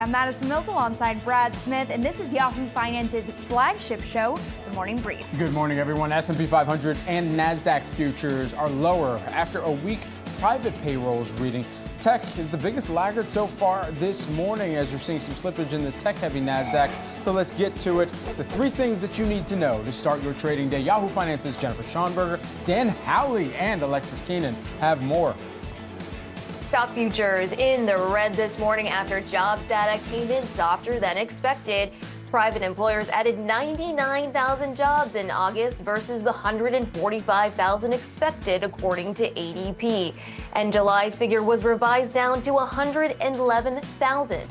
I'm Madison Mills alongside Brad Smith, and this is Yahoo Finance's flagship show, The Morning Brief. Good morning, everyone. S&P 500 and Nasdaq futures are lower after a weak private payrolls reading. Tech is the biggest laggard so far this morning as you're seeing some slippage in the tech-heavy Nasdaq. So let's get to it. The three things that you need to know to start your trading day. Yahoo Finance's Jennifer Schonberger, Dan Howley, and Alexis Keenan have more. Stock futures in the red this morning after jobs data came in softer than expected. Private employers added 99,000 jobs in August versus the 145,000 expected, according to ADP. And July's figure was revised down to 111,000.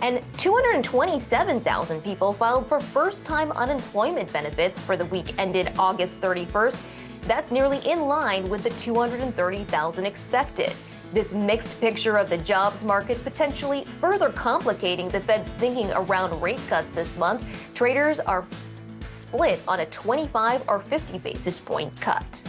And 227,000 people filed for first-time unemployment benefits for the week ended August 31st. That's nearly in line with the 230,000 expected. This mixed picture of the jobs market potentially further complicating the Fed's thinking around rate cuts this month. Traders are split on a 25 or 50 basis point cut.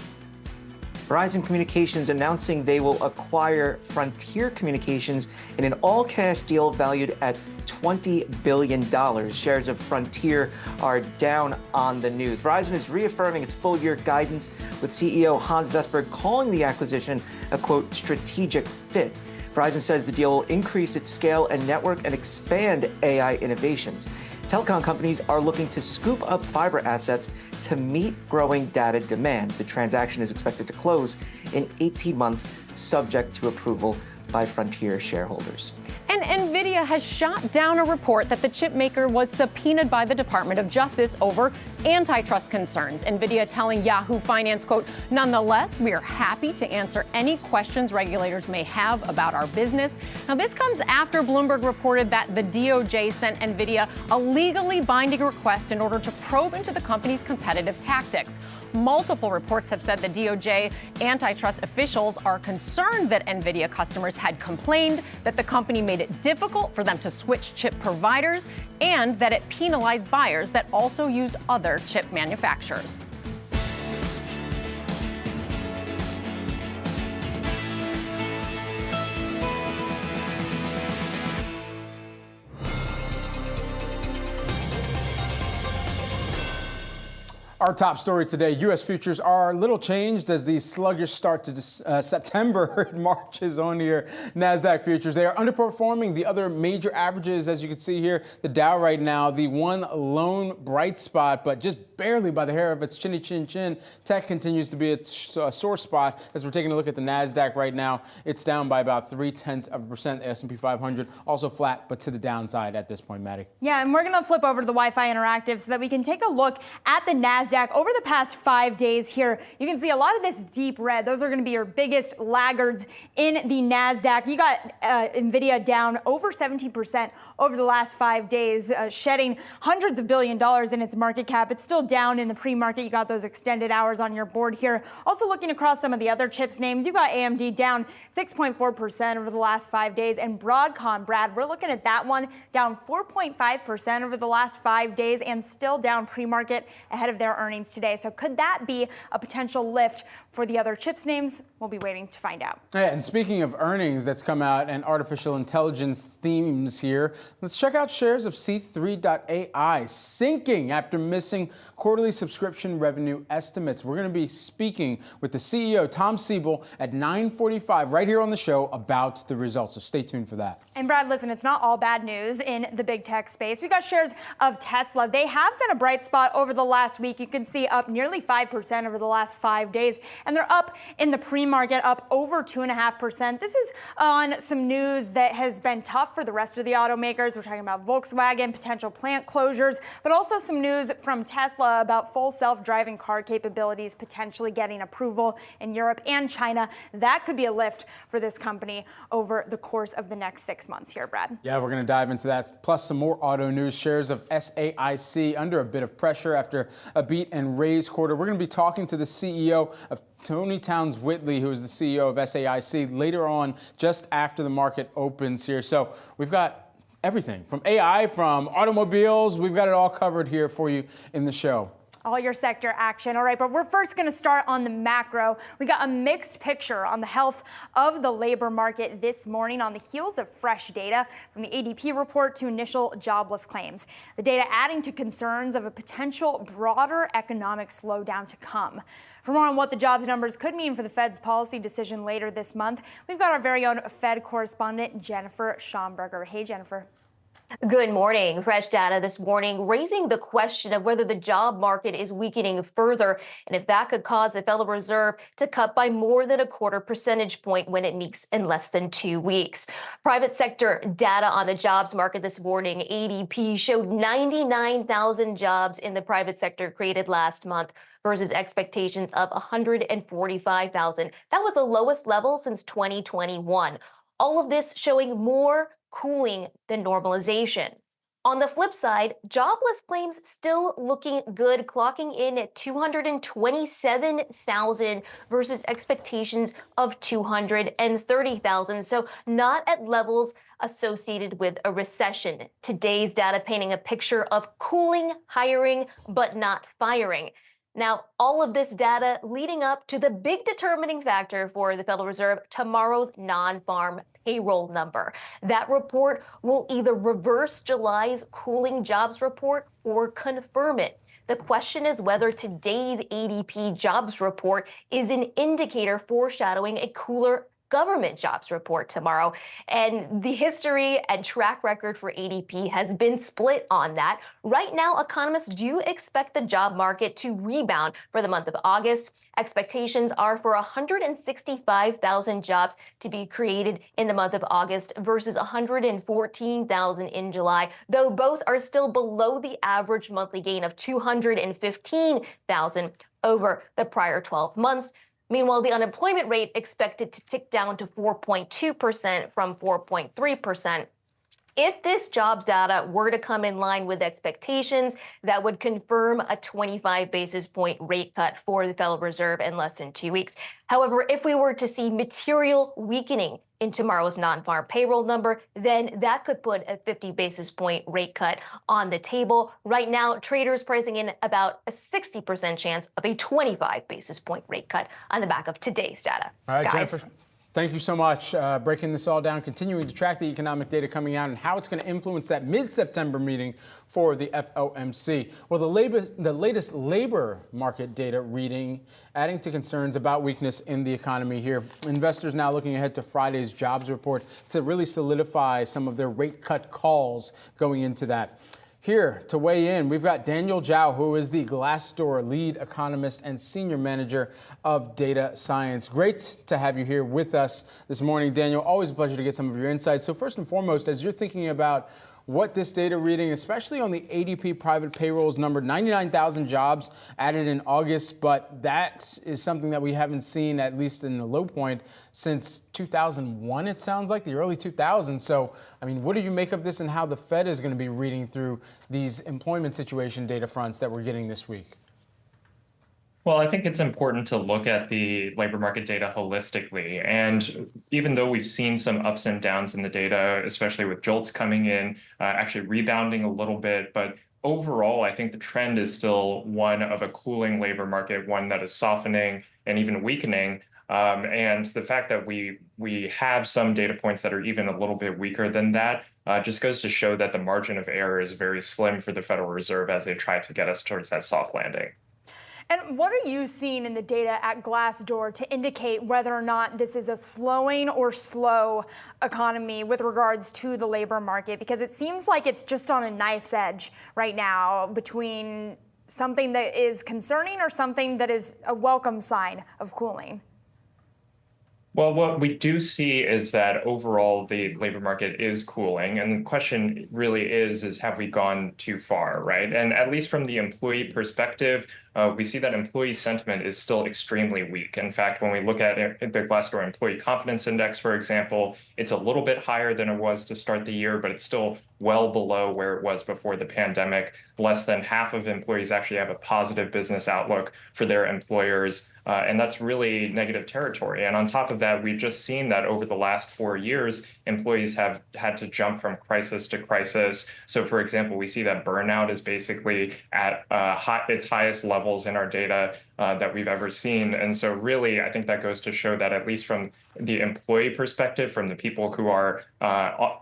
Verizon Communications announcing they will acquire Frontier Communications in an all-cash deal valued at $20 billion. Shares of Frontier are down on the news. Verizon is reaffirming its full-year guidance, with CEO Hans Vestberg calling the acquisition a, quote, strategic fit. Verizon says the deal will increase its scale and network and expand AI innovations. Telecom companies are looking to scoop up fiber assets to meet growing data demand. The transaction is expected to close in 18 months, subject to approval by Frontier shareholders. And NVIDIA has shot down a report that the chip maker was subpoenaed by the Department of Justice over antitrust concerns. NVIDIA telling Yahoo Finance, quote, "Nonetheless, we are happy to answer any questions regulators may have about our business." Now, this comes after Bloomberg reported that the DOJ sent NVIDIA a legally binding request in order to probe into the company's competitive tactics. Multiple reports have said the DOJ antitrust officials are concerned that NVIDIA customers had complained that the company made it difficult for them to switch chip providers and that it penalized buyers that also used other chip manufacturers. Our top story today, U.S. futures are a little changed as the sluggish start to September marches on here. Nasdaq futures, they are underperforming the other major averages. As you can see here, the Dow right now, the one lone bright spot, but just barely by the hair of its chinny chin chin. Tech continues to be a sore spot. As we're taking a look at the Nasdaq right now, it's down by about 0.3%. The S&P 500 also flat, but to the downside at this point, Maddie. Yeah, and we're going to flip over to the Wi-Fi Interactive so that we can take a look at the Nasdaq. Over the past 5 days here, you can see a lot of this deep red. Those are going to be your biggest laggards in the Nasdaq. You got NVIDIA down over 17% over the last 5 days, shedding hundreds of $billions in its market cap. It's still down in the pre-market. You got those extended hours on your board here. Also looking across some of the other chips names, you got AMD down 6.4% over the last 5 days, and Broadcom, Brad, we're looking at that one down 4.5% over the last 5 days and still down pre-market ahead of their earnings today. So could that be a potential lift for the other chips names? We'll be waiting to find out. Yeah, and speaking of earnings that's come out and artificial intelligence themes here, let's check out shares of C3.ai sinking after missing quarterly subscription revenue estimates. We're going to be speaking with the CEO, Tom Siebel, at 9:45 right here on the show about the results. So stay tuned for that. And Brad, listen, it's not all bad news in the big tech space. We got shares of Tesla. They have been a bright spot over the last week. You can see up nearly 5% over the last 5 days. And they're up in the pre-market, up over 2.5%. This is on some news that has been tough for the rest of the automakers. We're talking about Volkswagen, potential plant closures, but also some news from Tesla about full self-driving car capabilities potentially getting approval in Europe and China. That could be a lift for this company over the course of the next 6 months here, Brad. Yeah, we're going to dive into that, plus some more auto news. Shares of SAIC under a bit of pressure after a beat and raise quarter. We're going to be talking to the CEO of Tony Towns-Whitley, who is the CEO of SAIC, later on, just after the market opens here. So we've got everything from AI, from automobiles. We've got it all covered here for you in the show. all your sector action. All right, but we're first going to start on the macro. We got a mixed picture on the health of the labor market this morning on the heels of fresh data from the ADP report to initial jobless claims. The data adding to concerns of a potential broader economic slowdown to come. For more on what the jobs numbers could mean for the Fed's policy decision later this month, we've got our very own Fed correspondent, Jennifer Schomburger. Hey, Jennifer. Good morning. Fresh data this morning raising the question of whether the job market is weakening further and if that could cause the Federal Reserve to cut by more than a quarter percentage point when it meets in less than 2 weeks. Private sector data on the jobs market this morning, ADP, showed 99,000 jobs in the private sector created last month versus expectations of 145,000. That was the lowest level since 2021. All of this showing more cooling than normalization. On the flip side, jobless claims still looking good, clocking in at 227,000 versus expectations of 230,000. So not at levels associated with a recession. Today's data painting a picture of cooling hiring, but not firing. Now, all of this data leading up to the big determining factor for the Federal Reserve, tomorrow's non-farm payroll number. That report will either reverse July's cooling jobs report or confirm it. The question is whether today's ADP jobs report is an indicator foreshadowing a cooler government jobs report tomorrow. And the history and track record for ADP has been split on that. Right now, economists do expect the job market to rebound for the month of August. Expectations are for 165,000 jobs to be created in the month of August versus 114,000 in July, though both are still below the average monthly gain of 215,000 over the prior 12 months. Meanwhile, the unemployment rate expected to tick down to 4.2% from 4.3%. If this jobs data were to come in line with expectations, that would confirm a 25 basis point rate cut for the Federal Reserve in less than 2 weeks. However, if we were to see material weakening in tomorrow's non-farm payroll number, then that could put a 50 basis point rate cut on the table. Right now, traders pricing in about a 60% chance of a 25 basis point rate cut on the back of today's data. All right, guys. Jennifer. Thank you so much. Breaking this all down, continuing to track the economic data coming out and how it's going to influence that mid-September meeting for the FOMC. Well, the latest labor market data reading adding to concerns about weakness in the economy here. Investors now looking ahead to Friday's jobs report to really solidify some of their rate cut calls going into that. Here to weigh in, we've got Daniel Zhao, who is the Glassdoor lead economist and senior manager of data science. Great to have you here with us this morning, Daniel. Always a pleasure to get some of your insights. So first and foremost, as you're thinking about what this data reading, especially on the ADP private payrolls number, 99,000 jobs added in August, but that is something that we haven't seen, at least in the low point, since 2001, it sounds like, the early 2000s. So, I mean, what do you make of this and how the Fed is going to be reading through these employment situation data fronts that we're getting this week? Well, I think it's important to look at the labor market data holistically. And even though we've seen some ups and downs in the data, especially with JOLTS coming in, actually rebounding a little bit, but overall, I think the trend is still one of a cooling labor market, one that is softening and even weakening. And the fact that we have some data points that are even a little bit weaker than that just goes to show that the margin of error is very slim for the Federal Reserve as they try to get us towards that soft landing. And what are you seeing in the data at Glassdoor to indicate whether or not this is a slowing or slow economy with regards to the labor market? Because it seems like it's just on a knife's edge right now between something that is concerning or something that is a welcome sign of cooling. Well, what we do see is that overall the labor market is cooling. And the question really is have we gone too far, right? And at least from the employee perspective, we see that employee sentiment is still extremely weak. In fact, when we look at the Glassdoor Employee Confidence Index, for example, it's a little bit higher than it was to start the year, but it's still well below where it was before the pandemic. Less than half of employees actually have a positive business outlook for their employers. And that's really negative territory. And on top of that, we've just seen that over the last 4 years, employees have had to jump from crisis to crisis. So, for example, we see that burnout is basically at its highest levels in our data that we've ever seen. And so really, I think that goes to show that at least from the employee perspective, from the people who are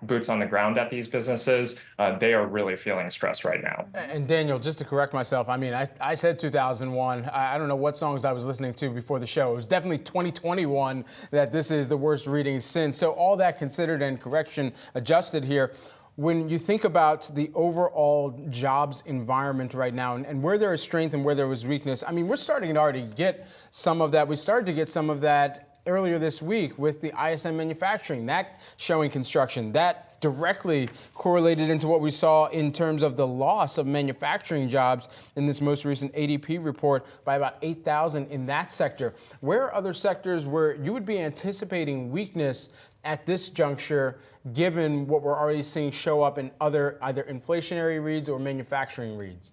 boots on the ground at these businesses, they are really feeling stress right now. And Daniel, just to correct myself, I mean, I said 2001. I don't know what songs I was listening to before the show. It was definitely 2021 that this is the worst reading since. So all that considered and correction adjusted here, when you think about the overall jobs environment right now and where there is strength and where there was weakness, I mean, we're starting to already get some of that. We started to get some of that earlier this week with the ISM manufacturing, that showing construction, that directly correlated into what we saw in terms of the loss of manufacturing jobs in this most recent ADP report by about 8,000 in that sector. Where are other sectors where you would be anticipating weakness at this juncture, given what we're already seeing show up in other either inflationary reads or manufacturing reads?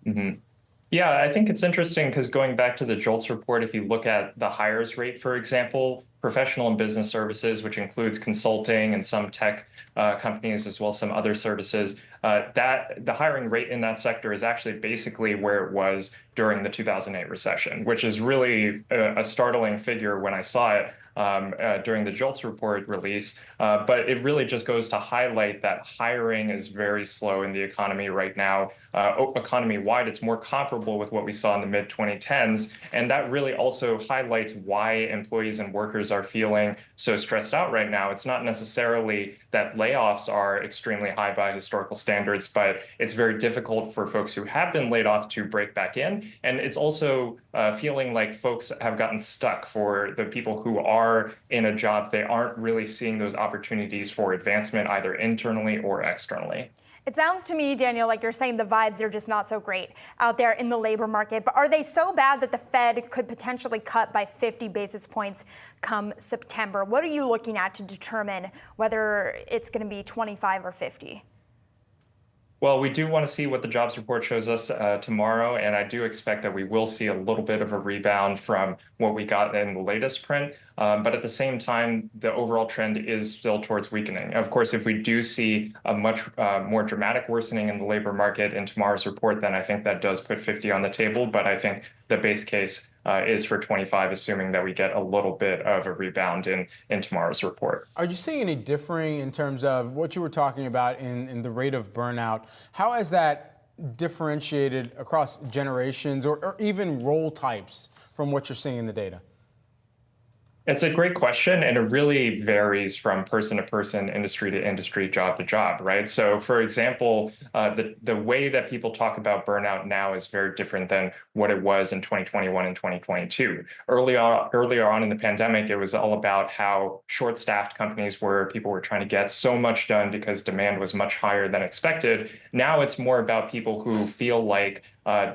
Mm-hmm. Yeah, I think it's interesting because going back to the JOLTS report, if you look at the hires rate, for example, professional and business services, which includes consulting and some tech companies as well as some other services, that the hiring rate in that sector is actually basically where it was during the 2008 recession, which is really a startling figure when I saw it during the JOLTS report release. But it really just goes to highlight that hiring is very slow in the economy right now. Economy-wide, it's more comparable with what we saw in the mid-2010s. And that really also highlights why employees and workers are feeling so stressed out right now. It's not necessarily that layoffs are extremely high by historical standards, but it's very difficult for folks who have been laid off to break back in. And it's also feeling like folks have gotten stuck. For the people who are in a job, they aren't really seeing those opportunities for advancement either internally or externally. It sounds to me, Daniel, like you're saying the vibes are just not so great out there in the labor market. But are they so bad that the Fed could potentially cut by 50 basis points come September? What are you looking at to determine whether it's going to be 25 or 50? Well, we do want to see what the jobs report shows us tomorrow, and I do expect that we will see a little bit of a rebound from what we got in the latest print. But at the same time, the overall trend is still towards weakening. Of course, if we do see a much more dramatic worsening in the labor market in tomorrow's report, then I think that does put 50 on the table. But I think the base case is for 25, assuming that we get a little bit of a rebound in tomorrow's report. Are you seeing any differing in terms of what you were talking about in the rate of burnout? How has that differentiated across generations or even role types from what you're seeing in the data? It's a great question, and it really varies from person to person, industry to industry, job to job, right? So, for example, the way that people talk about burnout now is very different than what it was in 2021 and 2022. Earlier on in the pandemic, it was all about how short-staffed companies were. People were trying to get so much done because demand was much higher than expected. Now it's more about people who feel like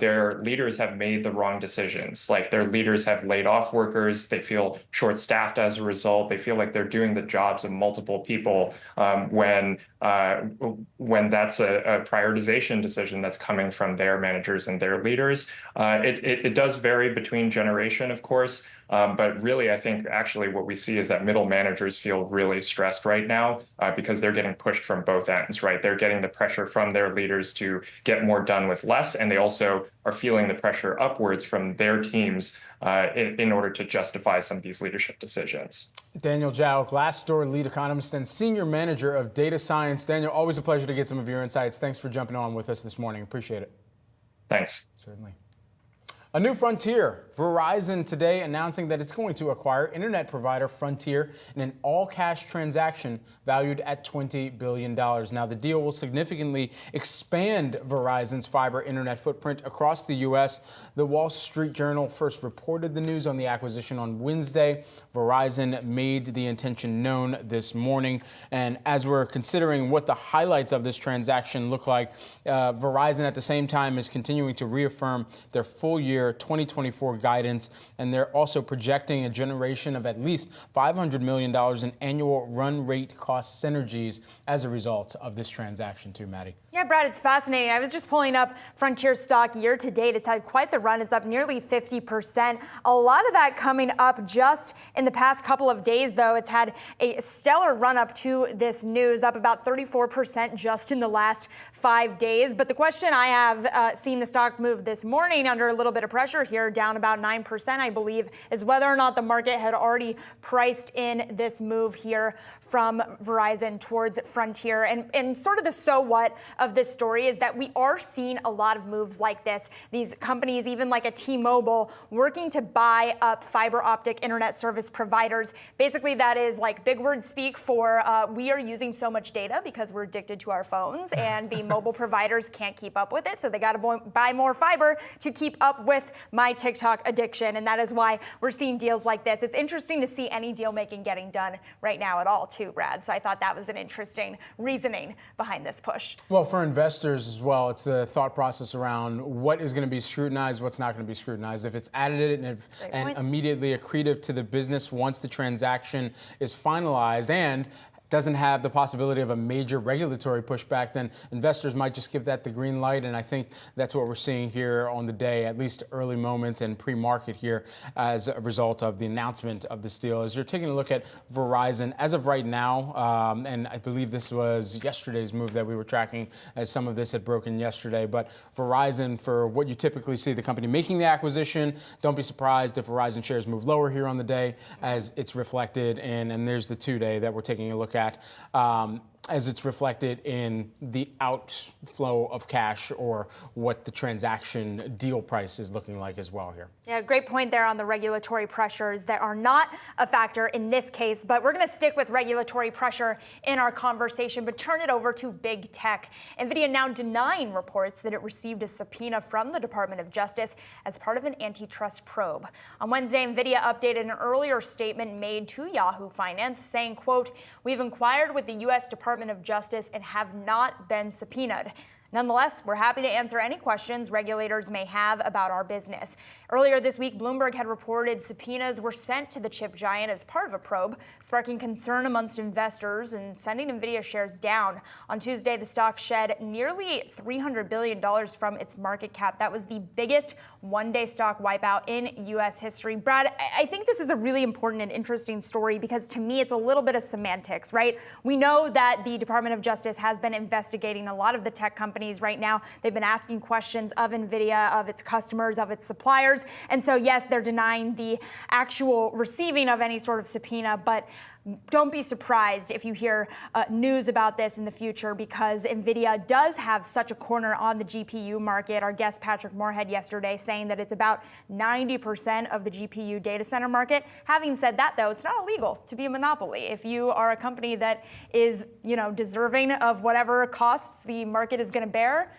their leaders have made the wrong decisions. Like their leaders have laid off workers. They feel short-staffed as a result. They feel like they're doing the jobs of multiple people when that's a prioritization decision that's coming from their managers and their leaders. It does vary between generation, of course. But really, I think actually what we see is that middle managers feel really stressed right now because they're getting pushed from both ends, right? They're getting the pressure from their leaders to get more done with less, and they also are feeling the pressure upwards from their teams in order to justify some of these leadership decisions. Daniel Zhao, Glassdoor lead economist and senior manager of data science. Daniel, always a pleasure to get some of your insights. Thanks for jumping on with us this morning. Appreciate it. Thanks. Certainly. A new frontier. Verizon today announcing that it's going to acquire internet provider Frontier in an all-cash transaction valued at $20 billion. Now, the deal will significantly expand Verizon's fiber internet footprint across the U.S. The Wall Street Journal first reported the news on the acquisition on Wednesday. Verizon made the intention known this morning. And as we're considering what the highlights of this transaction look like, Verizon at the same time is continuing to reaffirm their full-year their 2024 guidance, and they're also projecting a generation of at least $500 million in annual run rate cost synergies as a result of this transaction too, Maddie. Yeah, Brad, it's fascinating. I was just pulling up Frontier stock year to date. It's had quite the run. It's up nearly 50%. A lot of that coming up just in the past couple of days, though. It's had a stellar run up to this news, up about 34% just in the last 5 days. But the question I have seen the stock move this morning under a little bit of pressure here, down about 9%, I believe, is whether or not the market had already priced in this move here from Verizon towards Frontier. And sort of the so what of this story is that we are seeing a lot of moves like this. These companies, even like a T-Mobile, working to buy up fiber optic internet service providers. Basically, that is like big word speak for we are using so much data because we're addicted to our phones, and the mobile providers can't keep up with it. So they got to buy more fiber to keep up with my TikTok addiction. And that is why we're seeing deals like this. It's interesting to see any deal making getting done right now at all, too, Brad. So I thought that was an interesting reasoning behind this push. Well, for investors as well, it's the thought process around what is going to be scrutinized, what's not going to be scrutinized. If it's additive and immediately accretive to the business once the transaction is finalized and doesn't have the possibility of a major regulatory pushback, then investors might just give that the green light. And I think that's what we're seeing here on the day, at least early moments and pre-market here as a result of the announcement of this deal. As you're taking a look at Verizon, as of right now, and I believe this was yesterday's move that we were tracking, as some of this had broken yesterday, but Verizon, for what you typically see the company making the acquisition, don't be surprised if Verizon shares move lower here on the day as it's reflected in, and there's the 2-day that we're taking a look at. As it's reflected in the outflow of cash or what the transaction deal price is looking like as well here. Yeah, great point there on the regulatory pressures that are not a factor in this case, but we're going to stick with regulatory pressure in our conversation, but turn it over to big tech. NVIDIA now denying reports that it received a subpoena from the Department of Justice as part of an antitrust probe. On Wednesday, NVIDIA updated an earlier statement made to Yahoo Finance saying, quote, "We've inquired with the U.S. Department of Justice and have not been subpoenaed. Nonetheless, we're happy to answer any questions regulators may have about our business." Earlier this week, Bloomberg had reported subpoenas were sent to the chip giant as part of a probe, sparking concern amongst investors and sending NVIDIA shares down. On Tuesday, the stock shed nearly $300 billion from its market cap. That was the biggest one-day stock wipeout in U.S. history. Brad, I think this is a really important and interesting story because to me, it's a little bit of semantics, right? We know that the Department of Justice has been investigating a lot of the tech companies right now. They've been asking questions of NVIDIA, of its customers, of its suppliers. And so, yes, they're denying the actual receiving of any sort of subpoena, but don't be surprised if you hear news about this in the future because NVIDIA does have such a corner on the GPU market. Our guest Patrick Moorhead yesterday saying that it's about 90% of the GPU data center market. Having said that, though, it's not illegal to be a monopoly. If you are a company that is, deserving of whatever costs the market is going to bear,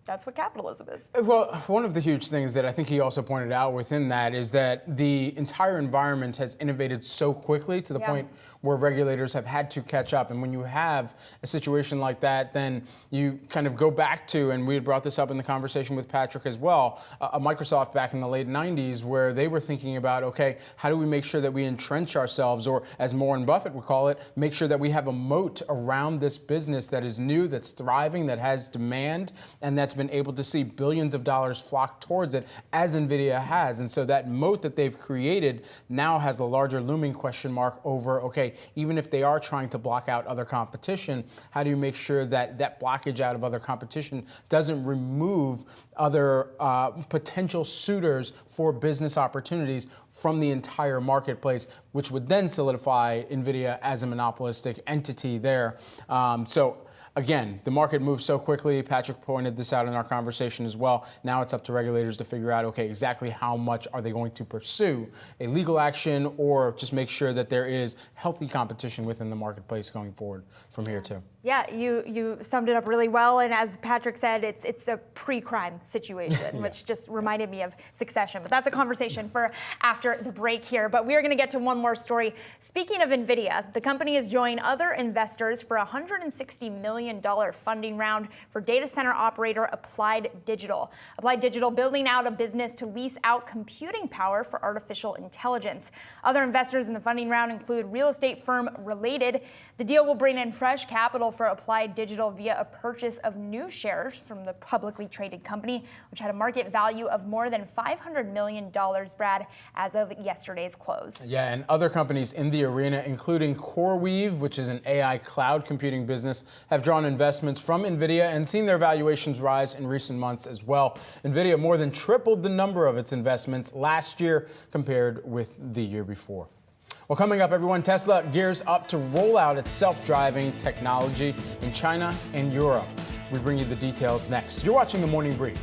that's what capitalism is. Well, one of the huge things that I think he also pointed out within that is that the entire environment has innovated so quickly to the point where regulators have had to catch up. And when you have a situation like that, then you kind of go back to, and we had brought this up in the conversation with Patrick as well, Microsoft back in the late 90s where they were thinking about, okay, how do we make sure that we entrench ourselves, or as Warren Buffett would call it, make sure that we have a moat around this business that is new, that's thriving, that has demand, and that's been able to see billions of dollars flock towards it, as NVIDIA has. And so that moat that they've created now has a larger looming question mark over, okay, even if they are trying to block out other competition, how do you make sure that that blockage out of other competition doesn't remove other potential suitors for business opportunities from the entire marketplace, which would then solidify NVIDIA as a monopolistic entity there. Again, the market moves so quickly. Patrick pointed this out in our conversation as well. Now it's up to regulators to figure out, okay, exactly how much are they going to pursue a legal action or just make sure that there is healthy competition within the marketplace going forward from here too. Yeah, you summed it up really well. And as Patrick said, it's a pre-crime situation, which just reminded me of Succession. But that's a conversation for after the break here. But we are going to get to one more story. Speaking of NVIDIA, the company has joined other investors for a $160 million funding round for data center operator Applied Digital. Applied Digital building out a business to lease out computing power for artificial intelligence. Other investors in the funding round include real estate firm Related. The deal will bring in fresh capital for Applied Digital via a purchase of new shares from the publicly traded company, which had a market value of more than $500 million, Brad, as of yesterday's close. Yeah, and other companies in the arena, including CoreWeave, which is an AI cloud computing business, have drawn investments from NVIDIA and seen their valuations rise in recent months as well. NVIDIA more than tripled the number of its investments last year compared with the year before. Well, coming up, everyone, Tesla gears up to roll out its self-driving technology in China and Europe. We bring you the details next. You're watching The Morning Brief.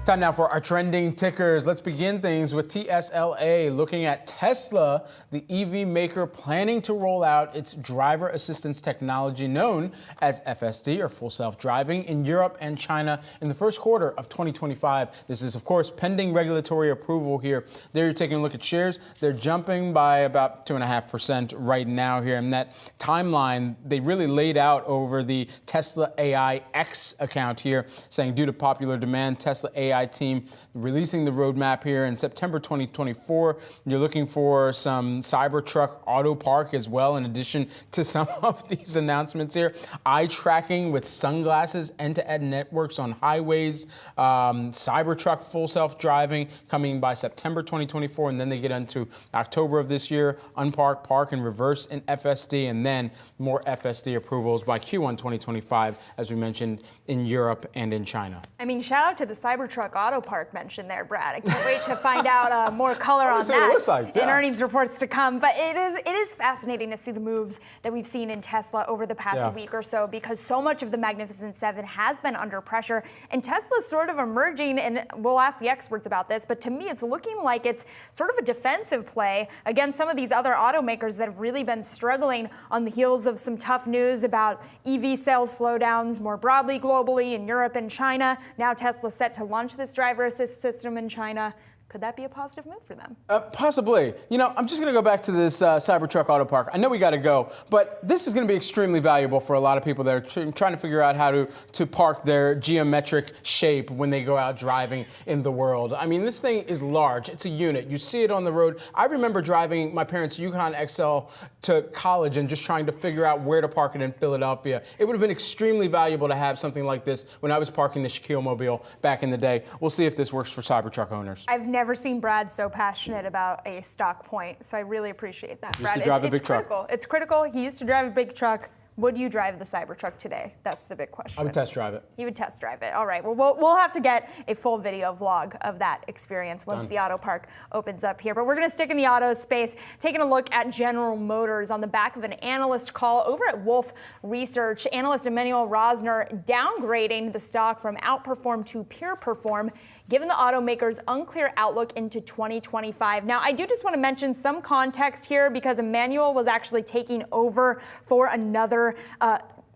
Time now for our trending tickers. Let's begin things with TSLA, looking at Tesla, the EV maker planning to roll out its driver assistance technology known as FSD, or full self-driving, in Europe and China in the first quarter of 2025. This is, of course, pending regulatory approval here. There you're taking a look at shares. They're jumping by about 2.5% right now here. And that timeline they really laid out over the Tesla AI X account here, saying due to popular demand, Tesla AI AI team releasing the roadmap here in September 2024. You're looking for some Cybertruck auto park as well, in addition to some of these announcements here. Eye tracking with sunglasses, end-to-end networks on highways, Cybertruck full self-driving coming by September 2024, and then they get into October of this year, unpark, park, and reverse in FSD, and then more FSD approvals by Q1 2025, as we mentioned, in Europe and in China. I mean, shout out to the Cybertruck Auto Park mentioned there, Brad. I can't wait to find out more color on that what it looks like, in earnings reports to come. But it is fascinating to see the moves that we've seen in Tesla over the past week or so, because so much of the Magnificent Seven has been under pressure, and Tesla's sort of emerging, and we'll ask the experts about this, but to me it's looking like it's sort of a defensive play against some of these other automakers that have really been struggling on the heels of some tough news about EV sales slowdowns more broadly globally in Europe and China. Now Tesla's set to launch this driver assist system in China. Could that be a positive move for them? Possibly. You know, I'm just going to go back to this Cybertruck Auto Park. I know we got to go, but this is going to be extremely valuable for a lot of people that are trying to figure out how to park their geometric shape when they go out driving in the world. I mean, this thing is large. It's a unit. You see it on the road. I remember driving my parents' Yukon XL to college and just trying to figure out where to park it in Philadelphia. It would have been extremely valuable to have something like this when I was parking the Shaquille Mobile back in the day. We'll see if this works for Cybertruck owners. I've never seen Brad so passionate about a stock point, so I really appreciate that, Brad. Used to drive a big critical. truck. It's critical. He used to drive a big truck. Would you drive the Cybertruck today? That's the big question. I would test drive it. You would test drive it. All right. Well, we'll have to get a full video vlog of that experience once the auto park opens up here. But we're going to stick in the auto space, taking a look at General Motors on the back of an analyst call over at Wolfe Research. Analyst Emmanuel Rosner downgrading the stock from outperform to peer perform, given the automaker's unclear outlook into 2025. Now, I do just want to mention some context here, because Emmanuel was actually taking over for another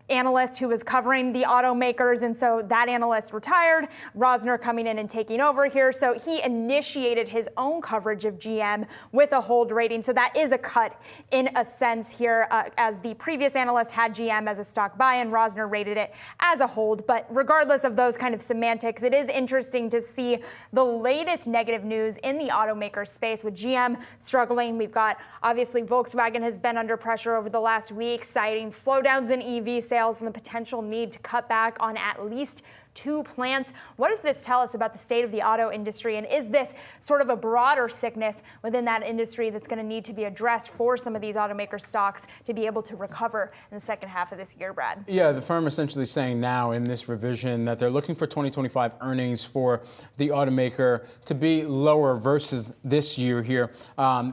analyst who was covering the automakers, and so that analyst retired. Rosner coming in and taking over here, so he initiated his own coverage of GM with a hold rating. So that is a cut in a sense here, as the previous analyst had GM as a stock buy and Rosner rated it as a hold. But regardless of those kind of semantics, it is interesting to see the latest negative news in the automaker space, with GM struggling. We've got, obviously, Volkswagen has been under pressure over the last week, citing slowdowns in EV sales and the potential need to cut back on at least 2 plants. What does this tell us about the state of the auto industry? And is this sort of a broader sickness within that industry that's going to need to be addressed for some of these automaker stocks to be able to recover in the second half of this year, Brad? Yeah, the firm essentially saying now in this revision that they're looking for 2025 earnings for the automaker to be lower versus this year here.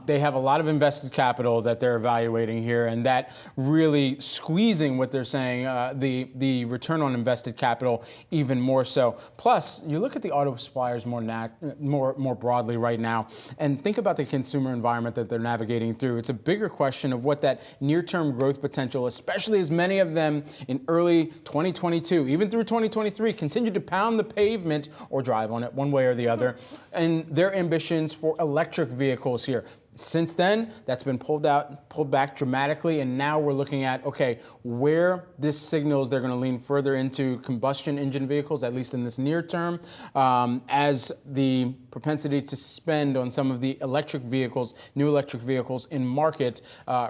They have a lot of invested capital that they're evaluating here, and that really squeezing what they're saying, the return on invested capital even more so. Plus, you look at the auto suppliers more broadly right now, and think about the consumer environment that they're navigating through. It's a bigger question of what that near-term growth potential, especially as many of them in early 2022, even through 2023, continue to pound the pavement or drive on it one way or the other, and their ambitions for electric vehicles here. Since then, that's been pulled back dramatically, and now we're looking at, okay, where this signals they're going to lean further into combustion engine vehicles, at least in this near term, as the propensity to spend on some of the electric vehicles, new electric vehicles in market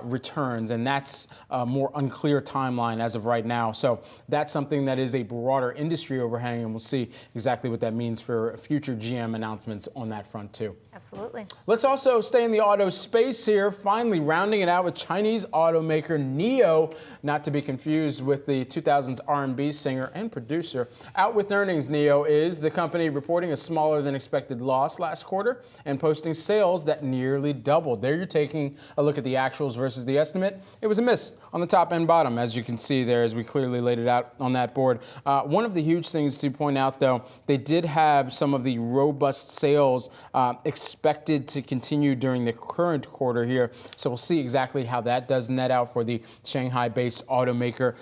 returns, and that's a more unclear timeline as of right now. So that's something that is a broader industry overhang, and we'll see exactly what that means for future GM announcements on that front too. Absolutely. Let's also stay in the auto space here, finally rounding it out with Chinese automaker NIO, not to be confused with the 2000s R&B singer and producer. Out with earnings, NIO is the company reporting a smaller than expected loss last quarter and posting sales that nearly doubled. There you're taking a look at the actuals versus the estimate. It was a miss on the top and bottom, as you can see there, as we clearly laid it out on that board. One of the huge things to point out, though, they did have some of the robust sales expected to continue during the current quarter here. So we'll see exactly how that does net out for the Shanghai-based automaker.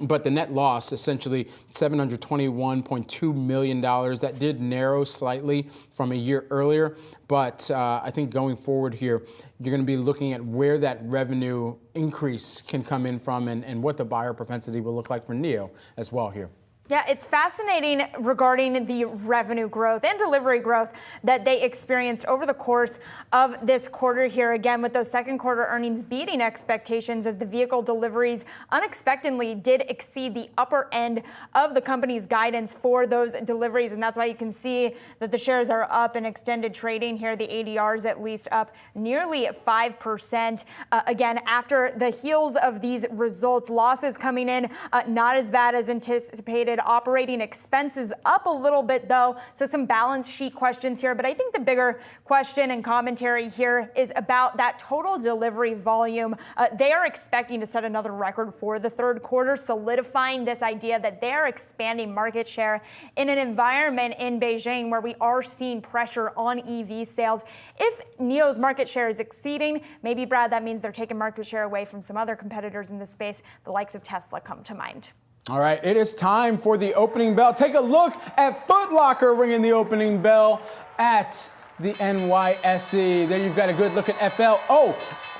But the net loss, essentially $721.2 million. That did narrow slightly from a year earlier. But I think going forward here, you're going to be looking at where that revenue increase can come in from, and what the buyer propensity will look like for NIO as well here. Yeah, it's fascinating regarding the revenue growth and delivery growth that they experienced over the course of this quarter here. Again, with those second quarter earnings beating expectations as the vehicle deliveries unexpectedly did exceed the upper end of the company's guidance for those deliveries. And that's why you can see that the shares are up in extended trading here. The ADRs at least up nearly 5%. Again, after the heels of these results, losses coming in not as bad as anticipated. Operating expenses up a little bit though, so some balance sheet questions here. But I think the bigger question and commentary here is about that total delivery volume. They are expecting to set another record for the third quarter, solidifying this idea that they're expanding market share in an environment in Beijing where we are seeing pressure on EV sales. If NIO's market share is exceeding, maybe, Brad, that means they're taking market share away from some other competitors in this space. The likes of Tesla come to mind. All right, it is time for the opening bell. Take a look at Foot Locker ringing the opening bell at the NYSE. There you've got a good look at FL. Oh,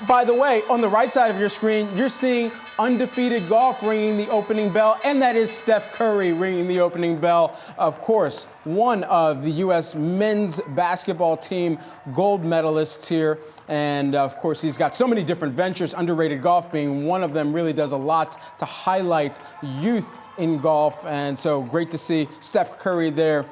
by the way, on the right side of your screen, you're seeing undefeated golf ringing the opening bell, and that is Steph Curry ringing the opening bell. Of course, one of the U.S. men's basketball team gold medalists here. And of course, he's got so many different ventures, underrated golf being one of them. Really does a lot to highlight youth in golf. And so great to see Steph Curry there.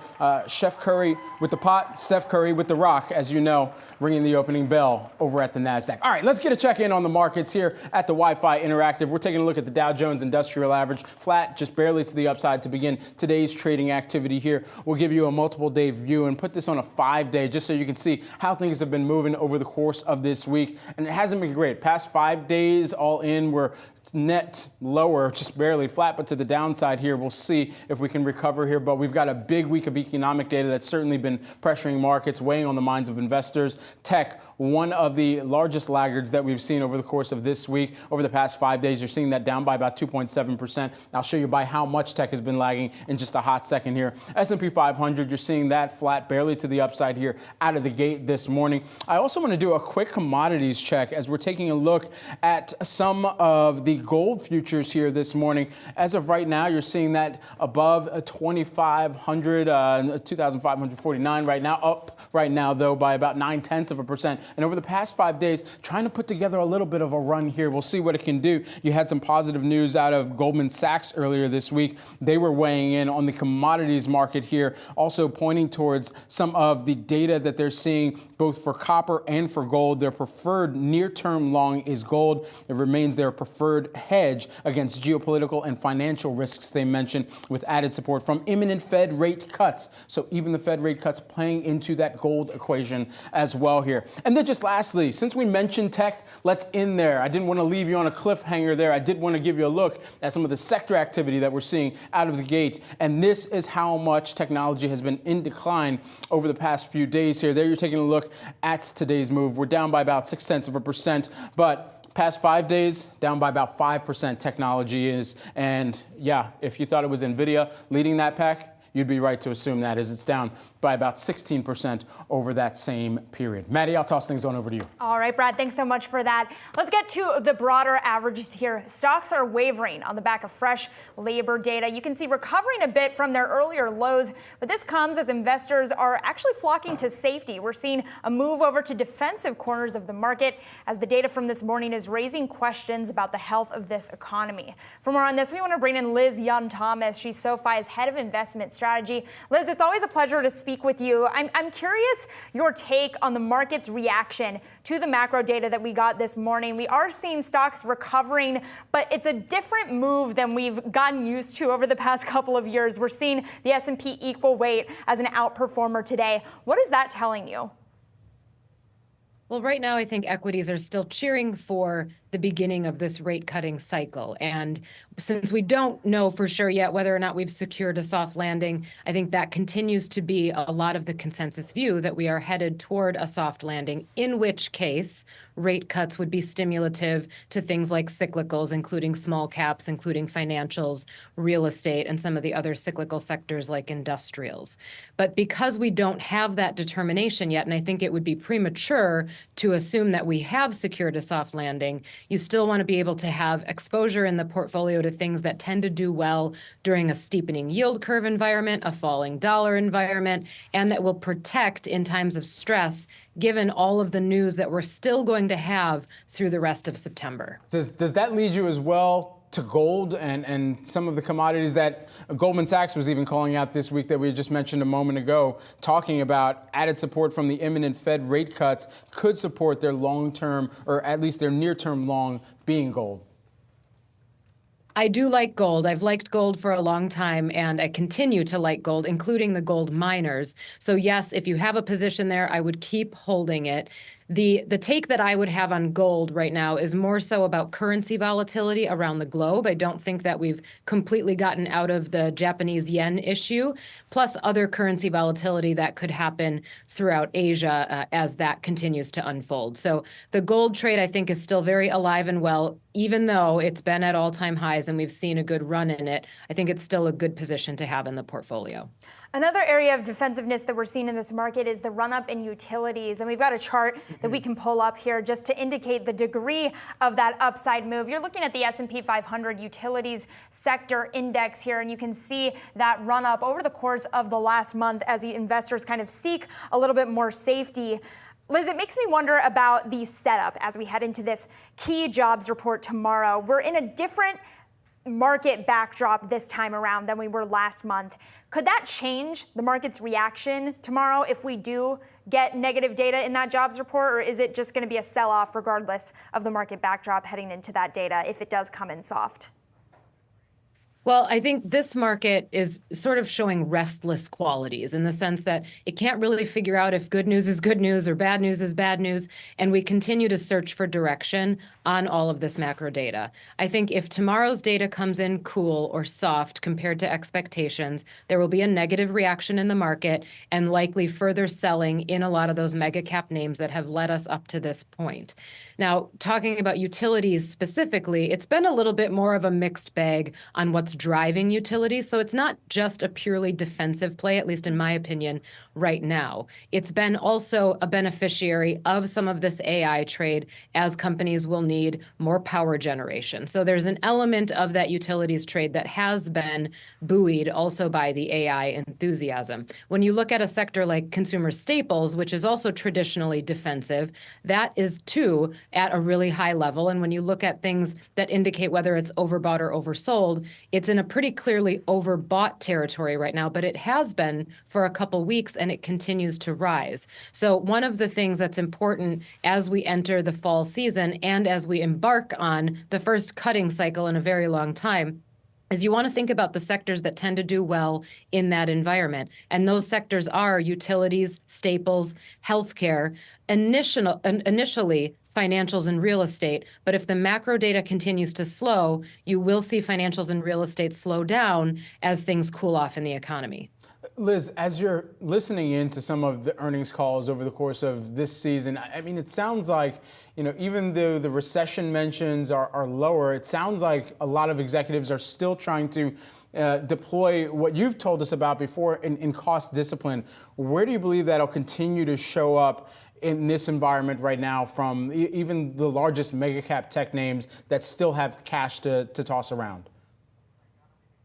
Chef Curry with the pot, Steph Curry with the rock, as you know, ringing the opening bell over at the Nasdaq. All right, let's get a check in on the markets here at the Wi-Fi Interactive. We're taking a look at the Dow Jones Industrial Average, flat, just barely to the upside to begin today's trading activity here. We'll give you a multiple day view and put this on a 5-day just so you can see how things have been moving over the course of this week. And it hasn't been great. Past 5 days all in, we're net lower, just barely flat, but to the downside here. We'll see if we can recover here, but we've got a big week of economic data that's certainly been pressuring markets, weighing on the minds of investors. Tech, one of the largest laggards that we've seen over the course of this week. Over the past 5 days, you're seeing that down by about 2.7%. I'll show you by how much tech has been lagging in just a hot second here. S&P 500, you're seeing that flat, barely to the upside here out of the gate this morning. I also want to do a quick commodities check as we're taking a look at some of the gold futures here this morning. As of right now, you're seeing that above 2,500, 2,549 right now, up right now, though, by about 0.9%. And over the past 5 days, trying to put together a little bit of a run here. We'll see what it can do. You had some positive news out of Goldman Sachs earlier this week. They were weighing in on the commodities market here, also pointing towards some of the data that they're seeing both for copper and for gold. Their preferred near-term long is gold. It remains their preferred hedge against geopolitical and financial risks, they mentioned, with added support from imminent Fed rate cuts. So even the Fed rate cuts playing into that gold equation as well here. And then just lastly, since we mentioned tech, let's end there. I didn't want to leave you on a cliffhanger there. I did want to give you a look at some of the sector activity that we're seeing out of the gate. And this is how much technology has been in decline over the past few days here. There you're taking a look at today's move. We're down by about 0.6%, but past 5 days, down by about 5% technology is. And yeah, if you thought it was NVIDIA leading that pack, you'd be right to assume that, as it's down by about 16% over that same period. Maddie, I'll toss things on over to you. All right, Brad, thanks so much for that. Let's get to the broader averages here. Stocks are wavering on the back of fresh labor data. You can see recovering a bit from their earlier lows, but this comes as investors are actually flocking to safety. We're seeing a move over to defensive corners of the market as the data from this morning is raising questions about the health of this economy. For more on this, we want to bring in Liz Young-Thomas. She's SoFi's head of investment strategy. Liz, it's always a pleasure to speak with you. I'm curious your take on the market's reaction to the macro data that we got this morning. We are seeing stocks recovering, but it's a different move than we've gotten used to over the past couple of years. We're seeing the S&P equal weight as an outperformer today. What is that telling you? Well, right now, I think equities are still cheering for the beginning of this rate cutting cycle. And since we don't know for sure yet whether or not we've secured a soft landing, I think that continues to be a lot of the consensus view that we are headed toward a soft landing, in which case rate cuts would be stimulative to things like cyclicals, including small caps, including financials, real estate, and some of the other cyclical sectors like industrials. But because we don't have that determination yet, and I think it would be premature to assume that we have secured a soft landing, You still want to be able to have exposure in the portfolio to things that tend to do well during a steepening yield curve environment, a falling dollar environment, and that will protect in times of stress, given all of the news that we're still going to have through the rest of September. Does that lead you as well to gold and some of the commodities that Goldman Sachs was even calling out this week that we just mentioned a moment ago, talking about added support from the imminent Fed rate cuts could support their long-term, or at least their near-term long, being gold? I do like gold. I've liked gold for a long time, and I continue to like gold, including the gold miners. So yes, if you have a position there, I would keep holding it. The take that I would have on gold right now is more so about currency volatility around the globe. I don't think that we've completely gotten out of the Japanese yen issue, plus other currency volatility that could happen throughout Asia as that continues to unfold. So the gold trade, I think, is still very alive and well, even though it's been at all-time highs and we've seen a good run in it. I think it's still a good position to have in the portfolio. Another area of defensiveness that we're seeing in this market is the run-up in utilities. And we've got a chart that we can pull up here just to indicate the degree of that upside move. You're looking at the S&P 500 utilities sector index here, and you can see that run-up over the course of the last month as the investors kind of seek a little bit more safety. Liz, it makes me wonder about the setup as we head into this key jobs report tomorrow. We're in a different market backdrop this time around than we were last month. Could that change the market's reaction tomorrow if we do get negative data in that jobs report, or is it just going to be a sell-off regardless of the market backdrop heading into that data if it does come in soft? Well, I think this market is sort of showing restless qualities in the sense that it can't really figure out if good news is good news or bad news is bad news. And we continue to search for direction on all of this macro data. I think if tomorrow's data comes in cool or soft compared to expectations, there will be a negative reaction in the market and likely further selling in a lot of those mega cap names that have led us up to this point. Now, talking about utilities specifically, it's been a little bit more of a mixed bag on what's driving utilities. So it's not just a purely defensive play, at least in my opinion, right now. It's been also a beneficiary of some of this AI trade as companies will need more power generation. So there's an element of that utilities trade that has been buoyed also by the AI enthusiasm. When you look at a sector like consumer staples, which is also traditionally defensive, that is too at a really high level. And when you look at things that indicate whether it's overbought or oversold, it's in a pretty clearly overbought territory right now, but it has been for a couple weeks and it continues to rise. So one of the things that's important as we enter the fall season and as we embark on the first cutting cycle in a very long time is you want to think about the sectors that tend to do well in that environment. And those sectors are utilities, staples, healthcare, initially financials and real estate. But if the macro data continues to slow, you will see financials and real estate slow down as things cool off in the economy. Liz, as you're listening into some of the earnings calls over the course of this season, I mean, it sounds like, even though the recession mentions are lower, it sounds like a lot of executives are still trying to deploy what you've told us about before in cost discipline. Where do you believe that'll continue to show up in this environment right now from even the largest mega cap tech names that still have cash to toss around?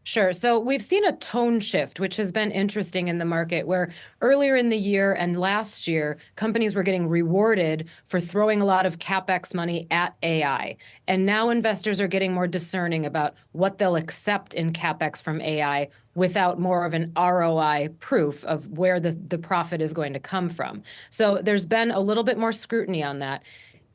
Sure. So we've seen a tone shift, which has been interesting in the market, where earlier in the year and last year, companies were getting rewarded for throwing a lot of CapEx money at AI. And now investors are getting more discerning about what they'll accept in CapEx from AI without more of an ROI proof of where the profit is going to come from. So there's been a little bit more scrutiny on that.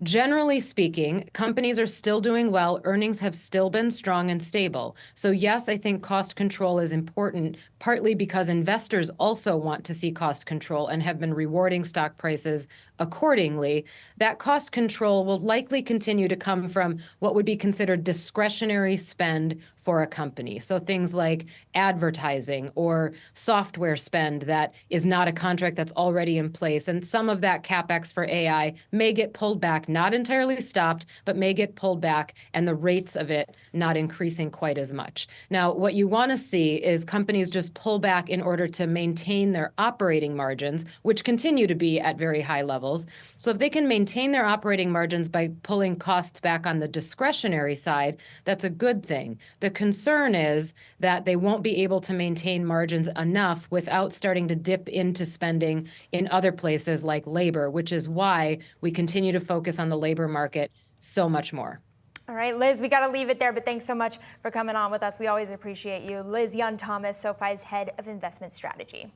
Generally speaking, companies are still doing well. Earnings have still been strong and stable. So yes, I think cost control is important, partly because investors also want to see cost control and have been rewarding stock prices accordingly. That cost control will likely continue to come from what would be considered discretionary spend for a company. So things like advertising or software spend that is not a contract that's already in place. And some of that CapEx for AI may get pulled back, not entirely stopped, but may get pulled back and the rates of it not increasing quite as much. Now, what you want to see is companies just pull back in order to maintain their operating margins, which continue to be at very high levels. levels. So if they can maintain their operating margins by pulling costs back on the discretionary side, that's a good thing. The concern is that they won't be able to maintain margins enough without starting to dip into spending in other places like labor, which is why we continue to focus on the labor market so much more. All right, Liz, we got to leave it there, but thanks so much for coming on with us. We always appreciate you. Liz Young-Thomas, SoFi's head of investment strategy.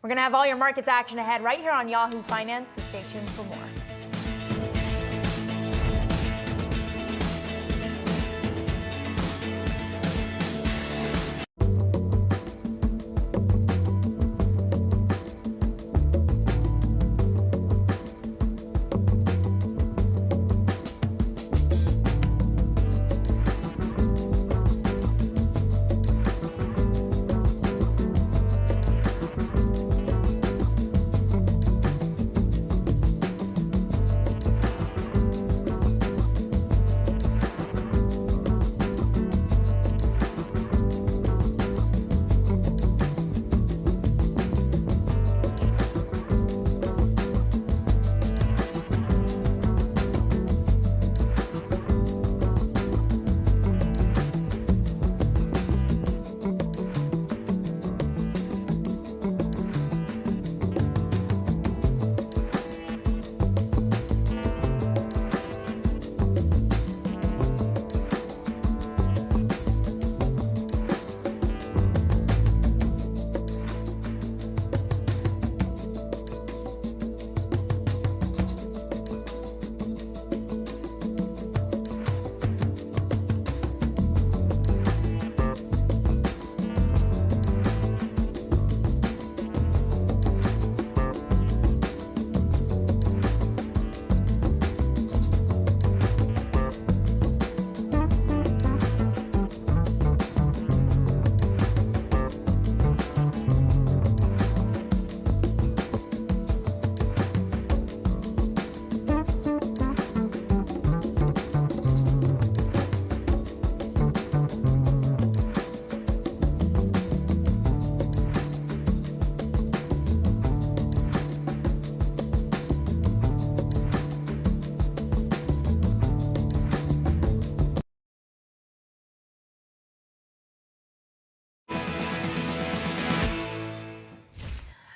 We're going to have all your markets action ahead right here on Yahoo Finance, so stay tuned for more.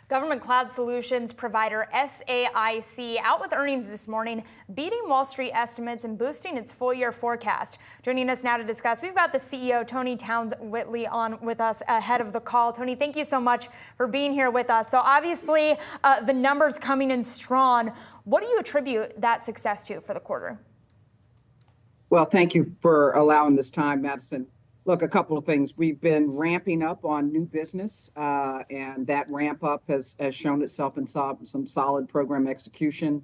Government cloud solutions provider SAIC out with earnings this morning, beating Wall Street estimates and boosting its full-year forecast. Joining us now to discuss, we've got the CEO, Tony Towns-Whitley, on with us ahead of the call. Tony, thank you so much for being here with us. So obviously, the numbers coming in strong. What do you attribute that success to for the quarter? Well, thank you for allowing this time, Madison. Look, a couple of things. We've been ramping up on new business, and that ramp up has shown itself in some solid program execution.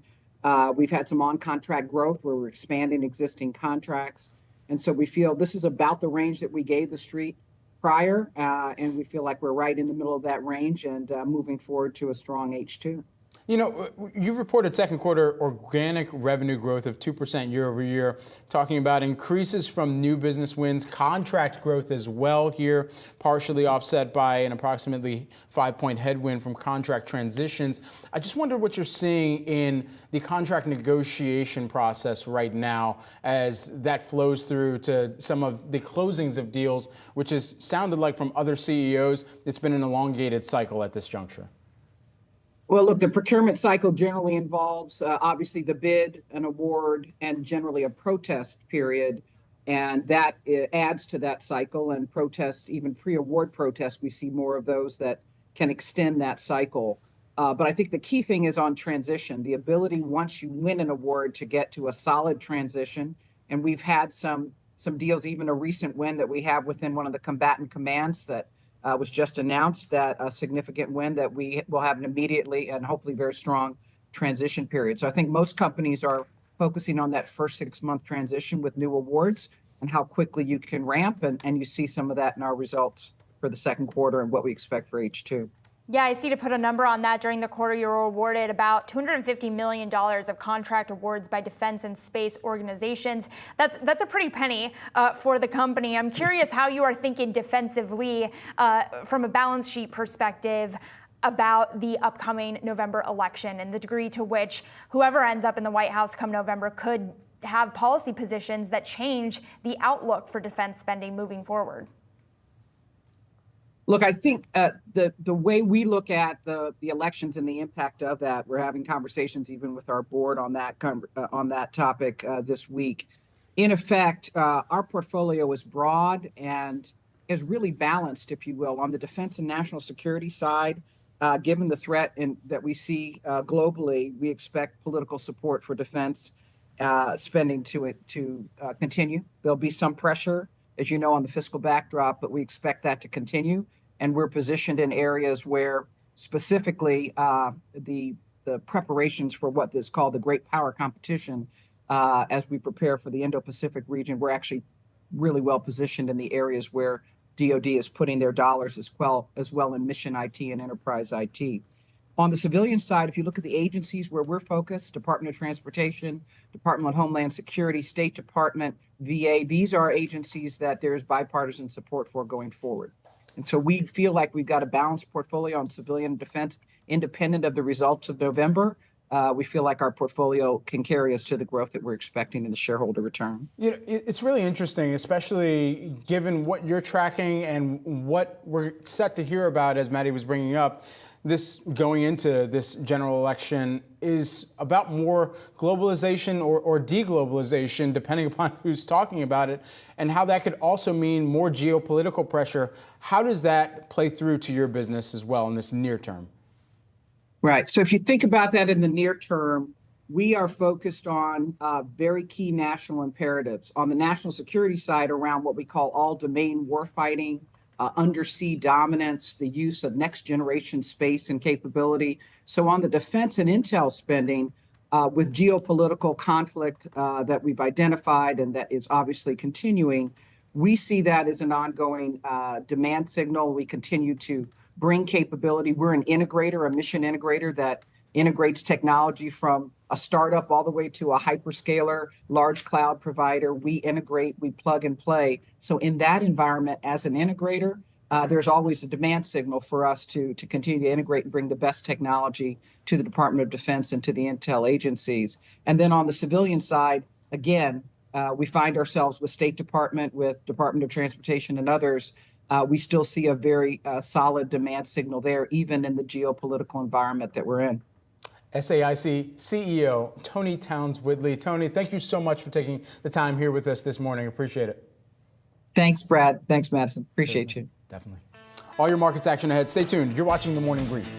We've had some on-contract growth where we're expanding existing contracts. And so we feel this is about the range that we gave the street prior, and we feel like we're right in the middle of that range and moving forward to a strong H2. You know, you reported second quarter organic revenue growth of 2% year over year, talking about increases from new business wins, contract growth as well here, partially offset by an approximately 5-point headwind from contract transitions. I just wonder what you're seeing in the contract negotiation process right now as that flows through to some of the closings of deals, which has sounded like from other CEOs, it's been an elongated cycle at this juncture. Well, look, the procurement cycle generally involves obviously the bid, an award, and generally a protest period. And that adds to that cycle. And protests, even pre-award protests, we see more of those that can extend that cycle. But I think the key thing is on transition, the ability once you win an award to get to a solid transition. And we've had some deals, even a recent win that we have within one of the combatant commands that was just announced, that a significant win that we will have an immediately and hopefully very strong transition period. So I think most companies are focusing on that first 6-month transition with new awards and how quickly you can ramp. And you see some of that in our results for the second quarter and what we expect for H2. Yeah, I see. To put a number on that, during the quarter, you were awarded about $250 million of contract awards by defense and space organizations. That's a pretty penny for the company. I'm curious how you are thinking defensively from a balance sheet perspective. about the upcoming November election and the degree to which whoever ends up in the White House come November could have policy positions that change the outlook for defense spending moving forward? Look, I think the way we look at the elections and the impact of that, we're having conversations even with our board on that topic this week. In effect, our portfolio is broad and is really balanced, if you will, on the defense and national security side. Given the threat that we see globally, we expect political support for defense spending to continue. There'll be some pressure, as you know, on the fiscal backdrop, but we expect that to continue. And we're positioned in areas where specifically the preparations for what is called the great power competition, as we prepare for the Indo-Pacific region, we're actually really well positioned in the areas where DoD is putting their dollars as well in mission IT and enterprise IT. On the civilian side, if you look at the agencies where we're focused, Department of Transportation, Department of Homeland Security, State Department, VA, these are agencies that there's bipartisan support for going forward. And so we feel like we've got a balanced portfolio on civilian and defense, independent of the results of November. We feel like our portfolio can carry us to the growth that we're expecting in the shareholder return. You know, it's really interesting, especially given what you're tracking and what we're set to hear about, as Maddie was bringing up. This going into this general election is about more globalization or deglobalization, depending upon who's talking about it, and how that could also mean more geopolitical pressure. How does that play through to your business as well in this near term? Right. So if you think about that in the near term, we are focused on very key national imperatives. On the national security side, around what we call all domain warfighting, undersea dominance, the use of next generation space and capability. So on the defense and intel spending, with geopolitical conflict that we've identified and that is obviously continuing, we see that as an ongoing demand signal. We continue to bring capability. We're an integrator, a mission integrator that integrates technology from a startup all the way to a hyperscaler, large cloud provider. We integrate, we plug and play. So in that environment, as an integrator, there's always a demand signal for us to continue to integrate and bring the best technology to the Department of Defense and to the intel agencies. And then on the civilian side, again, we find ourselves with State Department, with Department of Transportation and others. We still see a very solid demand signal there, even in the geopolitical environment that we're in. SAIC CEO Tony Towns-Whitley. Tony, thank you so much for taking the time here with us this morning. Appreciate it. Thanks, Brad. Thanks, Madison. Appreciate you. Definitely. All your markets action ahead. Stay tuned. You're watching The Morning Brief.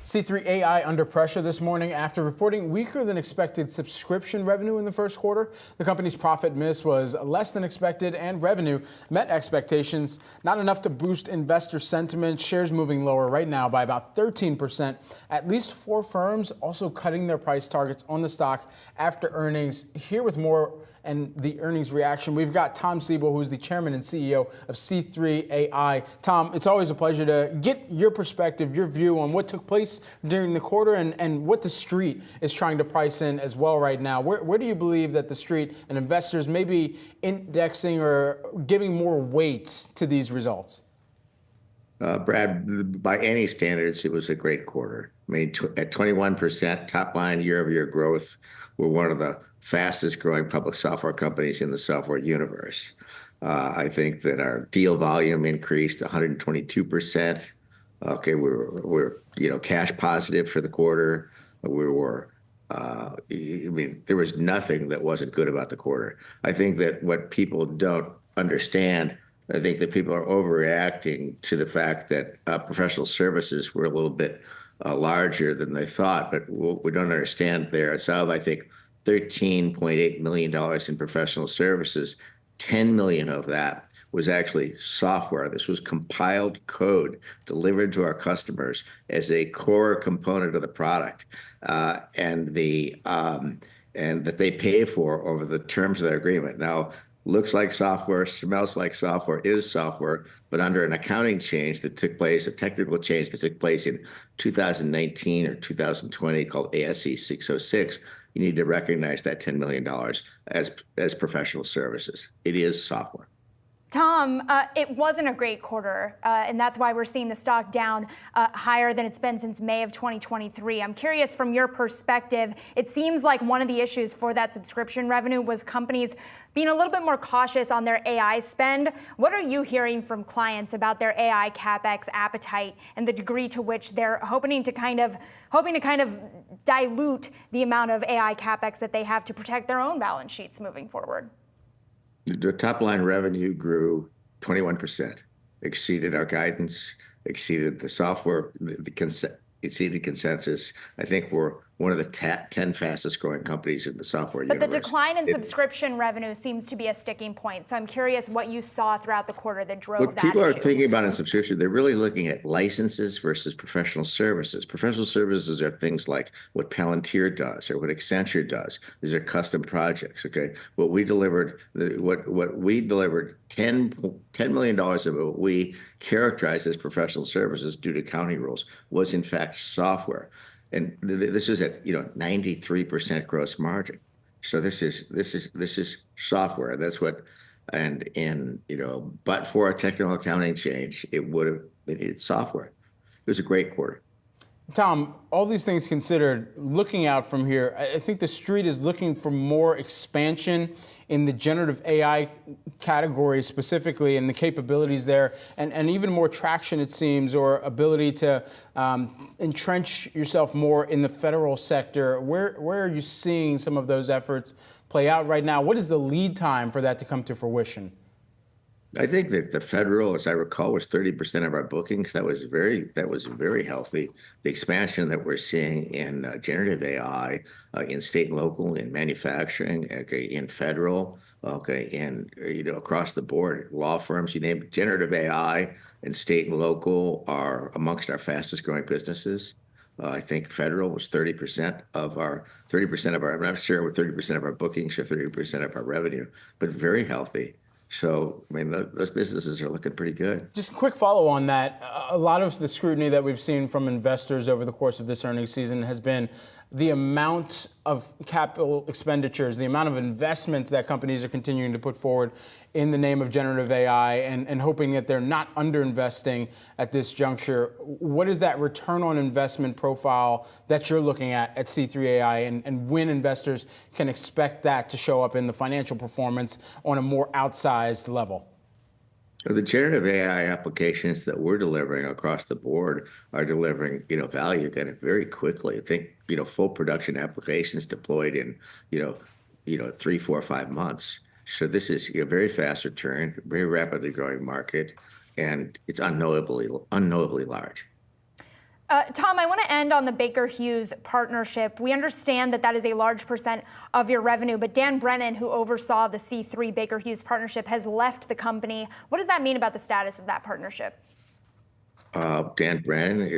C3 AI under pressure this morning after reporting weaker than expected subscription revenue in the first quarter. The company's profit miss was less than expected and revenue met expectations. Not enough to boost investor sentiment. Shares moving lower right now by about 13%. At least 4 firms also cutting their price targets on the stock after earnings. Here with more and the earnings reaction, we've got Tom Siebel, who's the chairman and CEO of C3 AI. Tom, it's always a pleasure to get your perspective, your view on what took place during the quarter and what the street is trying to price in as well right now. Where do you believe that the street and investors may be indexing or giving more weight to these results? Brad, by any standards, it was a great quarter. I mean, at 21% top line year-over-year growth, we're one of the fastest growing public software companies in the software universe. I think that our deal volume increased 122%. Okay, we're cash positive for the quarter. We were, there was nothing that wasn't good about the quarter. I think that what people don't understand, I think that people are overreacting to the fact that professional services were a little bit larger than they thought, but what we don't understand there. So I think $13.8 million in professional services, 10 million of that was actually software. This was compiled code delivered to our customers as a core component of the product, and that they pay for over the terms of their agreement. Now, looks like software, smells like software, is software, but under an accounting change that took place, a technical change that took place in 2019 or 2020 called ASC 606, you need to recognize that $10 million as professional services. It is software. Tom, it wasn't a great quarter, and that's why we're seeing the stock down higher than it's been since May of 2023. I'm curious, from your perspective, it seems like one of the issues for that subscription revenue was companies being a little bit more cautious on their AI spend. What are you hearing from clients about their AI CapEx appetite and the degree to which they're hoping to kind of dilute the amount of AI CapEx that they have to protect their own balance sheets moving forward? The top line revenue grew 21%, exceeded our guidance, exceeded the software, exceeded consensus. I think we're one of the 10 fastest growing companies in the software universe. But the decline in subscription revenue seems to be a sticking point. So I'm curious what you saw throughout the quarter that drove that. What people are thinking about in subscription, they're really looking at licenses versus professional services. Professional services are things like what Palantir does or what Accenture does. These are custom projects. Okay, what we delivered, $10 million of what we characterize as professional services due to accounting rules was in fact software. And this is at 93% gross margin. So this is software. That's what, but for a technical accounting change, it's software. It was a great quarter. Tom, all these things considered, looking out from here, I think the street is looking for more expansion in the generative AI category specifically and the capabilities there, and even more traction, it seems, or ability to entrench yourself more in the federal sector. Where are you seeing some of those efforts play out right now? What is the lead time for that to come to fruition? I think that the federal, as I recall, was 30% of our bookings. That was very healthy. The expansion that we're seeing in generative AI in state and local, in manufacturing, in federal, and across the board, law firms, you name it, generative AI and state and local are amongst our fastest growing businesses. I think federal was 30% of our, I'm not sure what 30% of our bookings or 30% of our revenue, but very healthy. So, I mean, those businesses are looking pretty good. Just a quick follow on that. A lot of the scrutiny that we've seen from investors over the course of this earnings season has been the amount of capital expenditures, the amount of investment that companies are continuing to put forward in the name of generative AI and hoping that they're not underinvesting at this juncture. What is that return on investment profile that you're looking at C3 AI and when investors can expect that to show up in the financial performance on a more outsized level? So the generative AI applications that we're delivering across the board are delivering, value kind of very quickly. I think, full production applications deployed in, 3, 4, 5 months. So this is a very fast return, very rapidly growing market, and it's unknowably large. Tom, I want to end on the Baker Hughes partnership. We understand that that is a large percent of your revenue, but Dan Brennan, who oversaw the C3 Baker Hughes partnership, has left the company. What does that mean about the status of that partnership? Dan Brennan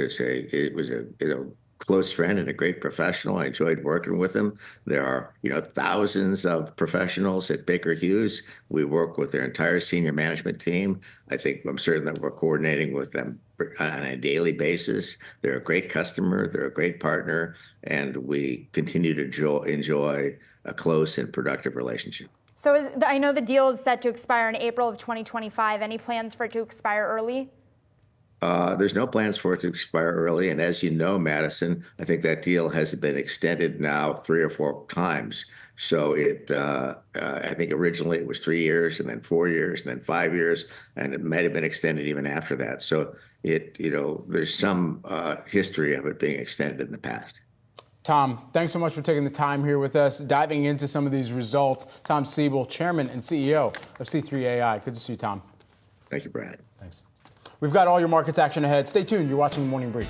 was a close friend and a great professional. I enjoyed working with him. There are, thousands of professionals at Baker Hughes. We work with their entire senior management team. I'm certain that we're coordinating with them on a daily basis. They're a great customer. They're a great partner, and we continue to enjoy a close and productive relationship. So I know the deal is set to expire in April of 2025. Any plans for it to expire early? There's no plans for it to expire early. And as you know, Madison, I think that deal has been extended now 3 or 4 times. So I think originally it was 3 years and then 4 years and then 5 years, and it might have been extended even after that. So there's some history of it being extended in the past. Tom, thanks so much for taking the time here with us, diving into some of these results. Tom Siebel, Chairman and CEO of C3 AI. Good to see you, Tom. Thank you, Brad. Thanks. We've got all your markets action ahead. Stay tuned. You're watching the Morning Brief.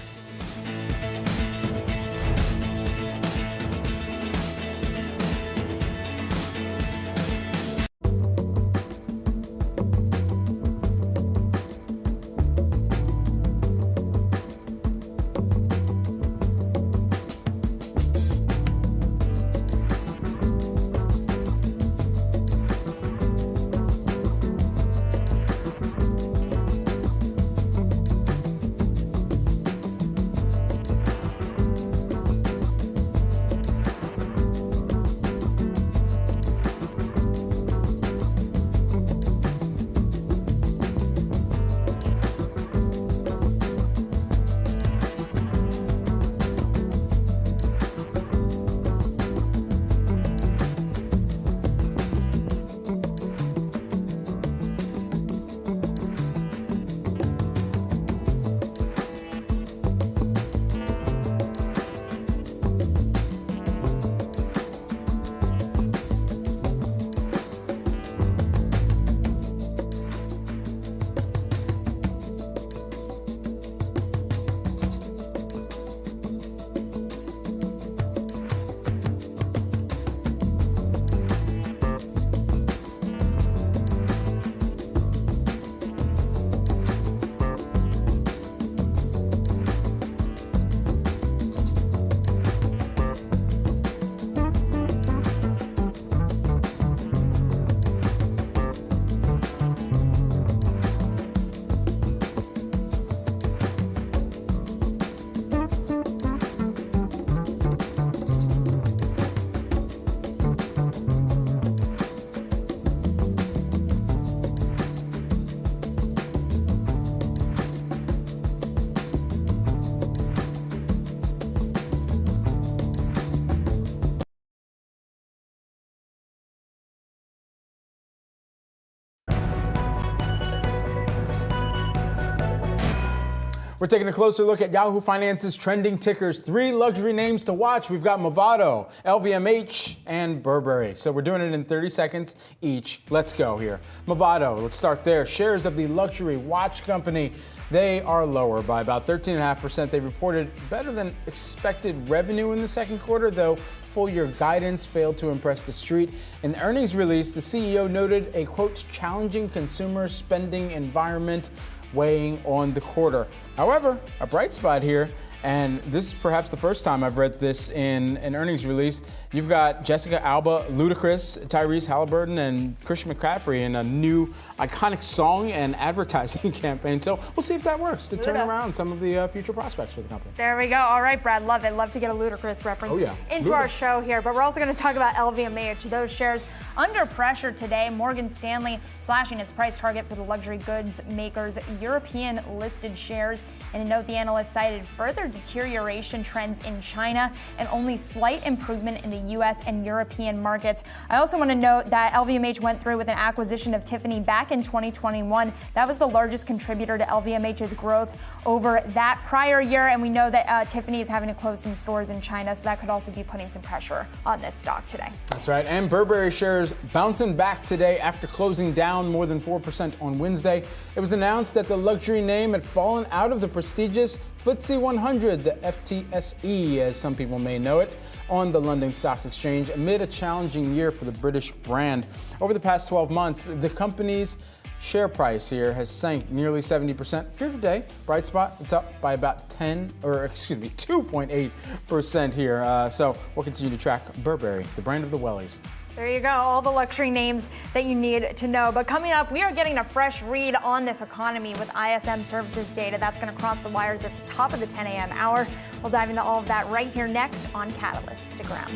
We're taking a closer look at Yahoo Finance's trending tickers. 3 luxury names to watch. We've got Movado, LVMH, and Burberry. So we're doing it in 30 seconds each. Let's go here. Movado, let's start there. Shares of the luxury watch company, they are lower by about 13.5%. They reported better than expected revenue in the second quarter, though full year guidance failed to impress the street. In the earnings release, the CEO noted a, quote, challenging consumer spending environment weighing on the quarter. However, a bright spot here, and this is perhaps the first time I've read this in an earnings release. You've got Jessica Alba, Ludacris, Tyrese Halliburton, and Christian McCaffrey in a new iconic song and advertising campaign. So we'll see if that works to turn around some of the future prospects for the company. There we go. All right, Brad, love it. Love to get a Ludacris reference into our show here. But we're also going to talk about LVMH. Those shares under pressure today. Morgan Stanley slashing its price target for the luxury goods maker's European listed shares. And a note, the analyst cited further deterioration trends in China and only slight improvement in the U.S. and European markets. I also want to note that LVMH went through with an acquisition of Tiffany back in 2021. That was the largest contributor to LVMH's growth over that prior year. And we know that Tiffany is having to close some stores in China, so that could also be putting some pressure on this stock today. That's right. And Burberry shares bouncing back today after closing down more than 4% on Wednesday. It was announced that the luxury name had fallen out of the prestigious FTSE 100, the FTSE as some people may know it, on the London Stock Exchange amid a challenging year for the British brand. Over the past 12 months, the company's share price here has sank nearly 70%. Here today, bright spot, it's up by about 2.8% here. So we'll continue to track Burberry, the brand of the wellies. There you go, all the luxury names that you need to know. But coming up, we are getting a fresh read on this economy with ISM services data. That's going to cross the wires at the top of the 10 a.m. hour. We'll dive into all of that right here next on Catalyst. Stick around.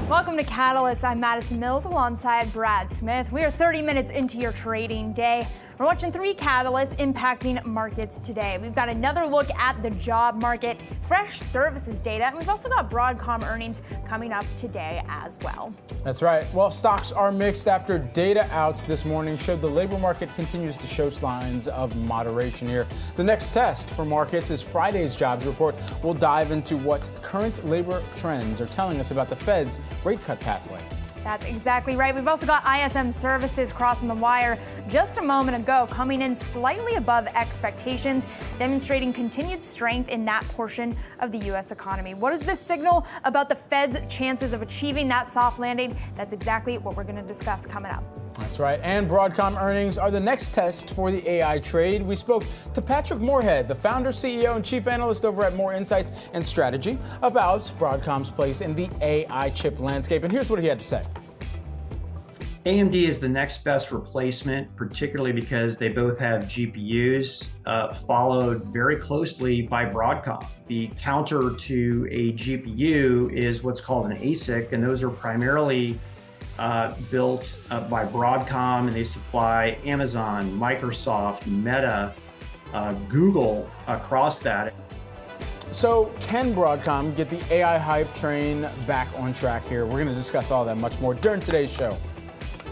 Welcome to Catalyst. I'm Madison Mills alongside Brad Smith. We are 30 minutes into your trading day. We're watching three catalysts impacting markets today. We've got another look at the job market, fresh services data, and we've also got Broadcom earnings coming up today as well. That's right. Well, stocks are mixed after data out this morning showed the labor market continues to show signs of moderation here. The next test for markets is Friday's jobs report. We'll dive into what current labor trends are telling us about the Fed's rate cut pathway. That's exactly right. We've also got ISM services crossing the wire just a moment ago, coming in slightly above expectations, demonstrating continued strength in that portion of the U.S. economy. What does this signal about the Fed's chances of achieving that soft landing? That's exactly what we're going to discuss coming up. That's right. And Broadcom earnings are the next test for the AI trade. We spoke to Patrick Moorhead, the founder, CEO, and chief analyst over at More Insights and Strategy, about Broadcom's place in the AI chip landscape. And here's what he had to say. AMD is the next best replacement, particularly because they both have GPUs, followed very closely by Broadcom. The counter to a GPU is what's called an ASIC, and those are primarily built by Broadcom, and they supply Amazon, Microsoft, Meta, Google across that. So can Broadcom get the AI hype train back on track here? We're going to discuss all that much more during today's show.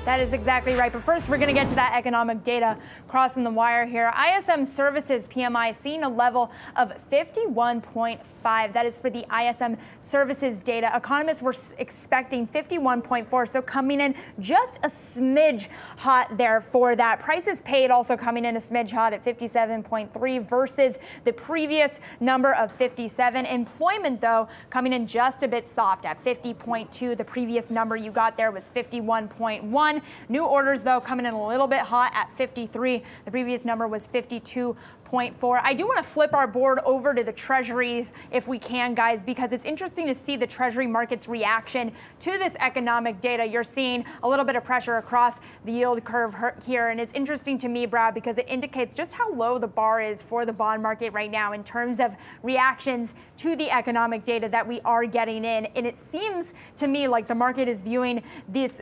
That is exactly right. But first, we're going to get to that economic data crossing the wire here. ISM Services PMI seeing a level of 51.5. That is for the ISM Services data. Economists were expecting 51.4, so coming in just a smidge hot there for that. Prices paid also coming in a smidge hot at 57.3 versus the previous number of 57. Employment, though, coming in just a bit soft at 50.2. The previous number you got there was 51.1. New orders, though, coming in a little bit hot at 53. The previous number was 52.4. I do want to flip our board over to the treasuries if we can, guys, because it's interesting to see the treasury market's reaction to this economic data. You're seeing a little bit of pressure across the yield curve here, and it's interesting to me, Brad, because it indicates just how low the bar is for the bond market right now in terms of reactions to the economic data that we are getting in. And it seems to me like the market is viewing this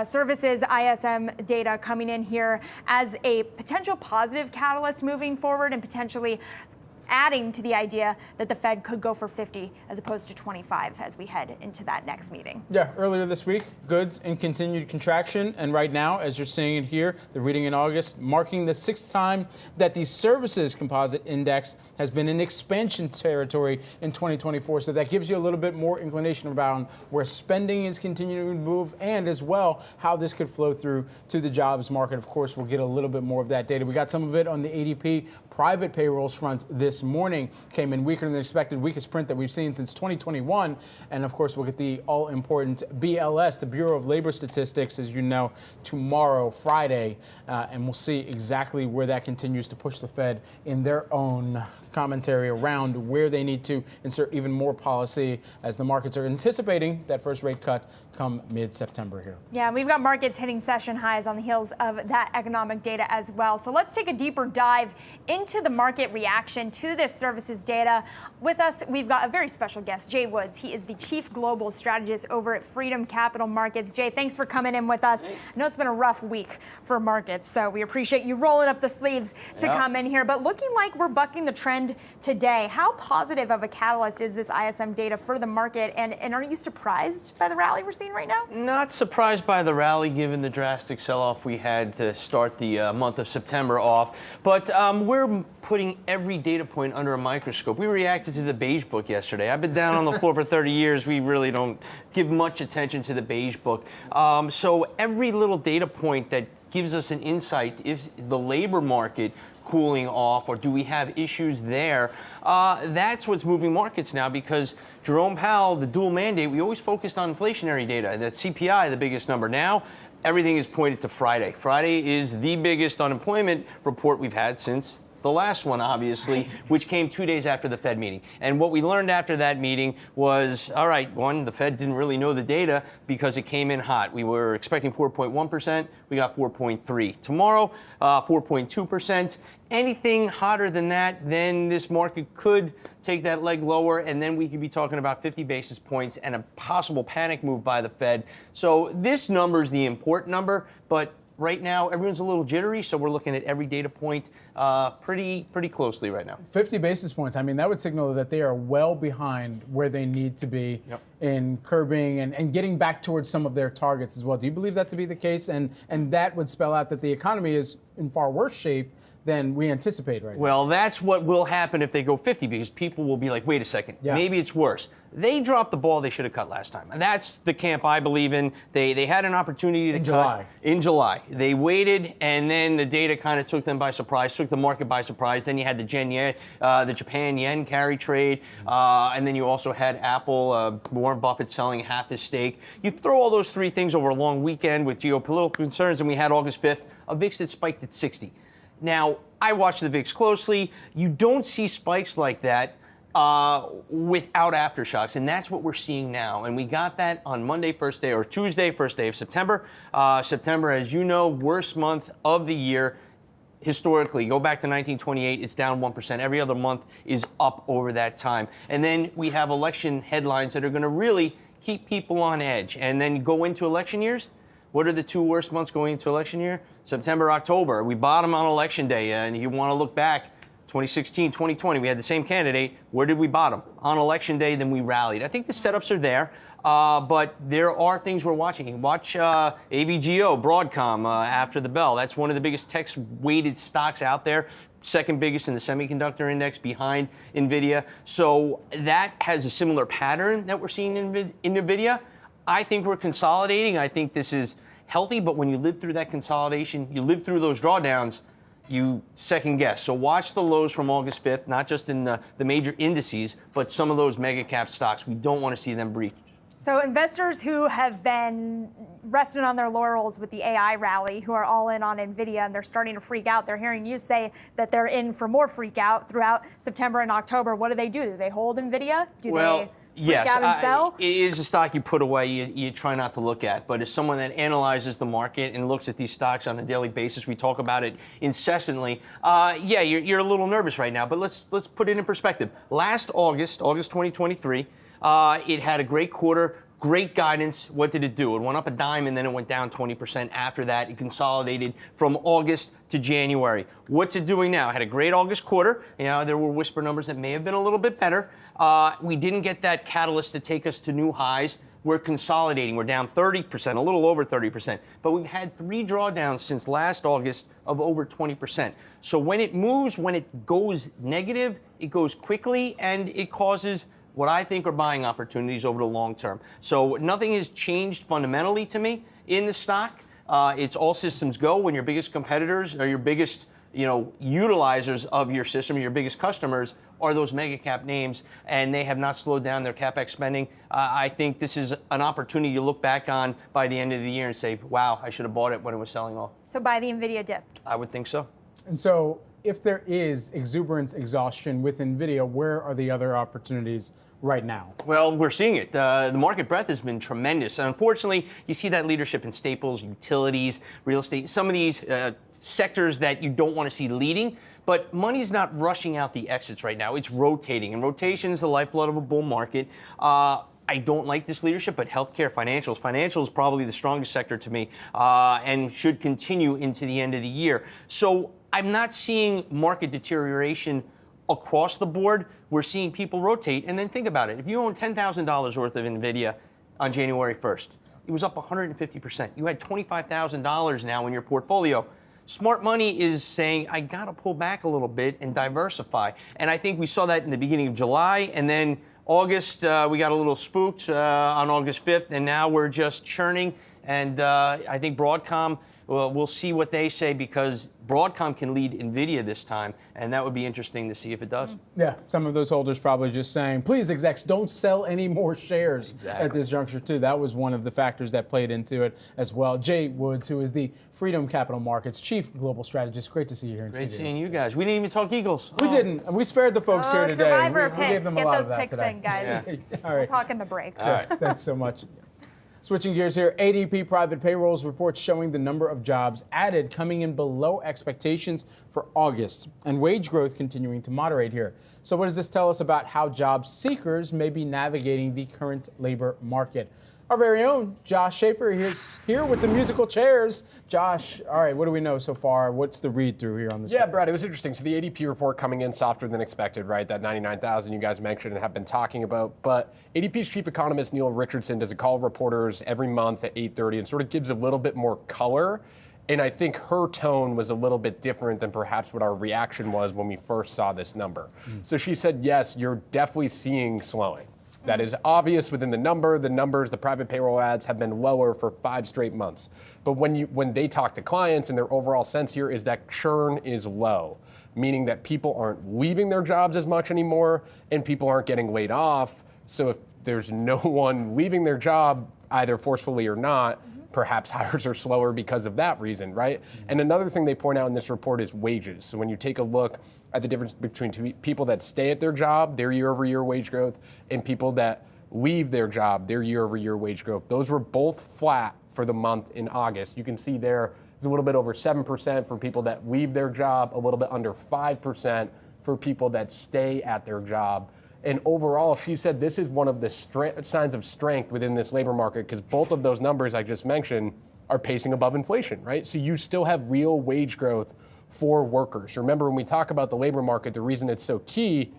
services ISM data coming in here as a potential positive catalyst moving forward, and potentially adding to the idea that the Fed could go for 50 as opposed to 25 as we head into that next meeting. Yeah, earlier this week, goods in continued contraction. And right now, as you're seeing it here, the reading in August, marking the 6th time that the services composite index has been in expansion territory in 2024. So that gives you a little bit more inclination about where spending is continuing to move, and as well how this could flow through to the jobs market. Of course, we'll get a little bit more of that data. We got some of it on the ADP private payrolls front this morning. Came in weaker than expected, weakest print that we've seen since 2021. And of course, we'll get the all-important BLS, the Bureau of Labor Statistics, as you know, tomorrow, Friday. And we'll see exactly where that continues to push the Fed in their own commentary around where they need to insert even more policy, as the markets are anticipating that first rate cut come mid-September here. Yeah, we've got markets hitting session highs on the heels of that economic data as well. So let's take a deeper dive into the market reaction to this services data. With us, we've got a very special guest, Jay Woods. He is the Chief Global Strategist over at Freedom Capital Markets. Jay, thanks for coming in with us. I know it's been a rough week for markets, so we appreciate you rolling up the sleeves to come in here. But looking like we're bucking the trend today. How positive of a catalyst is this ISM data for the market? And are you surprised by the rally we're seeing right now? Not surprised by the rally, given the drastic sell-off we had to start the month of September off. But we're putting every data point under a microscope. We reacted to the beige book yesterday. I've been down on the floor for 30 years. We really don't give much attention to the beige book. So every little data point that gives us an insight, if the labor market cooling off, or do we have issues there? That's what's moving markets now, because Jerome Powell, the dual mandate, we always focused on inflationary data. That CPI, the biggest number. Now, everything is pointed to Friday. Friday is the biggest unemployment report we've had since the last one, obviously, which came 2 days after the Fed meeting. And what we learned after that meeting was, all right, one, the Fed didn't really know the data because it came in hot. We were expecting 4.1%. We got 4.3. Tomorrow, 4.2%. Anything hotter than that, then this market could take that leg lower, and then we could be talking about 50 basis points and a possible panic move by the Fed. So this number is the important number, but right now, everyone's a little jittery, so we're looking at every data point pretty closely right now. 50 basis points, I mean, that would signal that they are well behind where they need to be in curbing and getting back towards some of their targets as well. Do you believe that to be the case? And that would spell out that the economy is in far worse shape than we anticipate right now. Well, that's what will happen if they go 50, because people will be like, wait a second, maybe it's worse. They dropped the ball they should have cut last time. And that's the camp I believe in. They had an opportunity to cut in July. They waited, and then the data kind of took them by surprise, took the market by surprise. Then you had the Japan yen carry trade, and then you also had Apple, Warren Buffett selling half his stake. You throw all those three things over a long weekend with geopolitical concerns, and we had August 5th, a VIX that spiked at 60. Now, I watch the VIX closely. You don't see spikes like that without aftershocks, and that's what we're seeing now. And we got that on Monday, first day, or Tuesday, first day of September. September, as you know, worst month of the year. Historically, go back to 1928, it's down 1%. Every other month is up over that time. And then we have election headlines that are going to really keep people on edge. And then go into election years. What are the two worst months going into election year? September, October. We bottom on election day, and you want to look back, 2016, 2020, we had the same candidate. Where did we bottom? On election day, then we rallied. I think the setups are there, but there are things we're watching. Watch AVGO, Broadcom, after the bell. That's one of the biggest tech-weighted stocks out there. Second biggest in the semiconductor index behind NVIDIA. So that has a similar pattern that we're seeing in NVIDIA. I think we're consolidating. I think this is healthy, but when you live through that consolidation, you live through those drawdowns, you second guess. So watch the lows from August 5th, not just in the major indices, but some of those mega cap stocks. We don't want to see them breached. So investors who have been resting on their laurels with the AI rally, who are all in on NVIDIA, and they're starting to freak out. They're hearing you say that they're in for more freak out throughout September and October. What do? Do they hold NVIDIA? Do they freak out and sell? It is a stock you put away, you try not to look at. But as someone that analyzes the market and looks at these stocks on a daily basis, we talk about it incessantly. You're a little nervous right now, but let's put it in perspective. Last August 2023, it had a great quarter, great guidance. What did it do? It went up a dime, and then it went down 20% after that. It consolidated from August to January. What's it doing now? It had a great August quarter. There were whisper numbers that may have been a little bit better. We didn't get that catalyst to take us to new highs. We're consolidating. We're down 30%, a little over 30%. But we've had 3 drawdowns since last August of over 20%. So when it moves, when it goes negative, it goes quickly, and it causes what I think are buying opportunities over the long term. So nothing has changed fundamentally to me in the stock. It's all systems go when your biggest competitors or your biggest utilizers of your system, your biggest customers are those mega cap names, and they have not slowed down their CapEx spending. I think this is an opportunity you look back on by the end of the year and say, wow, I should have bought it when it was selling off. So buy the NVIDIA dip. I would think so. And so if there is exuberance exhaustion with NVIDIA, where are the other opportunities right now? Well, we're seeing it. The market breadth has been tremendous. And unfortunately, you see that leadership in staples, utilities, real estate, some of these sectors that you don't want to see leading. But money's not rushing out the exits right now. It's rotating. And rotation is the lifeblood of a bull market. I don't like this leadership, but healthcare, financials. Financials is probably the strongest sector to me and should continue into the end of the year. So I'm not seeing market deterioration across the board. We're seeing people rotate. And then think about it. If you own $10,000 worth of NVIDIA on January 1st, it was up 150%. You had $25,000 now in your portfolio. Smart money is saying, I got to pull back a little bit and diversify. And I think we saw that in the beginning of July. And then August, we got a little spooked on August 5th. And now we're just churning. And I think Broadcom, we'll see what they say, because Broadcom can lead NVIDIA this time, and that would be interesting to see if it does. Yeah, some of those holders probably just saying, please, execs, don't sell any more shares at this juncture, too. That was one of the factors that played into it as well. Jay Woods, who is the Freedom Capital Markets Chief Global Strategist. Great to see you here in studio. Great seeing you guys. We didn't even talk Eagles. We didn't. We spared the folks here today. Survivor we picks. gave them Get a lot those of that picks today. in, guys. Yeah. All right. We'll talk in the break. All right. Thanks so much. Switching gears here, ADP private payrolls reports showing the number of jobs added coming in below expectations for August, and wage growth continuing to moderate here. So what does this tell us about how job seekers may be navigating the current labor market? Our very own Josh Schaefer is here with the musical chairs. Josh, all right, what do we know so far? What's the read through here on this? Yeah, Brad, it was interesting. So the ADP report coming in softer than expected, right? That 99,000 you guys mentioned and have been talking about. But ADP's chief economist, Neil Richardson, does a call of reporters every month at 8:30 and sort of gives a little bit more color. And I think her tone was a little bit different than perhaps what our reaction was when we first saw this number. So she said, yes, you're definitely seeing slowing. That is obvious within the numbers, the private payroll ads have been lower for 5 straight months. But when they talk to clients, and their overall sense here is that churn is low, meaning that people aren't leaving their jobs as much anymore and people aren't getting laid off. So if there's no one leaving their job, either forcefully or not, perhaps hires are slower because of that reason, right? And another thing they point out in this report is wages. So when you take a look at the difference between people that stay at their job, their year-over-year wage growth, and people that leave their job, their year-over-year wage growth, those were both flat for the month in August. You can see there it's a little bit over 7% for people that leave their job, a little bit under 5% for people that stay at their job. And overall, she said this is one of the signs of strength within this labor market, because both of those numbers I just mentioned are pacing above inflation, right? So you still have real wage growth for workers. Remember, when we talk about the labor market, the reason it's so key,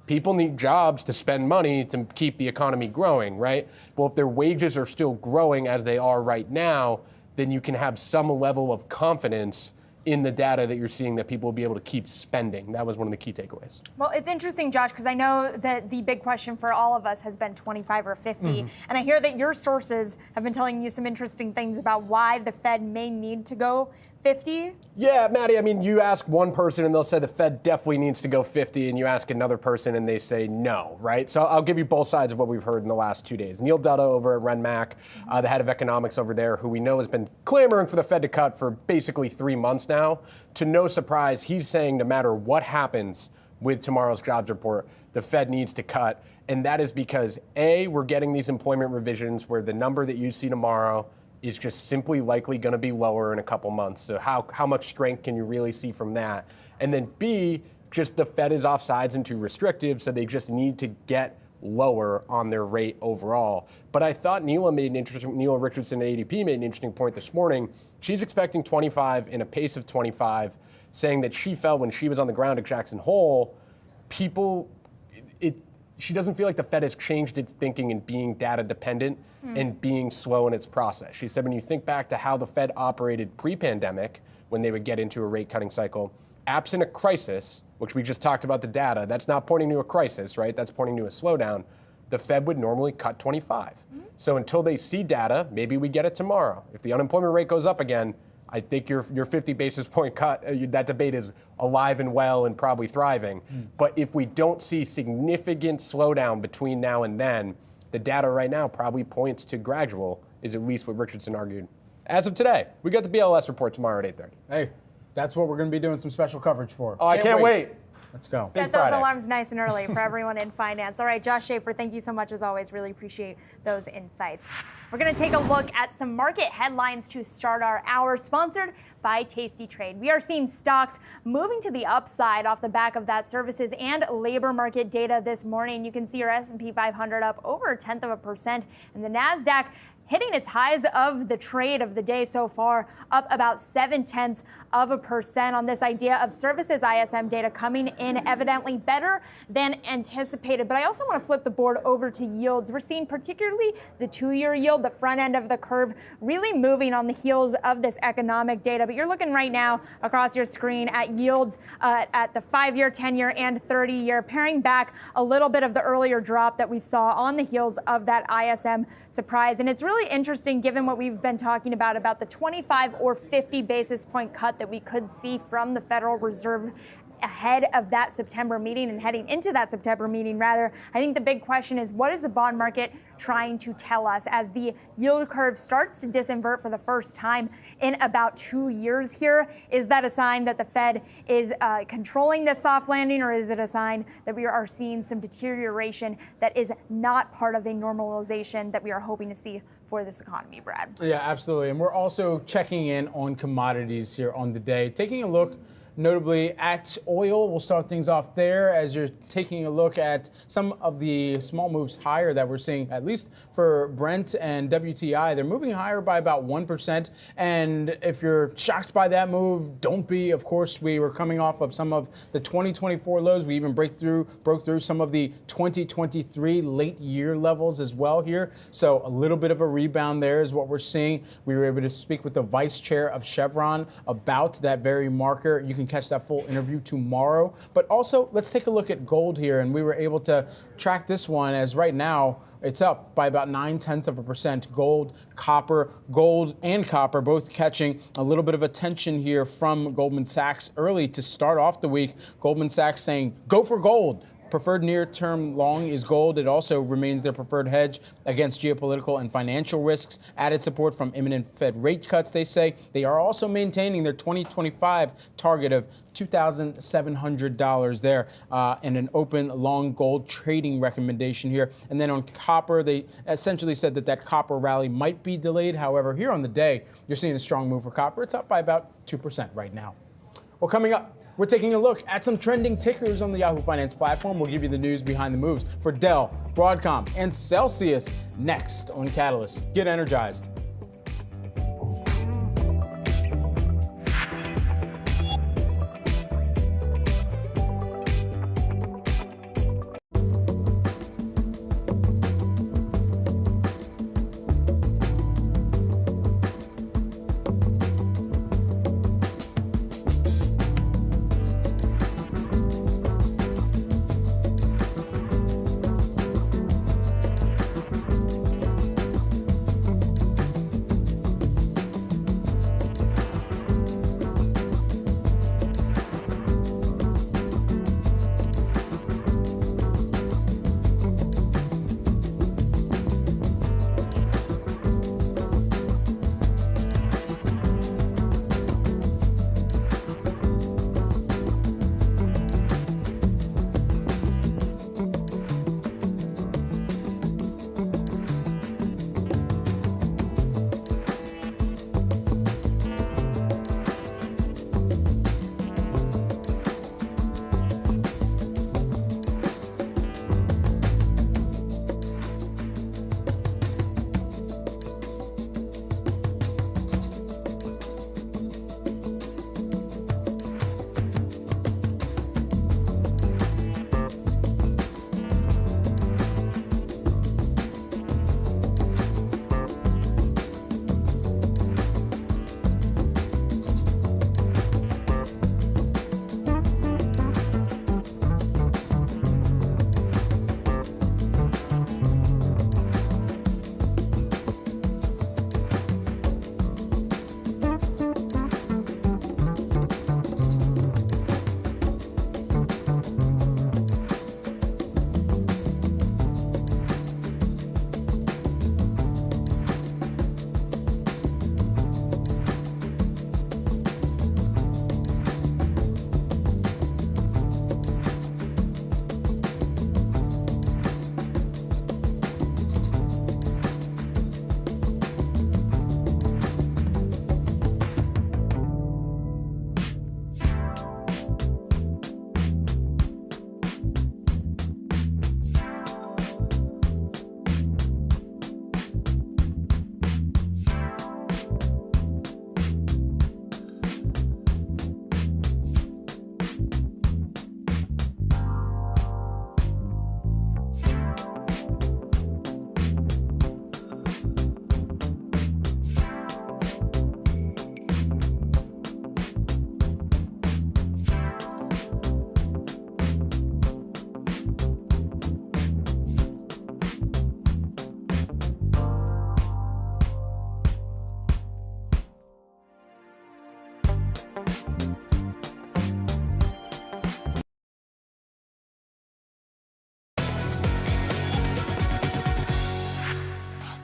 people need jobs to spend money to keep the economy growing, right? Well, if their wages are still growing as they are right now, then you can have some level of confidence in the data that you're seeing that people will be able to keep spending. That was one of the key takeaways. Well, it's interesting, Josh, because I know that the big question for all of us has been 25 or 50. And I hear that your sources have been telling you some interesting things about why the Fed may need to go 50. Yeah, Maddie, I mean, you ask one person and they'll say the Fed definitely needs to go 50, and you ask another person and they say no, right? So I'll give you both sides of what we've heard in the last 2 days. Neil Dutta over at Renmac, the head of economics over there, who we know has been clamoring for the Fed to cut for basically 3 months now. To no surprise, he's saying no matter what happens with tomorrow's jobs report, the Fed needs to cut. And that is because, A, we're getting these employment revisions where the number that you see tomorrow is just simply likely going to be lower in a couple months. So how much strength can you really see from that? And then B, just the Fed is off sides and too restrictive, so they just need to get lower on their rate overall. But I thought Neela Richardson at ADP made an interesting point this morning. She's expecting 25 in a pace of 25, saying that she felt when she was on the ground at Jackson Hole, she doesn't feel like the Fed has changed its thinking in being data dependent and being slow in its process. She said when you think back to how the Fed operated pre-pandemic, when they would get into a rate cutting cycle, absent a crisis, which we just talked about the data, that's not pointing to a crisis, right? That's pointing to a slowdown. The Fed would normally cut 25. So until they see data, maybe we get it tomorrow. If the unemployment rate goes up again, I think your 50 basis point cut, that debate is alive and well and probably thriving. But if we don't see significant slowdown between now and then, the data right now probably points to gradual, is at least what Richardson argued. As of today, we got the BLS report tomorrow at 8:30. Hey, that's what we're going to be doing some special coverage for. Oh, I can't wait. Let's go. Set those alarms nice and early for everyone in finance. All right, Josh Schaefer, thank you so much as always. Really appreciate those insights. We're going to take a look at some market headlines to start our hour, sponsored by Tasty Trade. We are seeing stocks moving to the upside off the back of that services and labor market data this morning. You can see your S&P 500 up over 0.1%, and the Nasdaq hitting its highs of the trade of the day so far, up about 0.7% on this idea of services ISM data coming in evidently better than anticipated. But I also want to flip the board over to yields. We're seeing particularly the 2-year yield, the front end of the curve, really moving on the heels of this economic data. But you're looking right now across your screen at yields at the 5-year, 10-year, and 30-year, paring back a little bit of the earlier drop that we saw on the heels of that ISM surprise. And it's really interesting given what we've been talking about the 25 or 50 basis point cut that we could see from the Federal Reserve ahead of that September meeting and heading into that September meeting rather. I think the big question is, what is the bond market trying to tell us as the yield curve starts to disinvert for the first time in about 2 years here? Is that a sign that the Fed is controlling this soft landing, or is it a sign that we are seeing some deterioration that is not part of a normalization that we are hoping to see for this economy, Brad? Yeah, absolutely. And we're also checking in on commodities here on the day, taking a look notably at oil. We'll start things off there as you're taking a look at some of the small moves higher that we're seeing, at least for Brent and WTI. They're moving higher by about 1%. And if you're shocked by that move, don't be. Of course, we were coming off of some of the 2024 lows. We even broke through some of the 2023 late year levels as well here. So a little bit of a rebound there is what we're seeing. We were able to speak with the vice chair of Chevron about that very marker. You can catch that full interview tomorrow. But also, let's take a look at gold here. And we were able to track this one as right now, it's up by about 0.9%. Gold and copper both catching a little bit of attention here from Goldman Sachs early to start off the week. Goldman Sachs saying, go for gold. Preferred near-term long is gold. It also remains their preferred hedge against geopolitical and financial risks. Added support from imminent Fed rate cuts, they say. They are also maintaining their 2025 target of $2,700 there and an open long gold trading recommendation here. And then on copper, they essentially said that copper rally might be delayed. However, here on the day, you're seeing a strong move for copper. It's up by about 2% right now. Well, coming up, we're taking a look at some trending tickers on the Yahoo Finance platform. We'll give you the news behind the moves for Dell, Broadcom, and Celsius next on Catalyst. Get energized.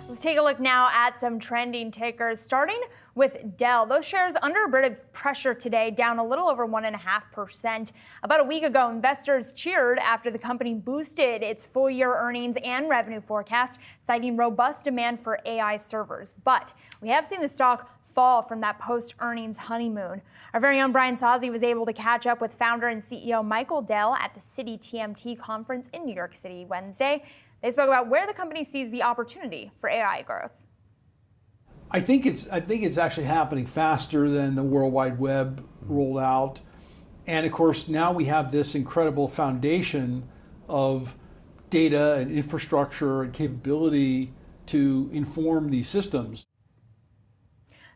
Let's take a look now at some trending tickers, starting with Dell. Those shares under a bit of pressure today, down a little over 1.5%. About a week ago, investors cheered after the company boosted its full-year earnings and revenue forecast, citing robust demand for AI servers. But we have seen the stock fall from that post-earnings honeymoon. Our very own Brian Sozzi was able to catch up with founder and CEO Michael Dell at the Citi TMT conference in New York City Wednesday. They spoke about where the company sees the opportunity for AI growth. I think it's actually happening faster than the World Wide Web rolled out. And of course, now we have this incredible foundation of data and infrastructure and capability to inform these systems.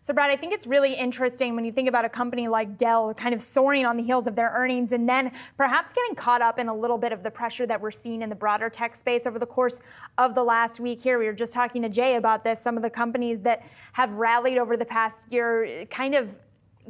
So Brad, I think it's really interesting when you think about a company like Dell kind of soaring on the heels of their earnings and then perhaps getting caught up in a little bit of the pressure that we're seeing in the broader tech space over the course of the last week here. We were just talking to Jay about this. Some of the companies that have rallied over the past year kind of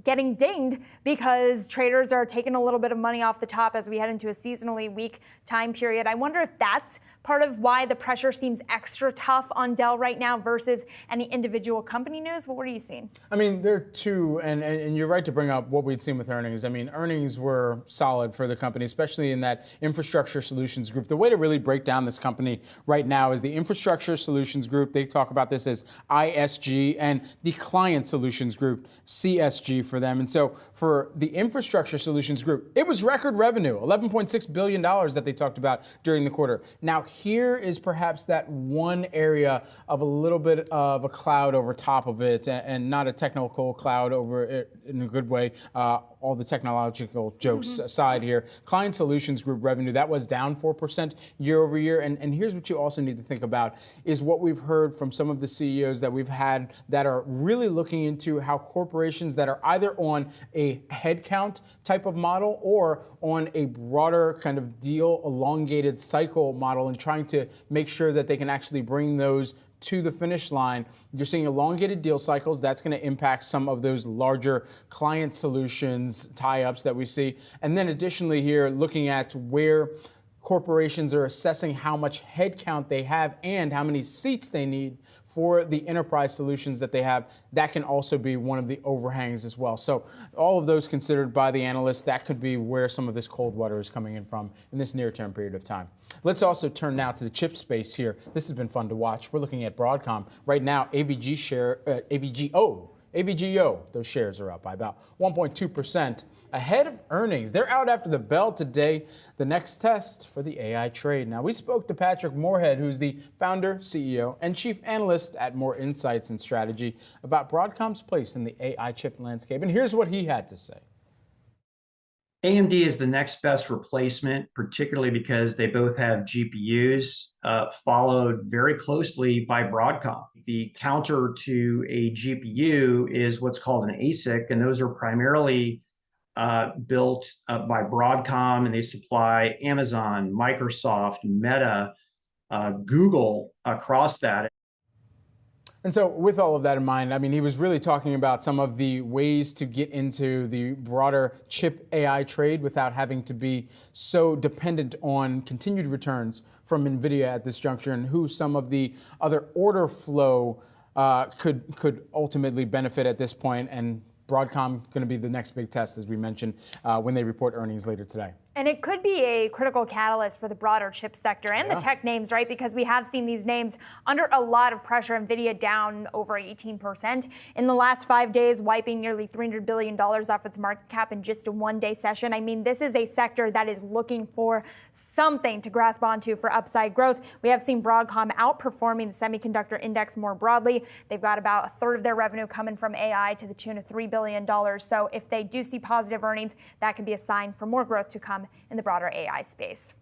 getting dinged because traders are taking a little bit of money off the top as we head into a seasonally weak time period. I wonder if that's part of why the pressure seems extra tough on Dell right now versus any individual company news. What are you seeing? I mean, there are two, and you're right to bring up what we'd seen with earnings. I mean, earnings were solid for the company, especially in that infrastructure solutions group. The way to really break down this company right now is the infrastructure solutions group. They talk about this as ISG, and the client solutions group, CSG for them. And so for the infrastructure solutions group, it was record revenue, $11.6 billion that they talked about during the quarter. Now, here is perhaps that one area of a little bit of a cloud over top of it, and not a technical cloud over it in a good way. All the technological jokes aside here. Client Solutions Group revenue, that was down 4% year over year. And here's what you also need to think about is what we've heard from some of the CEOs that we've had that are really looking into how corporations that are either on a headcount type of model or on a broader kind of deal elongated cycle model and trying to make sure that they can actually bring those to the finish line. You're seeing elongated deal cycles. That's going to impact some of those larger client solutions tie-ups that we see. And then additionally here, looking at where corporations are assessing how much headcount they have and how many seats they need for the enterprise solutions that they have, that can also be one of the overhangs as well. So all of those considered by the analysts, that could be where some of this cold water is coming in from in this near-term period of time. Let's also turn now to the chip space here. This has been fun to watch. We're looking at Broadcom. Right now, AVGO, those shares are up by about 1.2% ahead of earnings. They're out after the bell today, the next test for the AI trade. Now, we spoke to Patrick Moorhead, who's the founder, CEO, and chief analyst at More Insights and Strategy about Broadcom's place in the AI chip landscape. And here's what he had to say. AMD is the next best replacement, particularly because they both have GPUs, followed very closely by Broadcom. The counter to a GPU is what's called an ASIC, and those are primarily built by Broadcom, and they supply Amazon, Microsoft, Meta, Google across that. And so with all of that in mind, I mean, he was really talking about some of the ways to get into the broader chip AI trade without having to be so dependent on continued returns from NVIDIA at this juncture, and who some of the other order flow could ultimately benefit at this point. And Broadcom going to be the next big test, as we mentioned, when they report earnings later today. And it could be a critical catalyst for the broader chip sector and the tech names, right? Because we have seen these names under a lot of pressure. NVIDIA down over 18% in the last 5 days, wiping nearly $300 billion off its market cap in just a one-day session. I mean, this is a sector that is looking for something to grasp onto for upside growth. We have seen Broadcom outperforming the semiconductor index more broadly. They've got about a third of their revenue coming from AI to the tune of $3 billion. So if they do see positive earnings, that could be a sign for more growth to come in the broader AI space.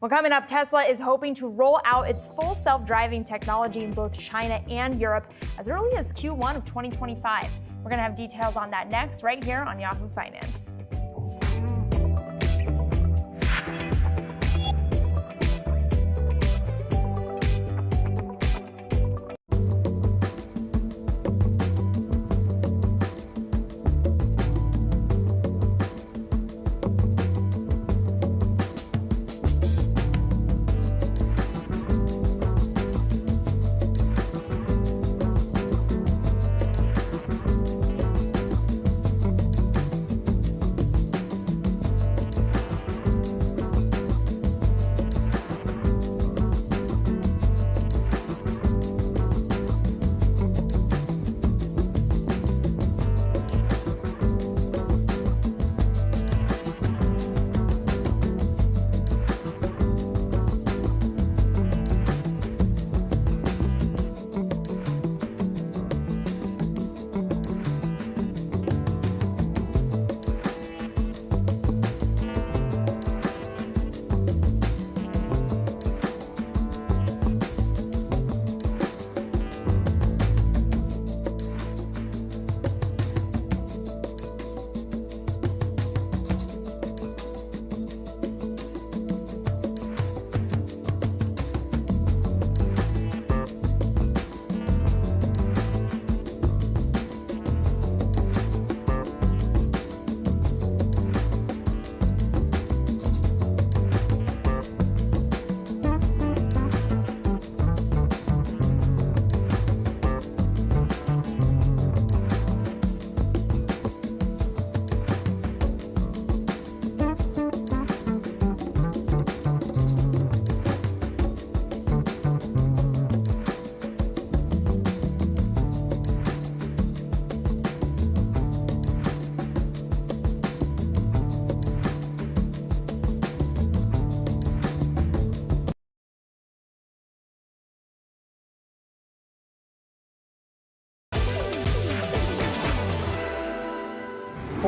Well, coming up, Tesla is hoping to roll out its full self-driving technology in both China and Europe as early as Q1 of 2025. We're going to have details on that next, right here on Yahoo Finance.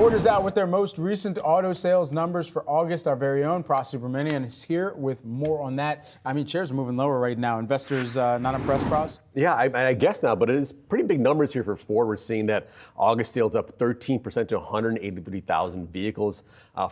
Ford is out with their most recent auto sales numbers for August. Our very own Pras Subramanian is here with more on that. I mean, shares are moving lower right now. Investors not impressed, Pras? Yeah, I guess not, but it is pretty big numbers here for Ford. We're seeing that August sales up 13% to 183,000 vehicles.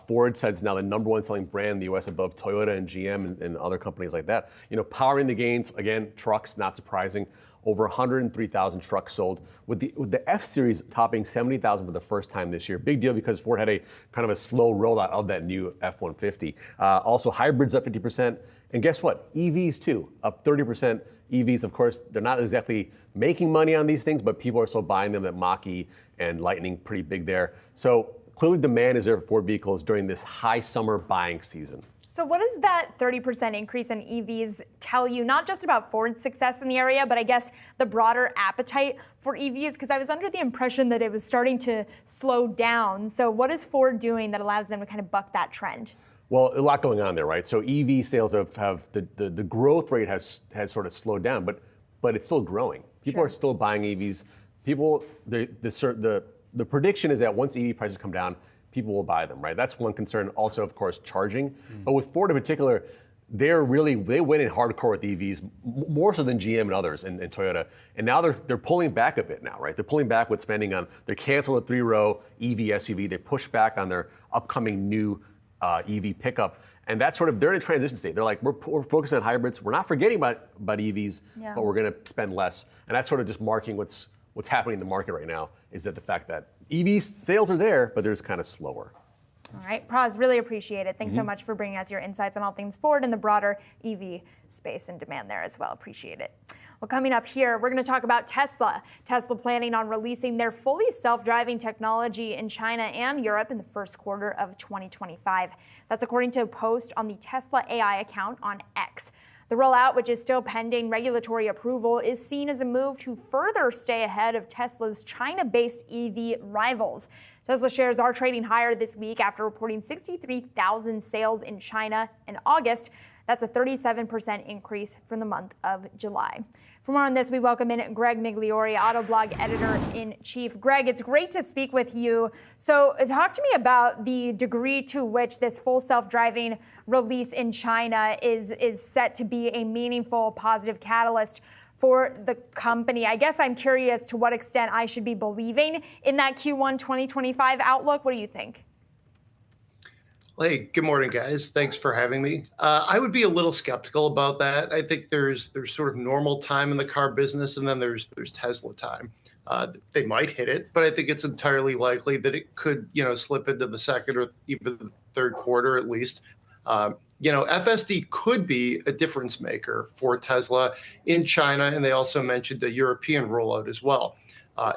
Ford says now the number one selling brand in the U.S. above Toyota and GM and other companies like that. You know, powering the gains, again, trucks, not surprising. Over 103,000 trucks sold, with the F-Series topping 70,000 for the first time this year. Big deal because Ford had a kind of a slow rollout of that new F-150. Also, hybrids up 50%. And guess what? EVs too, up 30%. EVs, of course, they're not exactly making money on these things, but people are still buying them at Mach-E and Lightning, pretty big there. So clearly demand is there for Ford vehicles during this high summer buying season. So what does that 30% increase in EVs tell you, not just about Ford's success in the area, but I guess the broader appetite for EVs? Because I was under the impression that it was starting to slow down. So what is Ford doing that allows them to kind of buck that trend? Well, a lot going on there, right? So EV sales have the growth rate has sort of slowed down, but it's still growing. People are still buying EVs. People, the prediction is that once EV prices come down, people will buy them, right? That's one concern. Also, of course, charging. But with Ford in particular, they went in hardcore with EVs, more so than GM and others and Toyota. And now they're pulling back a bit now, right? They're pulling back with spending on, they canceled a 3-row EV SUV. They pushed back on their upcoming new EV pickup. And that's sort of, they're in a transition state. They're like, we're focusing on hybrids. We're not forgetting about EVs, but we're going to spend less. And that's sort of just marking what's happening in the market right now, is that the fact that EV sales are there, but they're just kind of slower. All right, Pras, really appreciate it. Thanks so much for bringing us your insights on all things Ford and the broader EV space and demand there as well. Appreciate it. Well, coming up here, we're going to talk about Tesla. Tesla planning on releasing their fully self-driving technology in China and Europe in the first quarter of 2025. That's according to a post on the Tesla AI account on X. The rollout, which is still pending regulatory approval, is seen as a move to further stay ahead of Tesla's China-based EV rivals. Tesla shares are trading higher this week after reporting 63,000 sales in China in August. That's a 37% increase from the month of July. For more on this, we welcome in Greg Migliori, Autoblog Editor-in-Chief. Greg, it's great to speak with you. So talk to me about the degree to which this full self-driving release in China is set to be a meaningful positive catalyst for the company. I guess I'm curious to what extent I should be believing in that Q1 2025 outlook. What do you think? Hey, good morning, guys. Thanks for having me. I would be a little skeptical about that. I think there's sort of normal time in the car business, and then there's Tesla time. They might hit it, but I think it's entirely likely that it could, slip into the second or even the third quarter at least. FSD could be a difference maker for Tesla in China, and they also mentioned the European rollout as well.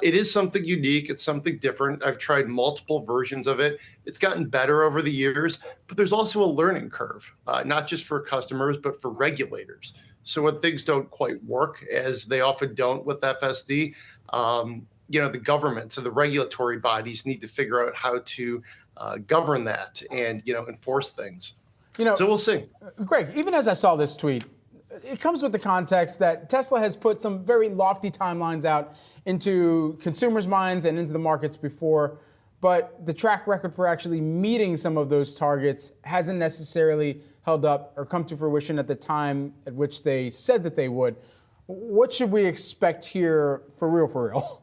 It is something unique. It's something different. I've tried multiple versions of it. It's gotten better over the years, but there's also a learning curve, not just for customers, but for regulators. So when things don't quite work, as they often don't with FSD, the governments and the regulatory bodies need to figure out how to govern that and, enforce things. So we'll see. Greg, even as I saw this tweet, it comes with the context that Tesla has put some very lofty timelines out into consumers' minds and into the markets before, but the track record for actually meeting some of those targets hasn't necessarily held up or come to fruition at the time at which they said that they would. What should we expect here for real?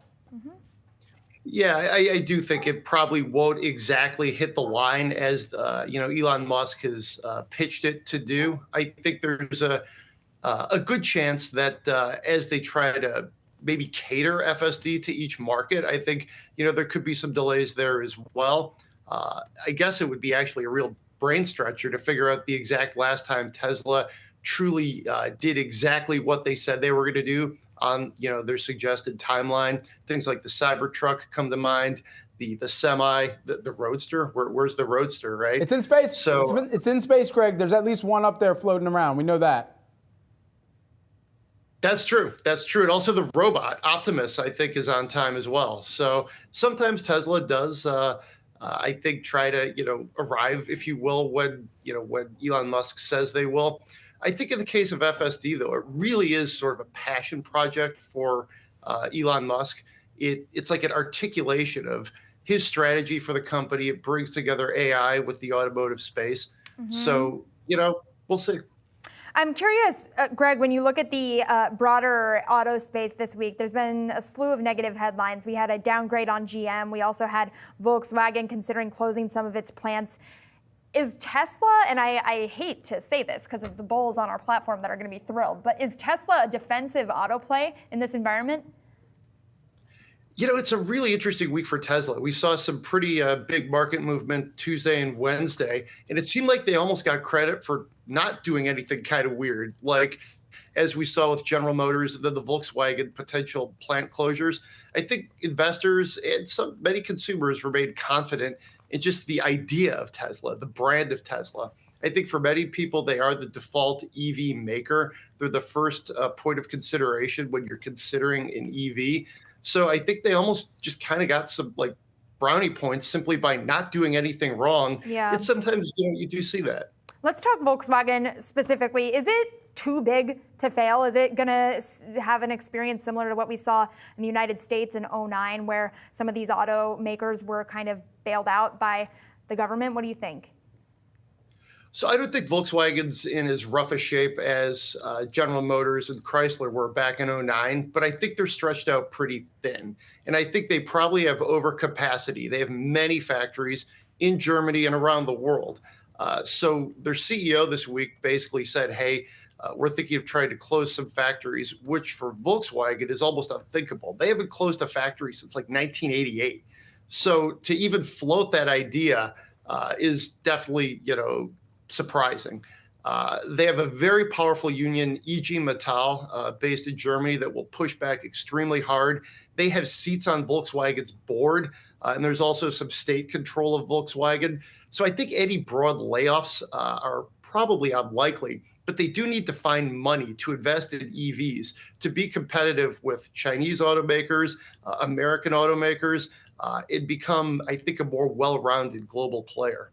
Yeah, I do think it probably won't exactly hit the line as Elon Musk has pitched it to do. I think there's a good chance that as they try to maybe cater FSD to each market, I think there could be some delays there as well. I guess it would be actually a real brain stretcher to figure out the exact last time Tesla truly did exactly what they said they were going to do on their suggested timeline. Things like the Cybertruck come to mind, the Semi, the Roadster. Where's the Roadster, right? It's in space. So it's in space, Greg. There's at least one up there floating around. We know that. That's true. And also the robot, Optimus, I think, is on time as well. So sometimes Tesla does, I think, try to, arrive, if you will, when Elon Musk says they will. I think in the case of FSD, though, it really is sort of a passion project for Elon Musk. It's like an articulation of, his strategy for the company. It brings together AI with the automotive space. So, we'll see. I'm curious, Greg, when you look at the broader auto space this week, there's been a slew of negative headlines. We had a downgrade on GM. We also had Volkswagen considering closing some of its plants. Is Tesla, and I hate to say this because of the bulls on our platform that are going to be thrilled, but is Tesla a defensive auto play in this environment? It's a really interesting week for Tesla. We saw some pretty big market movement Tuesday and Wednesday, and it seemed like they almost got credit for not doing anything kind of weird, like as we saw with General Motors and then the Volkswagen potential plant closures. I think investors and many consumers remained confident in just the idea of Tesla, the brand of Tesla. I think for many people, they are the default EV maker. They're the first point of consideration when you're considering an EV. So I think they almost just kind of got some like brownie points simply by not doing anything wrong. Yeah. And sometimes you do see that. Let's talk Volkswagen specifically. Is it too big to fail? Is it going to have an experience similar to what we saw in the United States in 2009, where some of these automakers were kind of bailed out by the government? What do you think? So I don't think Volkswagen's in as rough a shape as General Motors and Chrysler were back in 2009, but I think they're stretched out pretty thin. And I think they probably have overcapacity. They have many factories in Germany and around the world. So their CEO this week basically said, hey, we're thinking of trying to close some factories, which for Volkswagen is almost unthinkable. They haven't closed a factory since like 1988. So to even float that idea is definitely, surprising. They have a very powerful union, IG Metall, based in Germany, that will push back extremely hard. They have seats on Volkswagen's board, and there's also some state control of Volkswagen. So I think any broad layoffs are probably unlikely, but they do need to find money to invest in EVs to be competitive with Chinese automakers, American automakers, and become, I think, a more well-rounded global player.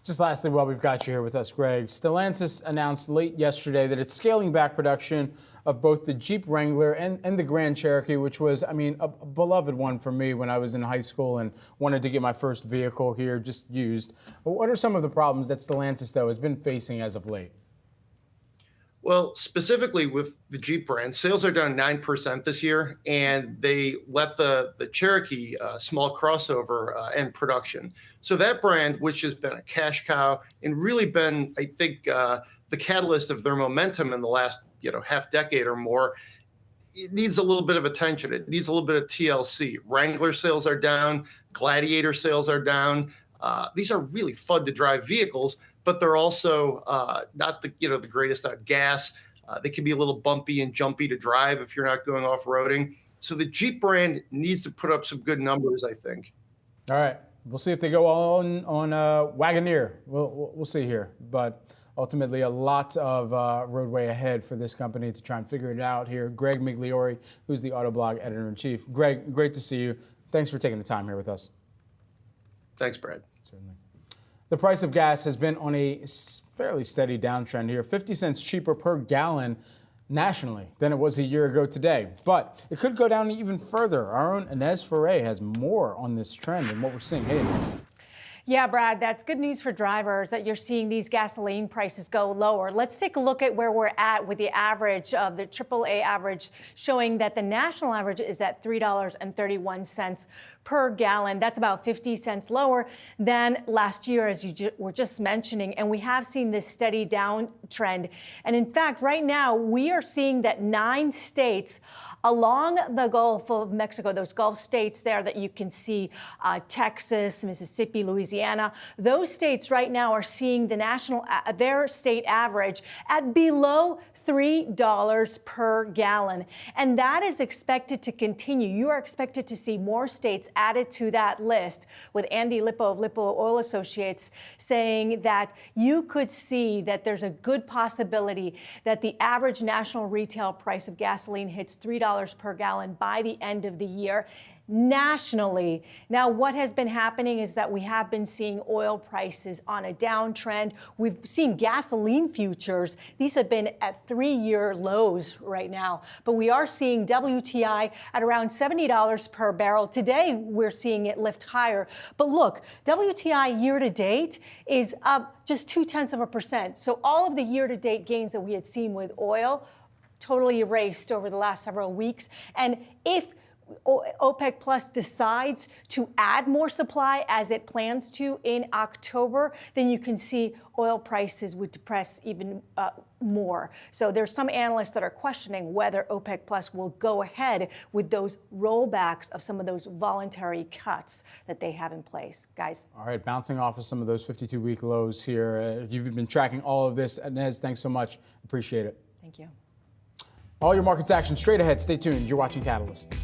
Just lastly, while we've got you here with us, Greg, Stellantis announced late yesterday that it's scaling back production of both the Jeep Wrangler and the Grand Cherokee, which was, a beloved one for me when I was in high school and wanted to get my first vehicle here, just used. What are some of the problems that Stellantis, though, has been facing as of late? Well, specifically with the Jeep brand, sales are down 9% this year, and they let the Cherokee small crossover end production. So that brand, which has been a cash cow and really been, I think, the catalyst of their momentum in the last half decade or more, it needs a little bit of attention. It needs a little bit of TLC. Wrangler sales are down. Gladiator sales are down. These are really fun to drive vehicles, but they're also not the greatest on gas. They can be a little bumpy and jumpy to drive if you're not going off-roading. So the Jeep brand needs to put up some good numbers, I think. All right. We'll see if they go on Wagoneer. We'll see here. But ultimately, a lot of roadway ahead for this company to try and figure it out here. Greg Migliore, who's the Autoblog editor-in-chief. Greg, great to see you. Thanks for taking the time here with us. Thanks, Brad. Certainly. The price of gas has been on a fairly steady downtrend here, 50 cents cheaper per gallon nationally than it was a year ago today. But it could go down even further. Our own Inez Ferre has more on this trend and what we're seeing. Hey, Inez. Yeah, Brad, that's good news for drivers that you're seeing these gasoline prices go lower. Let's take a look at where we're at with the average of the AAA average, showing that the national average is at $3.31 per gallon. That's about 50 cents lower than last year, as you were just mentioning. And we have seen this steady downtrend. And in fact, right now, we are seeing that 9 states along the Gulf of Mexico, those Gulf states there that you can see, Texas, Mississippi, Louisiana, those states right now are seeing the their state average at below $3 per gallon. And that is expected to continue. You are expected to see more states added to that list, with Andy Lippo of Lippo Oil Associates saying that you could see that there's a good possibility that the average national retail price of gasoline hits $3 per gallon by the end of the year. nationally. Now, what has been happening is that we have been seeing oil prices on a downtrend. We've seen gasoline futures. These have been at 3-year lows right now, but we are seeing WTI at around $70 per barrel. Today, we're seeing it lift higher. But look, WTI year to date is up just 0.2%. So all of the year to date gains that we had seen with oil totally erased over the last several weeks. And if OPEC Plus decides to add more supply as it plans to in October, then you can see oil prices would depress even more. So there's some analysts that are questioning whether OPEC Plus will go ahead with those rollbacks of some of those voluntary cuts that they have in place. Guys. All right, bouncing off of some of those 52-week lows here. You've been tracking all of this. Nez, thanks so much. Appreciate it. Thank you. All your markets action straight ahead. Stay tuned. You're watching Catalyst.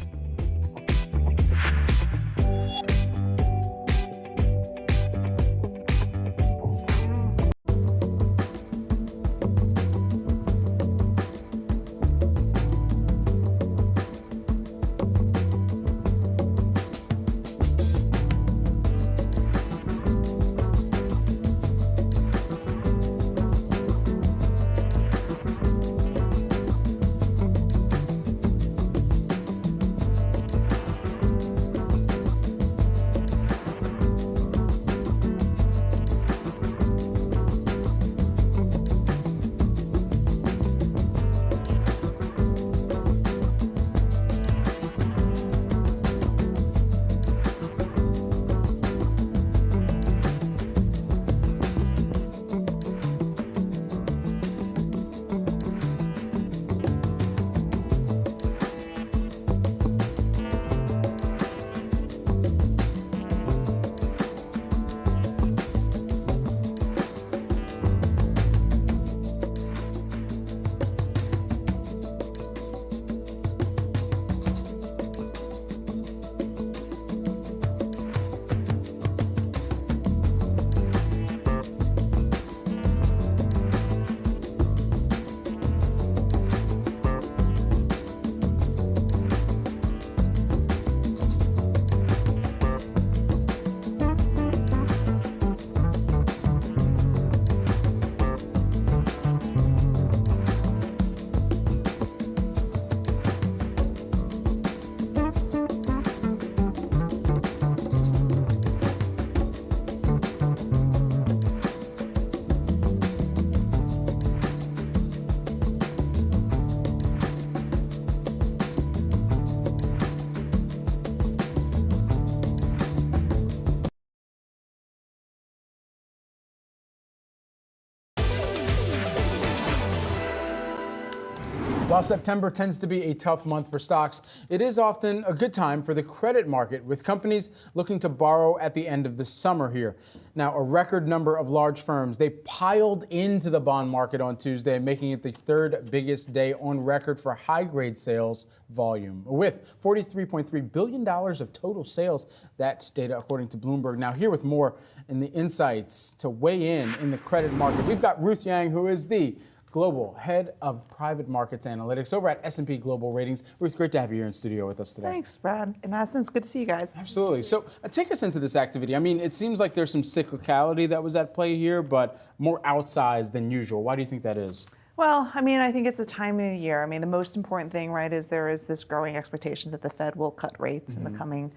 While September tends to be a tough month for stocks, it is often a good time for the credit market, with companies looking to borrow at the end of the summer here. Now, a record number of large firms, they piled into the bond market on Tuesday, making it the third biggest day on record for high-grade sales volume, with $43.3 billion of total sales. That's data according to Bloomberg. Now, here with more in the insights to weigh in the credit market, we've got Ruth Yang, who is the Global Head of Private Markets Analytics over at S&P Global Ratings. Ruth, great to have you here in studio with us today. Thanks, Brad. In essence, good to see you guys. Absolutely. So take us into this activity. I mean, it seems like there's some cyclicality that was at play here, but more outsized than usual. Why do you think that is? Well, I mean, I think it's the time of the year. I mean, the most important thing, right, is there is this growing expectation that the Fed will cut rates in the coming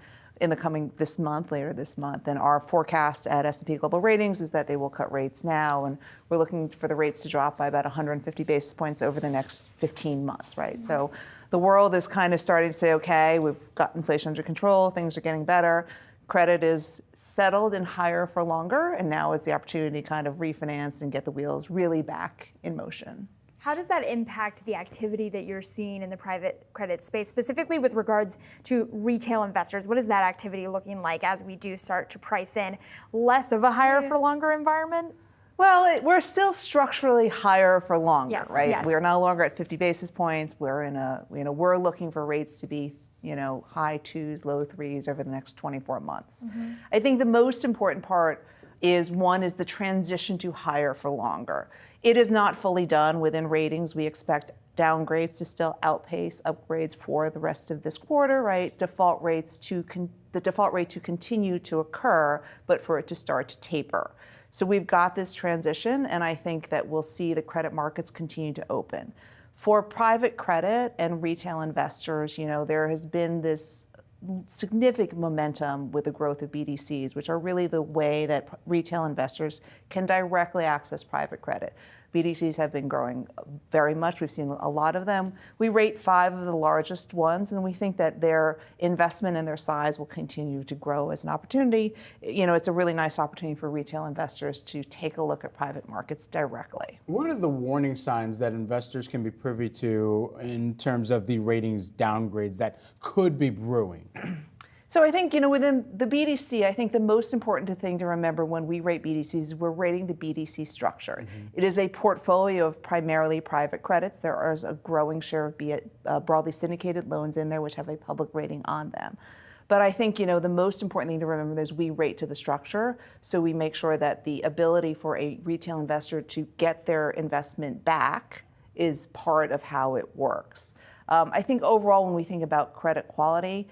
this month, later this month. And our forecast at S&P Global Ratings is that they will cut rates now, and we're looking for the rates to drop by about 150 basis points over the next 15 months, right? So the world is kind of starting to say, okay, we've got inflation under control, things are getting better. Credit is settled and higher for longer, and now is the opportunity to kind of refinance and get the wheels really back in motion. How does that impact the activity that you're seeing in the private credit space, specifically with regards to retail investors? What is that activity looking like as we do start to price in less of a higher for longer environment? Well, we're still structurally higher for longer, yes, right? Yes. We're no longer at 50 basis points. We're looking for rates to be, high 2s, low 3s over the next 24 months. I think the most important part is the transition to higher for longer. It is not fully done within ratings. We expect downgrades to still outpace upgrades for the rest of this quarter, right? The default rate to continue to occur, but for it to start to taper. So we've got this transition, and I think that we'll see the credit markets continue to open. For private credit and retail investors, there has been this significant momentum with the growth of BDCs, which are really the way that retail investors can directly access private credit. BDCs have been growing very much. We've seen a lot of them. We rate 5 of the largest ones, and we think that their investment and their size will continue to grow as an opportunity. It's a really nice opportunity for retail investors to take a look at private markets directly. What are the warning signs that investors can be privy to in terms of the ratings downgrades that could be brewing? So I think, within the BDC, I think the most important thing to remember when we rate BDCs is we're rating the BDC structure. It is a portfolio of primarily private credits. There is a growing share of broadly syndicated loans in there which have a public rating on them. But I think, the most important thing to remember is we rate to the structure. So we make sure that the ability for a retail investor to get their investment back is part of how it works. I think overall, when we think about credit quality,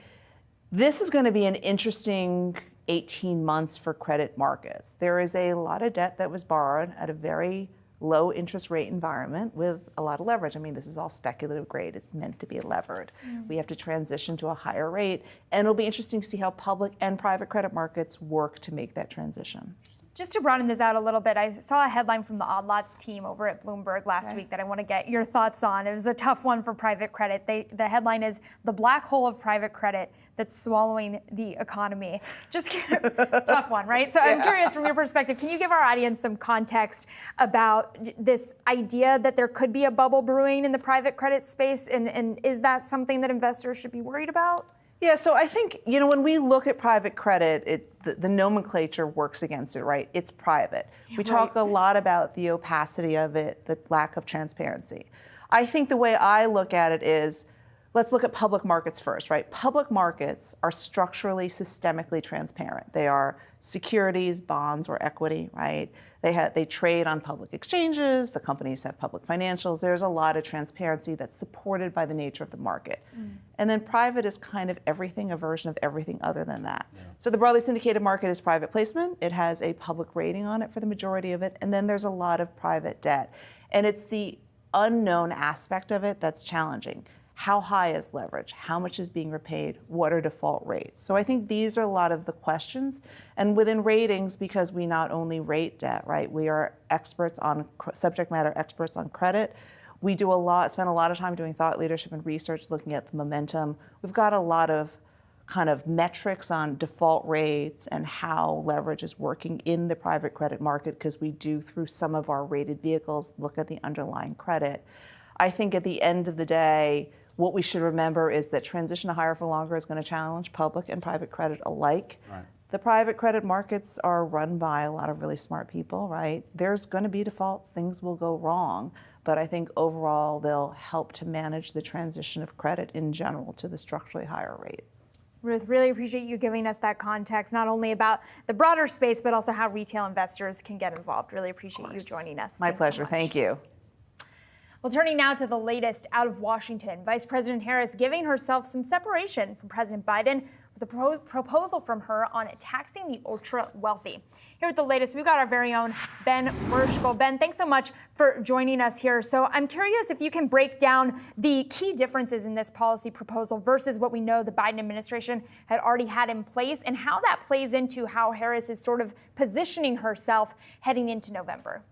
this is going to be an interesting 18 months for credit markets. There is a lot of debt that was borrowed at a very low interest rate environment with a lot of leverage. I mean, this is all speculative grade. It's meant to be levered. We have to transition to a higher rate, and it'll be interesting to see how public and private credit markets work to make that transition. Just to broaden this out a little bit, I saw a headline from the Odd Lots team over at Bloomberg last week that I want to get your thoughts on. It was a tough one for private credit. The headline is "The Black Hole of Private Credit That's Swallowing the Economy." Just tough one, right? So I'm curious from your perspective, can you give our audience some context about this idea that there could be a bubble brewing in the private credit space? And is that something that investors should be worried about? Yeah, so I think, when we look at private credit, the nomenclature works against it, right? It's private. We talk a lot about the opacity of it, the lack of transparency. I think the way I look at it is, let's look at public markets first, right? Public markets are structurally, systemically transparent. They are securities, bonds, or equity, right? They trade on public exchanges. The companies have public financials. There's a lot of transparency that's supported by the nature of the market. And then private is kind of everything, a version of everything other than that. So the broadly syndicated market is private placement. It has a public rating on it for the majority of it. And then there's a lot of private debt. And it's the unknown aspect of it that's challenging. How high is leverage? How much is being repaid? What are default rates? So I think these are a lot of the questions. And within ratings, because we not only rate debt, right? We are subject matter experts on credit. We spend a lot of time doing thought leadership and research, looking at the momentum. We've got a lot of kind of metrics on default rates and how leverage is working in the private credit market, because we do, through some of our rated vehicles, look at the underlying credit. I think at the end of the day, what we should remember is that transition to higher for longer is going to challenge public and private credit alike. Right. The private credit markets are run by a lot of really smart people, right? There's going to be defaults, things will go wrong, but I think overall they'll help to manage the transition of credit in general to the structurally higher rates. Ruth, really appreciate you giving us that context, not only about the broader space, but also how retail investors can get involved. Really appreciate you joining us. My pleasure. Thank you. Well, turning now to the latest out of Washington, Vice President Harris giving herself some separation from President Biden with a proposal from her on taxing the ultra-wealthy. Here with the latest, we've got our very own Ben Merschel. Ben, thanks so much for joining us here. So I'm curious if you can break down the key differences in this policy proposal versus what we know the Biden administration had already had in place, and how that plays into how Harris is sort of positioning herself heading into November.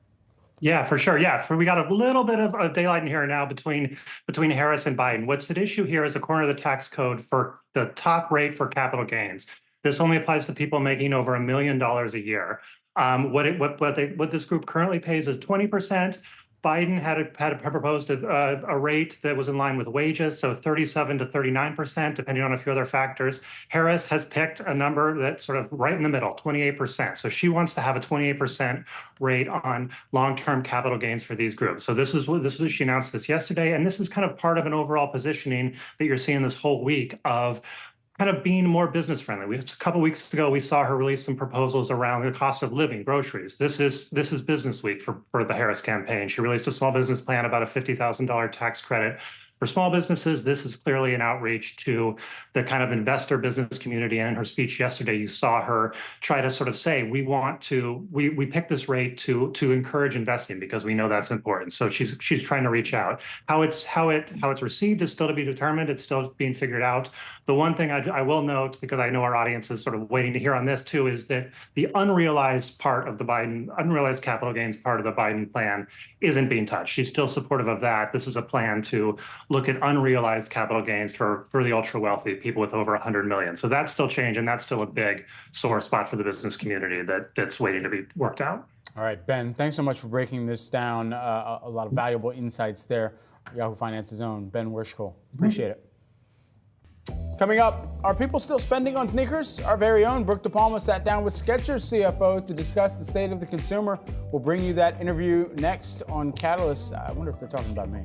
Yeah, for sure. Yeah, we got a little bit of daylight in here now between Harris and Biden. What's at issue here is a corner of the tax code for the top rate for capital gains. This only applies to people making over $1 million a year. What this group currently pays is 20%. Biden had proposed a rate that was in line with wages, so 37 to 39%, depending on a few other factors. Harris has picked a number that's sort of right in the middle, 28%. So she wants to have a 28% rate on long-term capital gains for these groups. So this is what she announced this yesterday, and this is kind of part of an overall positioning that you're seeing this whole week of kind of being more business friendly. A couple weeks ago, we saw her release some proposals around the cost of living, groceries. This is Business Week for the Harris campaign. She released a small business plan about a $50,000 tax credit for small businesses. This is clearly an outreach to the kind of investor business community. And in her speech yesterday, you saw her try to sort of say, we picked this rate to encourage investing because we know that's important. So she's trying to reach out. How it's received is still to be determined. It's still being figured out. The one thing I will note, because I know our audience is sort of waiting to hear on this too, is that the unrealized capital gains part of the Biden plan isn't being touched. She's still supportive of that. This is a plan to look at unrealized capital gains for the ultra wealthy, people with over 100 million. So that's still changing. That's still a big sore spot for the business community that's waiting to be worked out. All right, Ben, thanks so much for breaking this down. A lot of valuable insights there. Yahoo Finance's own Ben Werschel. Appreciate it. Coming up, are people still spending on sneakers? Our very own Brooke DePalma sat down with Skechers CFO to discuss the state of the consumer. We'll bring you that interview next on Catalyst. I wonder if they're talking about me.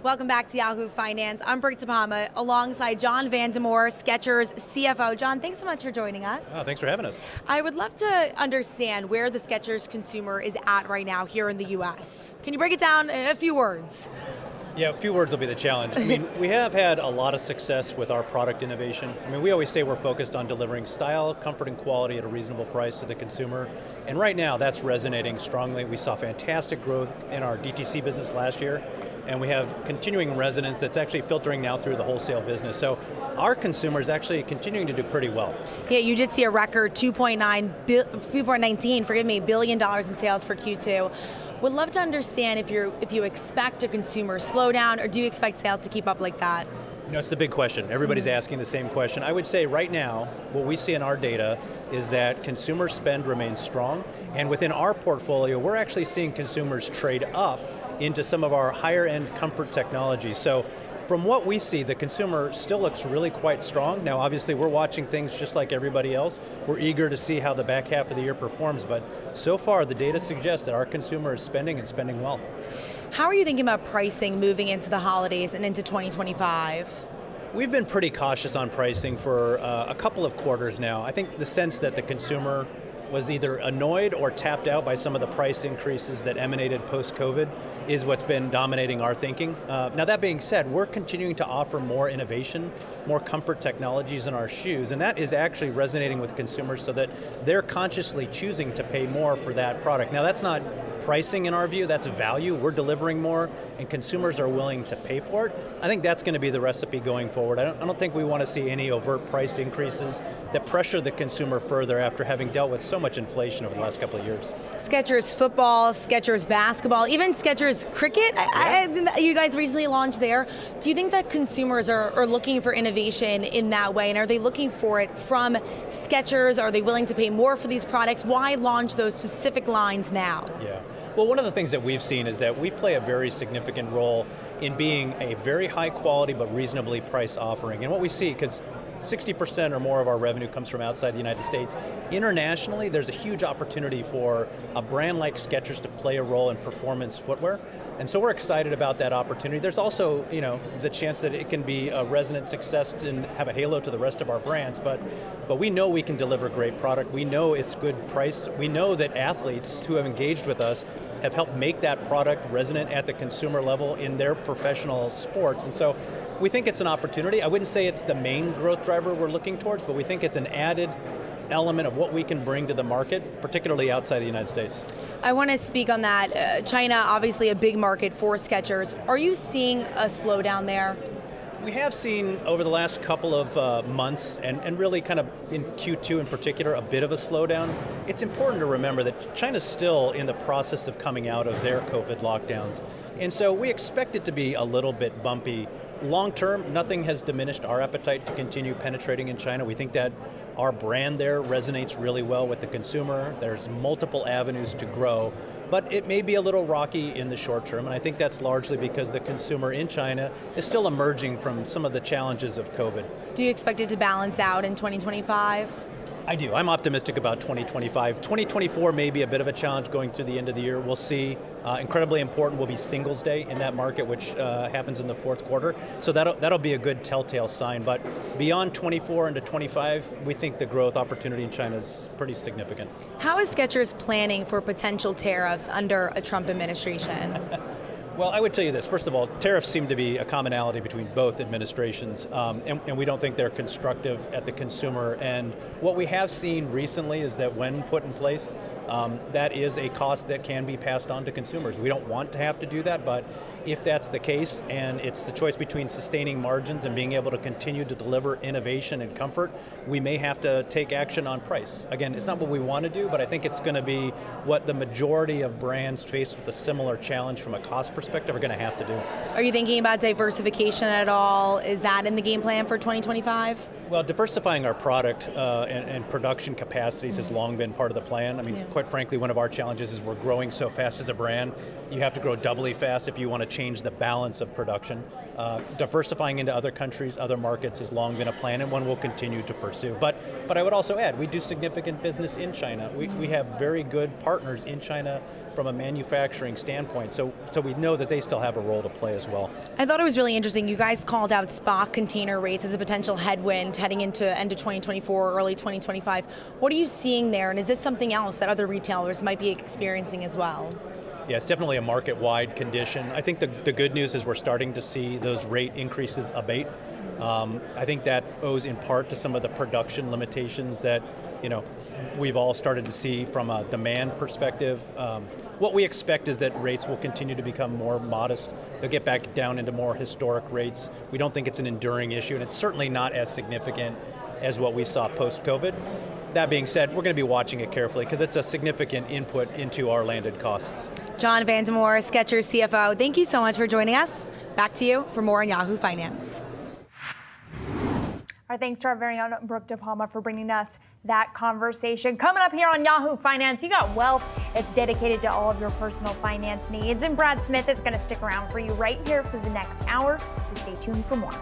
Welcome back to Yahoo Finance. I'm Brooke DePalma alongside John Vandemore, Skechers CFO. John, thanks so much for joining us. Oh, thanks for having us. I would love to understand where the Skechers consumer is at right now here in the US. Can you break it down in a few words? Yeah, a few words will be the challenge. I mean, we have had a lot of success with our product innovation. I mean, we always say we're focused on delivering style, comfort, and quality at a reasonable price to the consumer. And right now, that's resonating strongly. We saw fantastic growth in our DTC business last year, and we have continuing resonance that's actually filtering now through the wholesale business. So our consumer is actually continuing to do pretty well. Yeah, you did see a record $2.19 billion in sales for Q2. Would love to understand if you expect a consumer slowdown, or do you expect sales to keep up like that? You know, it's the big question. Everybody's asking the same question. I would say right now, what we see in our data is that consumer spend remains strong, and within our portfolio, we're actually seeing consumers trade up into some of our higher end comfort technology. So from what we see, the consumer still looks really quite strong. Now, obviously, we're watching things just like everybody else. We're eager to see how the back half of the year performs, but so far, the data suggests that our consumer is spending and spending well. How are you thinking about pricing moving into the holidays and into 2025? We've been pretty cautious on pricing for a couple of quarters now. I think the sense that the consumer was either annoyed or tapped out by some of the price increases that emanated post-COVID is what's been dominating our thinking. Now that being said, we're continuing to offer more innovation, more comfort technologies in our shoes, and that is actually resonating with consumers so that they're consciously choosing to pay more for that product. Now that's not pricing in our view, that's value. We're delivering more and consumers are willing to pay for it. I think that's going to be the recipe going forward. I don't think we want to see any overt price increases that pressure the consumer further after having dealt with so much inflation over the last couple of years. Skechers football, Skechers basketball, even Skechers cricket, you guys recently launched there. Do you think that consumers are looking for innovation in that way, and are they looking for it from Skechers? Are they willing to pay more for these products? Why launch those specific lines now? Yeah. Well, one of the things that we've seen is that we play a very significant role in being a very high quality but reasonably priced offering. And what we see, because 60% or more of our revenue comes from outside the United States, internationally there's a huge opportunity for a brand like Skechers to play a role in performance footwear. And so we're excited about that opportunity. There's also, the chance that it can be a resonant success and have a halo to the rest of our brands, but we know we can deliver great product. We know it's good price. We know that athletes who have engaged with us have helped make that product resonant at the consumer level in their professional sports. And so we think it's an opportunity. I wouldn't say it's the main growth driver we're looking towards, but we think it's an added element of what we can bring to the market, particularly outside the United States. I want to speak on that. China, obviously a big market for Skechers. Are you seeing a slowdown there? We have seen over the last couple of months, and really kind of in Q2 in particular, a bit of a slowdown. It's important to remember that China's still in the process of coming out of their COVID lockdowns. And so we expect it to be a little bit bumpy. Long term, nothing has diminished our appetite to continue penetrating in China. We think that our brand there resonates really well with the consumer. There's multiple avenues to grow, but it may be a little rocky in the short term, and I think that's largely because the consumer in China is still emerging from some of the challenges of COVID. Do you expect it to balance out in 2025? I do. I'm optimistic about 2025. 2024 may be a bit of a challenge going through the end of the year. We'll see. Incredibly important will be Singles Day in that market, which happens in the fourth quarter. So that'll be a good telltale sign. But beyond 24 into 25, we think the growth opportunity in China is pretty significant. How is Skechers planning for potential tariffs under a Trump administration? Well, I would tell you this. First of all, tariffs seem to be a commonality between both administrations, and we don't think they're constructive at the consumer. And what we have seen recently is that when put in place, that is a cost that can be passed on to consumers. We don't want to have to do that, but if that's the case, and it's the choice between sustaining margins and being able to continue to deliver innovation and comfort, we may have to take action on price. Again, it's not what we want to do, but I think it's going to be what the majority of brands faced with a similar challenge from a cost perspective are going to have to do. Are you thinking about diversification at all? Is that in the game plan for 2025? Well, diversifying our product and production capacities has long been part of the plan. I mean, quite frankly, one of our challenges is we're growing so fast as a brand. You have to grow doubly fast if you want to change the balance of production. Diversifying into other countries, other markets has long been a plan, and one we'll continue to pursue. But I would also add, we do significant business in China. We have very good partners in China from a manufacturing standpoint, so we know that they still have a role to play as well. I thought it was really interesting. You guys called out spot container rates as a potential headwind heading into end of 2024, early 2025. What are you seeing there, and is this something else that other retailers might be experiencing as well? Yeah, it's definitely a market-wide condition. I think the good news is we're starting to see those rate increases abate. I think that owes in part to some of the production limitations that we've all started to see from a demand perspective. What we expect is that rates will continue to become more modest. They'll get back down into more historic rates. We don't think it's an enduring issue, and it's certainly not as significant as what we saw post-COVID. That being said, we're going to be watching it carefully because it's a significant input into our landed costs. John Vandemore, Skechers CFO, thank you so much for joining us. Back to you for more on Yahoo Finance. Our thanks to our very own Brooke De Palma for bringing us that conversation. Coming up here on Yahoo Finance, you got Wealth. It's dedicated to all of your personal finance needs. And Brad Smith is going to stick around for you right here for the next hour. So stay tuned for more.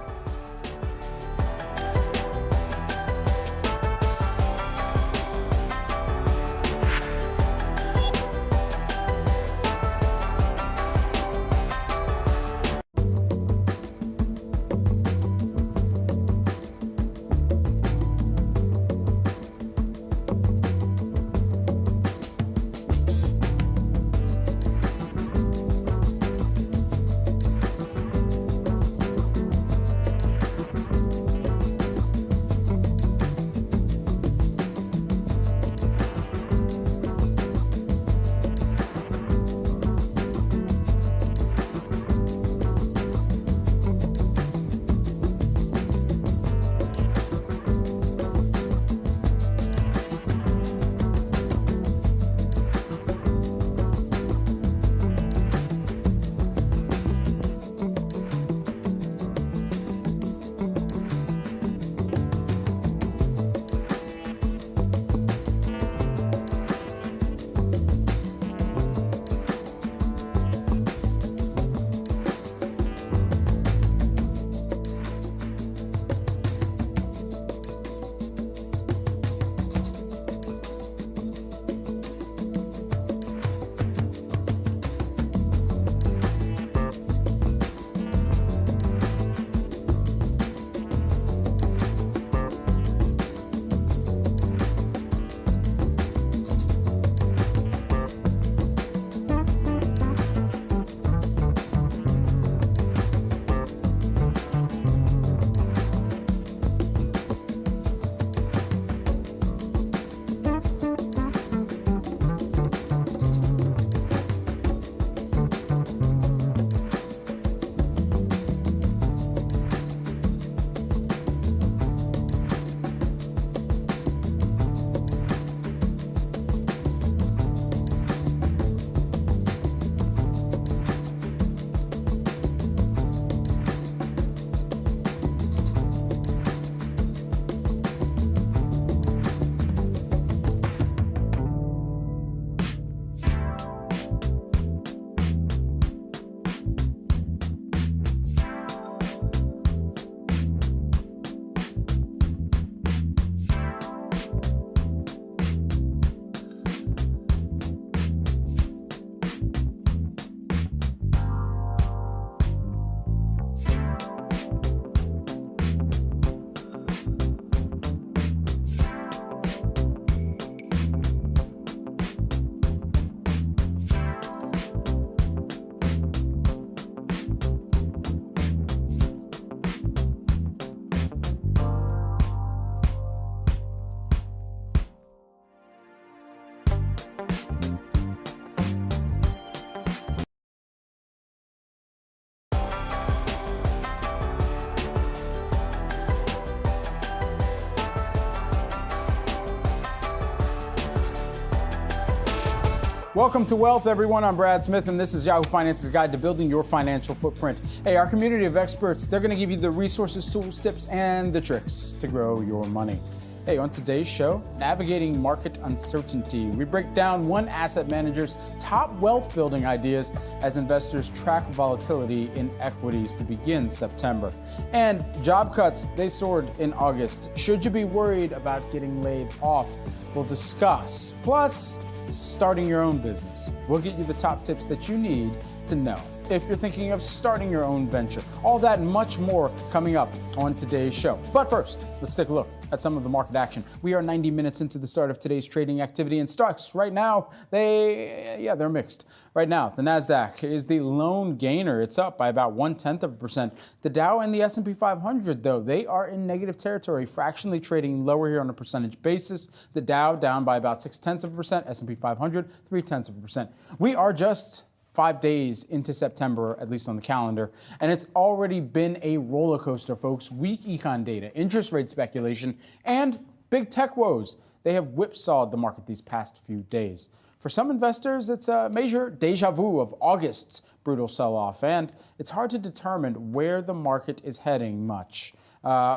Welcome to Wealth, everyone. I'm Brad Smith, and this is Yahoo Finance's guide to building your financial footprint. Hey, our community of experts, they're going to give you the resources, tools, tips, and the tricks to grow your money. Hey, on today's show, navigating market uncertainty. We break down one asset manager's top wealth building ideas as investors track volatility in equities to begin September. And job cuts, they soared in August. Should you be worried about getting laid off? We'll discuss. Plus, starting your own business. We'll get you the top tips that you need to know if you're thinking of starting your own venture. All that and much more coming up on today's show. But first, let's take a look at some of the market action. We are 90 minutes into the start of today's trading activity, and stocks right now, they're mixed. Right now, the Nasdaq is the lone gainer. It's up by about 0.1%. The Dow and the S&P 500, though, they are in negative territory, fractionally trading lower here on a percentage basis. The Dow down by about 0.6%, S&P 500 0.3%. We are just 5 days into September, at least on the calendar, and it's already been a roller coaster, folks. Weak econ data, interest rate speculation, and big tech woes. They have whipsawed the market these past few days. For some investors, it's a major deja vu of August's brutal sell-off, and it's hard to determine where the market is heading much.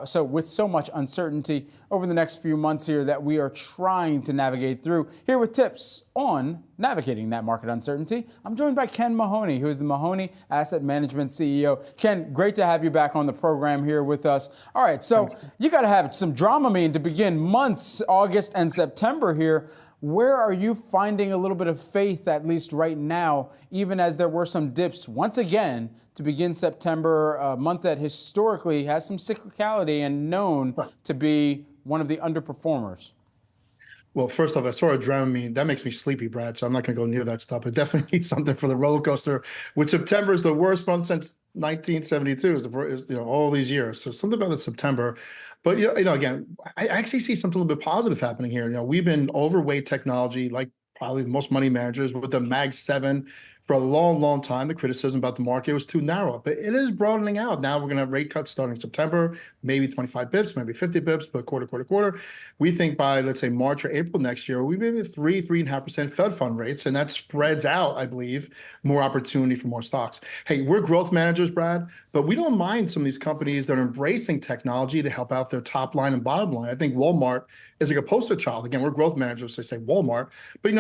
So with so much uncertainty over the next few months here that we are trying to navigate through, here with tips on navigating that market uncertainty, I'm joined by Ken Mahoney, who is the Mahoney Asset Management CEO. Ken, great to have you back on the program here with us. All right, so you got to have some Dramamine to begin months, August and September here. Where are you finding a little bit of faith, at least right now, even as there were some dips once again to begin September, a month that historically has some cyclicality and known to be one of the underperformers? Well, first off, I saw Dramamine. That makes me sleepy, Brad, so I'm not going to go near that stuff. I definitely need something for the roller coaster, which September is the worst month since 1972, all these years. So something about the September. But, again, I actually see something a little bit positive happening here. We've been overweight technology, like probably most money managers, with the Mag 7 for a long, long time. The criticism about the market was too narrow, but it is broadening out. Now we're going to have rate cuts starting September, maybe 25 bips, maybe 50 bips, but quarter. We think by, let's say, March or April next year, we may be 3.5% Fed fund rates, and that spreads out, I believe, more opportunity for more stocks. Hey, we're growth managers, Brad, but we don't mind some of these companies that are embracing technology to help out their top line and bottom line. I think Walmart is like a poster child. Again, we're growth managers, so I say Walmart, but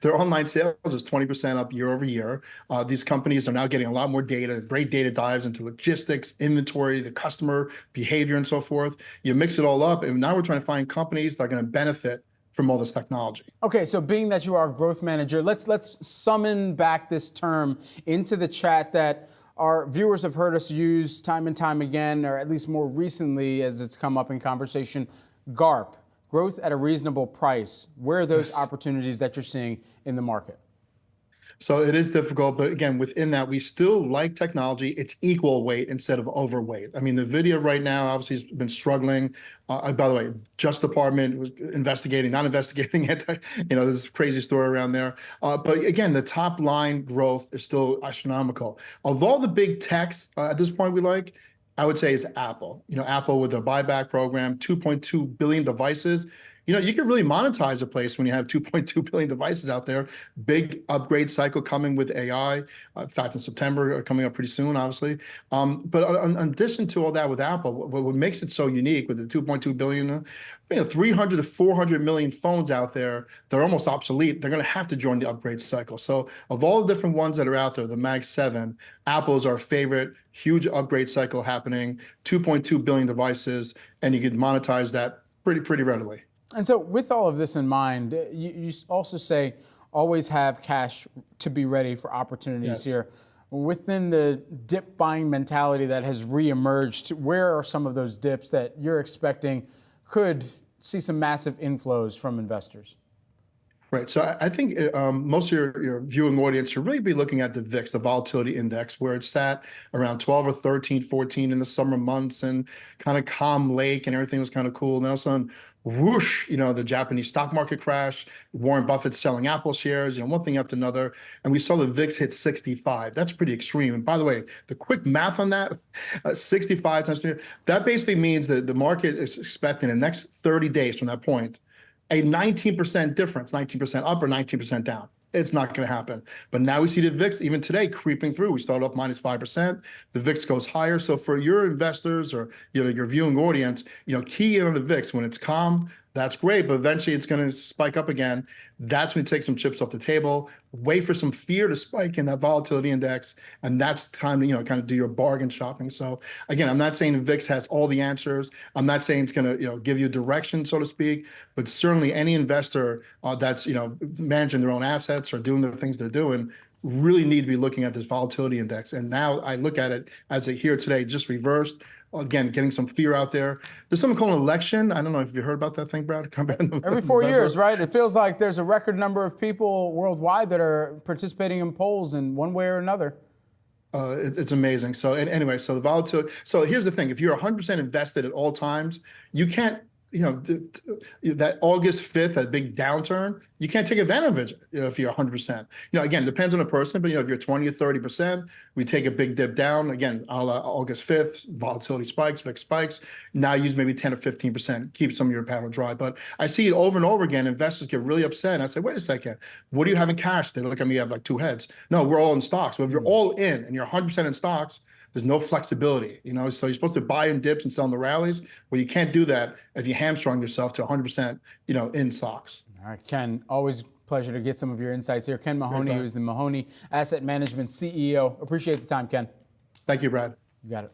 their online sales is 20% up year over year. These companies are now getting a lot more data. Great data dives into logistics, inventory, the customer behavior, and so forth. You mix it all up, and now we're trying to find companies that are going to benefit from all this technology. Okay, so being that you are a growth manager, let's summon back this term into the chat that our viewers have heard us use time and time again, or at least more recently as it's come up in conversation, GARP. Growth at a reasonable price. Where are those opportunities that you're seeing in the market? So it is difficult, but again, within that, we still like technology. It's equal weight instead of overweight. I mean, the video right now obviously has been struggling. By the way, Justice Department was not investigating it. There's a crazy story around there. But again, the top line growth is still astronomical. Of all the big techs at this point we like, I would say is Apple. Apple with their buyback program, 2.2 billion devices. You can really monetize a place when you have 2.2 billion devices out there. Big upgrade cycle coming with AI. In fact, in September, coming up pretty soon, obviously. But in addition to all that with Apple, what makes it so unique with the 2.2 billion, 300 to 400 million phones out there, they're almost obsolete. They're going to have to join the upgrade cycle. So of all the different ones that are out there, the Mag 7, Apple is our favorite. Huge upgrade cycle happening, 2.2 billion devices, and you can monetize that pretty readily. And so with all of this in mind, you also say always have cash to be ready for opportunities here. Within the dip buying mentality that has reemerged, where are some of those dips that you're expecting could see some massive inflows from investors? Right. So I think most of your viewing audience should really be looking at the VIX, the volatility index, where it's sat around 12 or 13, 14 in the summer months and kind of calm lake and everything was kind of cool. And then all of a sudden, whoosh, the Japanese stock market crash, Warren Buffett selling Apple shares, one thing after another. And we saw the VIX hit 65. That's pretty extreme. And by the way, the quick math on that, 65 times 3, that basically means that the market is expecting in the next 30 days from that point, a 19% difference, 19% up or 19% down. It's not going to happen. But now we see the VIX even today creeping through. We started off -5%. The VIX goes higher. So for your investors or your viewing audience, key in on the VIX. When it's calm, that's great, but eventually it's going to spike up again. That's when you take some chips off the table, wait for some fear to spike in that volatility index, and that's the time to kind of do your bargain shopping. So again, I'm not saying the VIX has all the answers. I'm not saying it's going to give you direction, so to speak, but certainly any investor that's managing their own assets or doing the things they're doing really need to be looking at this volatility index. And now I look at it as it here today, just reversed. Again, getting some fear out there. There's something called an election. I don't know if you heard about that thing, Brad. Every 4 years, right? It feels like there's a record number of people worldwide that are participating in polls in one way or another. It's amazing. So anyway, so the volatility. So here's the thing: if you're 100% invested at all times, you can't. That August 5th, that big downturn, you can't take advantage of it if you're 100%. Again, depends on the person, but if you're 20 or 30%, we take a big dip down. Again, August 5th, volatility spikes, VIX spikes. Now use maybe 10 or 15%, keep some of your powder dry. But I see it over and over again. Investors get really upset. And I say, wait a second, what do you have in cash? They look at me, I have like two heads. No, we're all in stocks. But if you're all in and you're 100% in stocks, there's no flexibility, so you're supposed to buy in dips and sell in the rallies. Well, you can't do that if you hamstrung yourself to 100%, in stocks. All right, Ken, always pleasure to get some of your insights here. Ken Mahoney, who's the Mahoney Asset Management CEO. Appreciate the time, Ken. Thank you, Brad. You got it.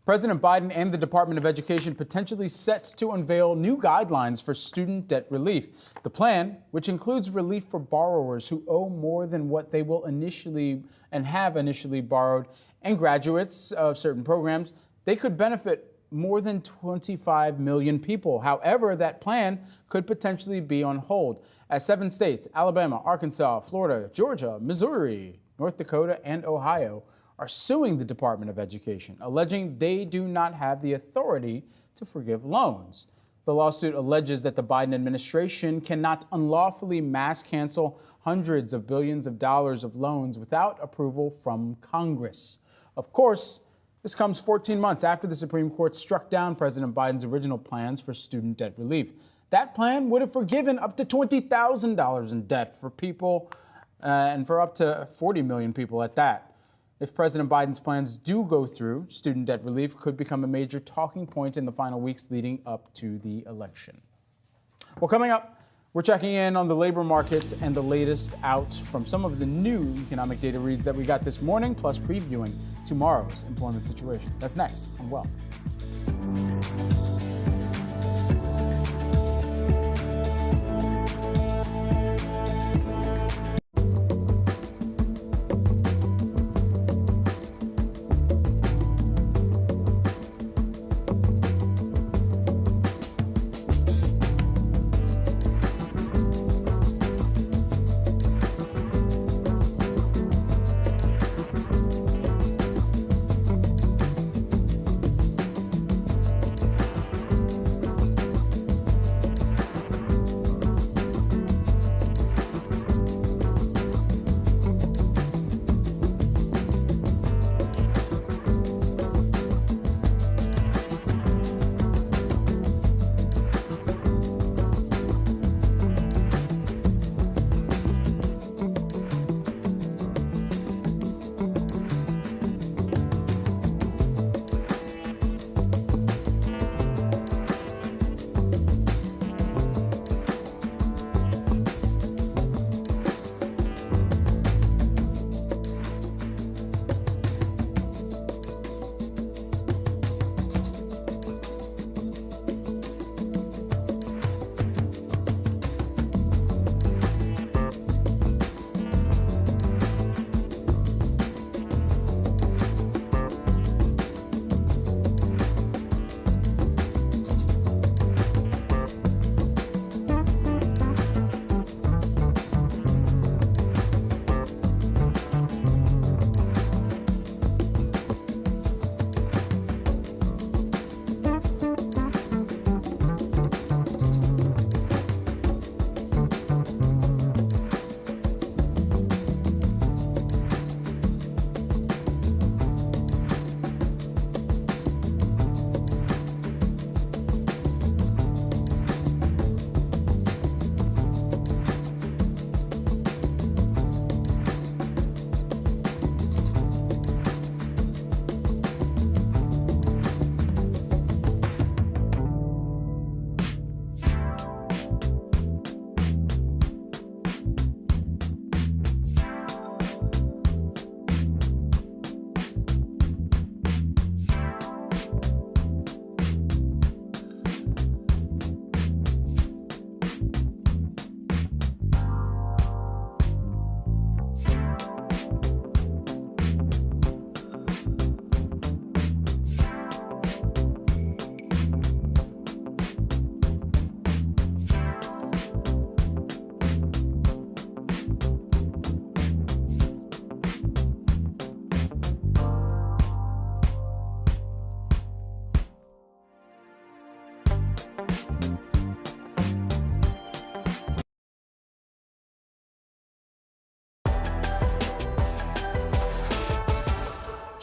President Biden and the Department of Education potentially set to unveil new guidelines for student debt relief. The plan, which includes relief for borrowers who owe more than what they will initially and have initially borrowed, and graduates of certain programs, they could benefit more than 25 million people. However, that plan could potentially be on hold, as 7 states, Alabama, Arkansas, Florida, Georgia, Missouri, North Dakota, and Ohio, are suing the Department of Education, alleging they do not have the authority to forgive loans. The lawsuit alleges that the Biden administration cannot unlawfully mass cancel hundreds of billions of dollars of loans without approval from Congress. Of course, this comes 14 months after the Supreme Court struck down President Biden's original plans for student debt relief. That plan would have forgiven up to $20,000 in debt for people and for up to 40 million people at that. If President Biden's plans do go through, student debt relief could become a major talking point in the final weeks leading up to the election. Well, coming up, we're checking in on the labor market and the latest out from some of the new economic data reads that we got this morning, plus previewing tomorrow's employment situation. That's next on Well.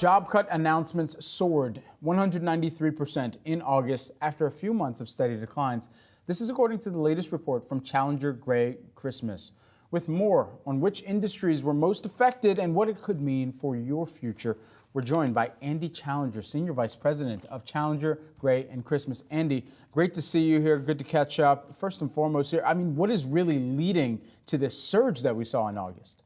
job cut announcements soared 193% in August after a few months of steady declines. This is according to the latest report from Challenger Gray Christmas. With more on which industries were most affected and what it could mean for your future, we're joined by Andy Challenger, Senior Vice President of Challenger Gray and Christmas. Andy, great to see you here. Good to catch up. First and foremost here, I mean, what is really leading to this surge that we saw in August?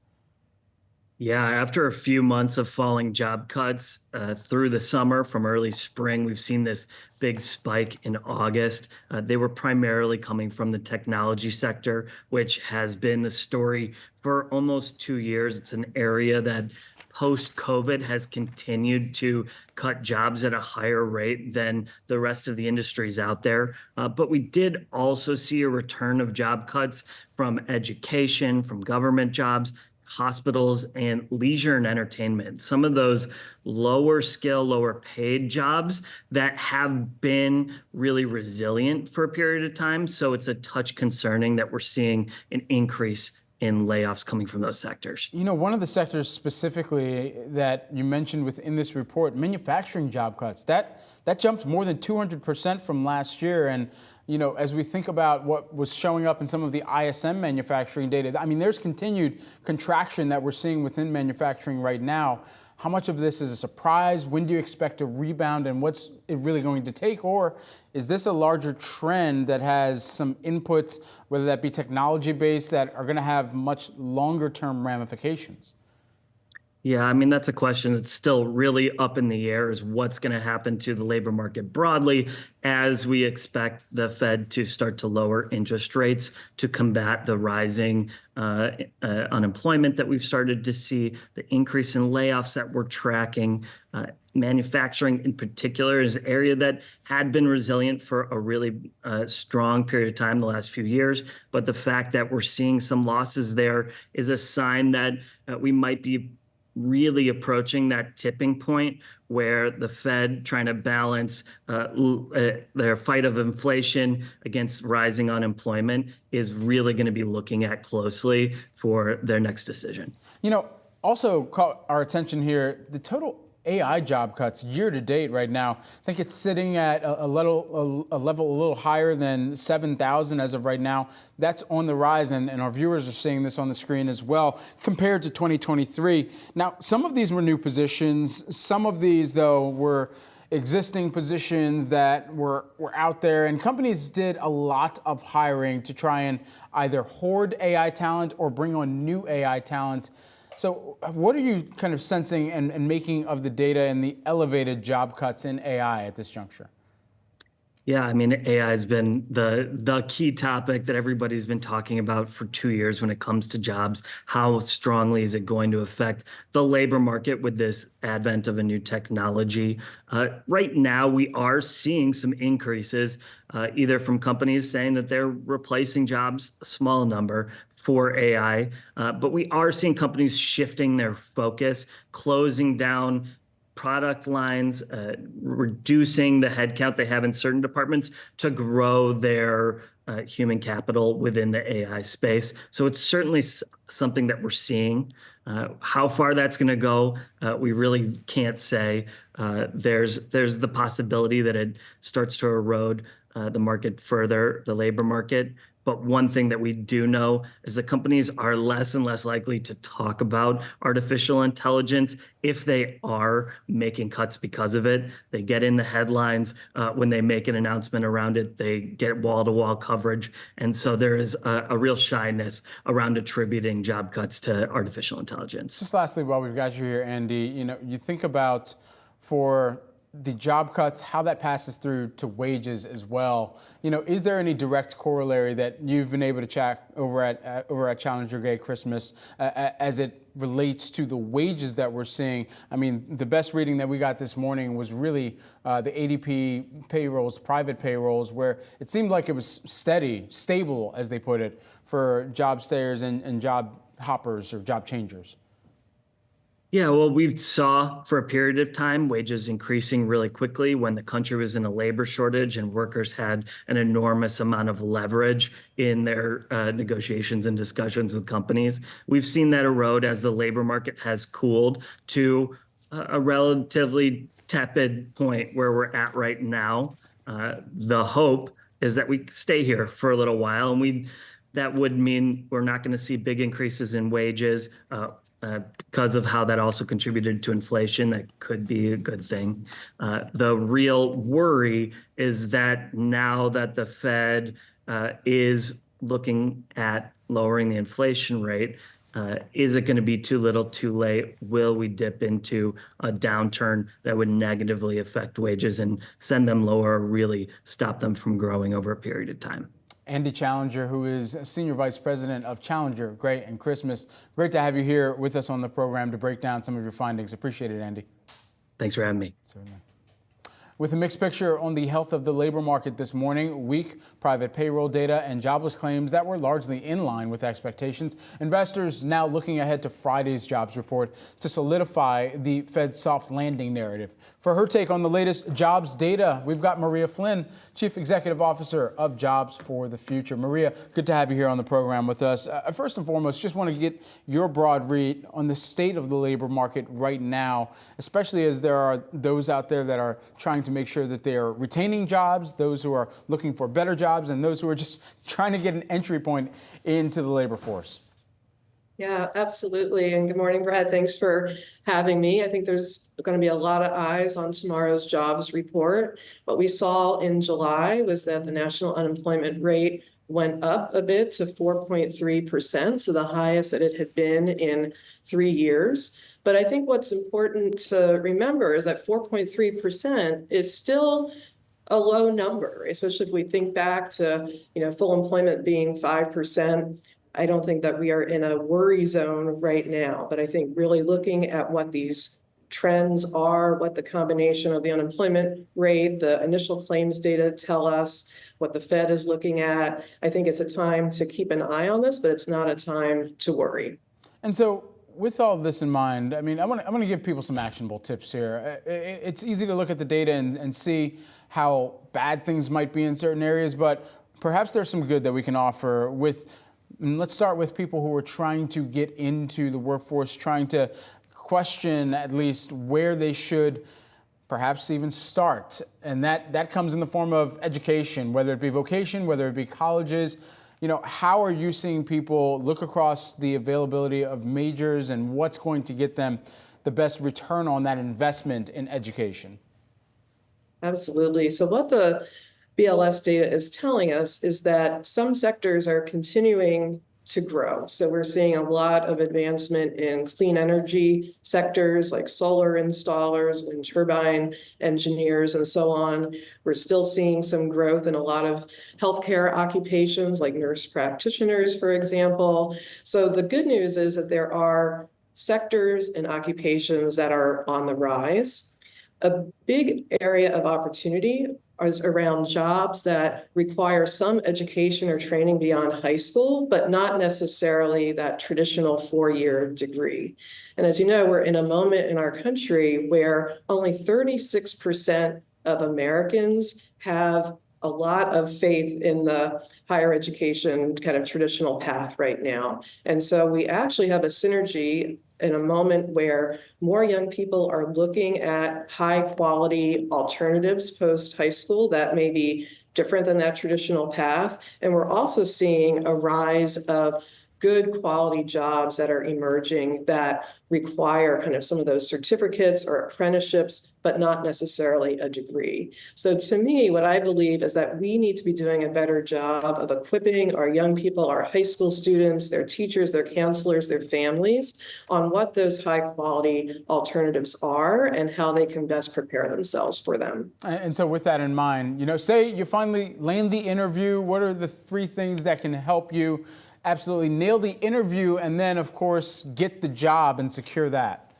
Yeah, after a few months of falling job cuts through the summer, from early spring, we've seen this big spike in August. They were primarily coming from the technology sector, which has been the story for almost 2 years. It's an area that post-COVID has continued to cut jobs at a higher rate than the rest of the industries out there. But we did also see a return of job cuts from education, from government jobs, hospitals, and leisure and entertainment. Some of those lower skill, lower paid jobs that have been really resilient for a period of time. So it's a touch concerning that we're seeing an increase in layoffs coming from those sectors. You know, one of the sectors specifically that you mentioned within this report, manufacturing job cuts, that jumped more than 200% from last year. And you know, as we think about what was showing up in some of the ISM manufacturing data, I mean, there's continued contraction that we're seeing within manufacturing right now. How much of this is a surprise? When do you expect a rebound, and what's it really going to take? Or is this a larger trend that has some inputs, whether that be technology-based, that are going to have much longer-term ramifications? Yeah, I mean, that's a question that's still really up in the air, is what's going to happen to the labor market broadly as we expect the Fed to start to lower interest rates to combat the rising unemployment that we've started to see, the increase in layoffs that we're tracking. Manufacturing in particular is an area that had been resilient for a really strong period of time the last few years. But the fact that we're seeing some losses there is a sign that we might be really approaching that tipping point where the Fed, trying to balance their fight of inflation against rising unemployment, is really going to be looking at closely for their next decision. You know, also caught our attention here, the total AI job cuts year to date right now. I think it's sitting at a level a little higher than 7,000 as of right now. That's on the rise, and our viewers are seeing this on the screen as well, compared to 2023. Now, some of these were new positions. Some of these, though, were existing positions that were out there, and companies did a lot of hiring to try and either hoard AI talent or bring on new AI talent. So what are you kind of sensing and making of the data and the elevated job cuts in AI at this juncture? Yeah, I mean, AI has been the key topic that everybody's been talking about for 2 years when it comes to jobs. How strongly is it going to affect the labor market with this advent of a new technology? Right now, we are seeing some increases, either from companies saying that they're replacing jobs, a small number, for AI, but we are seeing companies shifting their focus, closing down product lines, reducing the headcount they have in certain departments to grow their human capital within the AI space. So it's certainly something that we're seeing. How far that's going to go, we really can't say. There's the possibility that it starts to erode the market further, the labor market. But one thing that we do know is that companies are less and less likely to talk about artificial intelligence if they are making cuts because of it. They get in the headlines when they make an announcement around it. They get wall-to-wall coverage. And so there is a real shyness around attributing job cuts to artificial intelligence. Just lastly, while we've got you here, Andy, you know, you think about for the job cuts, how that passes through to wages as well. You know, is there any direct corollary that you've been able to check over at Challenger Gray Christmas as it relates to the wages that we're seeing? I mean, the best reading that we got this morning was really the ADP payrolls, private payrolls, where it seemed like it was steady, stable, as they put it, for job stayers and job hoppers or job changers. Yeah, well, we saw for a period of time wages increasing really quickly when the country was in a labor shortage and workers had an enormous amount of leverage in their negotiations and discussions with companies. We've seen that erode as the labor market has cooled to a relatively tepid point where we're at right now. The hope is that we stay here for a little while, and that would mean we're not going to see big increases in wages because of how that also contributed to inflation. That could be a good thing. The real worry is that now that the Fed is looking at lowering the inflation rate, is it going to be too little, too late? Will we dip into a downturn that would negatively affect wages and send them lower, or really stop them from growing over a period of time? Andy Challenger, who is Senior Vice President of Challenger, Gray and Christmas. Great to have you here with us on the program to break down some of your findings. Appreciate it, Andy. Thanks for having me. Certainly. With a mixed picture on the health of the labor market this morning, weak private payroll data and jobless claims that were largely in line with expectations. Investors now looking ahead to Friday's jobs report to solidify the Fed's soft landing narrative. For her take on the latest jobs data, we've got Maria Flynn, Chief Executive Officer of Jobs for the Future. Maria, good to have you here on the program with us. First and foremost, just want to get your broad read on the state of the labor market right now, especially as there are those out there that are trying to make sure that they are retaining jobs, those who are looking for better jobs, and those who are just trying to get an entry point into the labor force. Yeah, absolutely. And good morning, Brad. Thanks for having me. I think there's going to be a lot of eyes on tomorrow's jobs report. What we saw in July was that the national unemployment rate went up a bit to 4.3%, so the highest that it had been in 3 years. But I think what's important to remember is that 4.3% is still a low number, especially if we think back to, full employment being 5%. I don't think that we are in a worry zone right now, but I think really looking at what these trends are, what the combination of the unemployment rate, the initial claims data tell us, what the Fed is looking at, I think it's a time to keep an eye on this, but it's not a time to worry. And so with all this in mind, I want to give people some actionable tips here. It's easy to look at the data and see how bad things might be in certain areas, but perhaps there's some good that we can offer and let's start with people who are trying to get into the workforce, trying to question at least where they should perhaps even start. And that comes in the form of education, whether it be vocation, whether it be colleges. How are you seeing people look across the availability of majors and what's going to get them the best return on that investment in education? Absolutely. So what the BLS data is telling us is that some sectors are continuing to grow. So we're seeing a lot of advancement in clean energy sectors like solar installers, wind turbine engineers, and so on. We're still seeing some growth in a lot of healthcare occupations like nurse practitioners, for example. So the good news is that there are sectors and occupations that are on the rise. A big area of opportunity is around jobs that require some education or training beyond high school, but not necessarily that traditional 4-year degree. And as you know, we're in a moment in our country where only 36% of Americans have a lot of faith in the higher education kind of traditional path right now. And so we actually have a synergy in a moment where more young people are looking at high quality alternatives post high school that may be different than that traditional path. And we're also seeing a rise of good quality jobs that are emerging that require kind of some of those certificates or apprenticeships, but not necessarily a degree. So to me, what I believe is that we need to be doing a better job of equipping our young people, our high school students, their teachers, their counselors, their families on what those high quality alternatives are and how they can best prepare themselves for them. And so with that in mind, say you finally land the interview, what are the 3 things that can help you absolutely nail the interview and then, of course, get the job and secure that?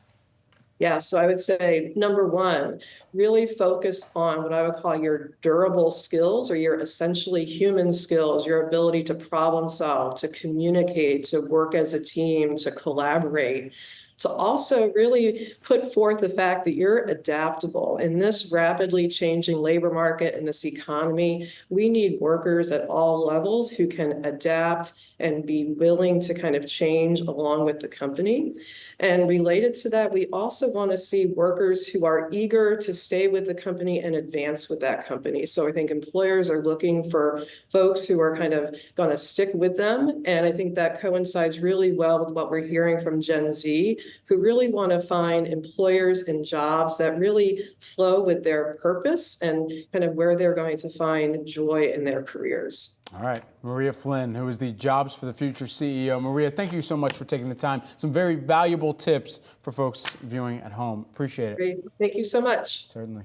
Yeah, so I would say, number 1, really focus on what I would call your durable skills or your essentially human skills, your ability to problem solve, to communicate, to work as a team, to collaborate. to also really put forth the fact that you're adaptable. In this rapidly changing labor market and this economy, we need workers at all levels who can adapt and be willing to kind of change along with the company. And related to that, we also want to see workers who are eager to stay with the company and advance with that company. So I think employers are looking for folks who are kind of going to stick with them. And I think that coincides really well with what we're hearing from Gen Z, who really want to find employers and jobs that really flow with their purpose and kind of where they're going to find joy in their careers. All right, Maria Flynn, who is the Jobs for the Future CEO. Maria, thank you so much for taking the time. Some very valuable tips for folks viewing at home. Appreciate it. Great. Thank you so much. Certainly.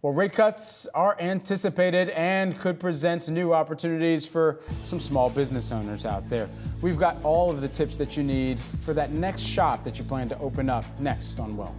Well, rate cuts are anticipated and could present new opportunities for some small business owners out there. We've got all of the tips that you need for that next shop that you plan to open up next on Well.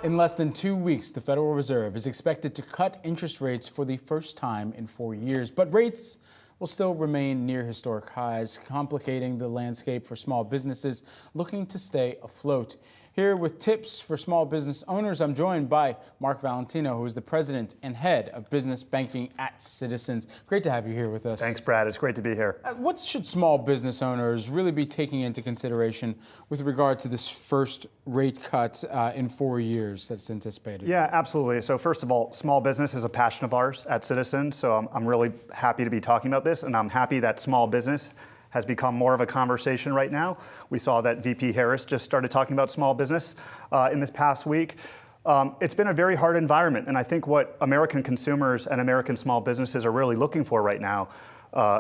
In less than 2 weeks, the Federal Reserve is expected to cut interest rates for the first time in 4 years, but rates will still remain near historic highs, complicating the landscape for small businesses looking to stay afloat. Here with tips for small business owners, I'm joined by Mark Valentino, who is the president and head of business banking at Citizens. Great to have you here with us. Thanks, Brad. It's great to be here. What should small business owners really be taking into consideration with regard to this first rate cut in 4 years that's anticipated? Yeah, absolutely. So first of all, small business is a passion of ours at Citizens. So I'm really happy to be talking about this, and I'm happy that small business has become more of a conversation right now. We saw that VP Harris just started talking about small business in this past week. It's been a very hard environment, and I think what American consumers and American small businesses are really looking for right now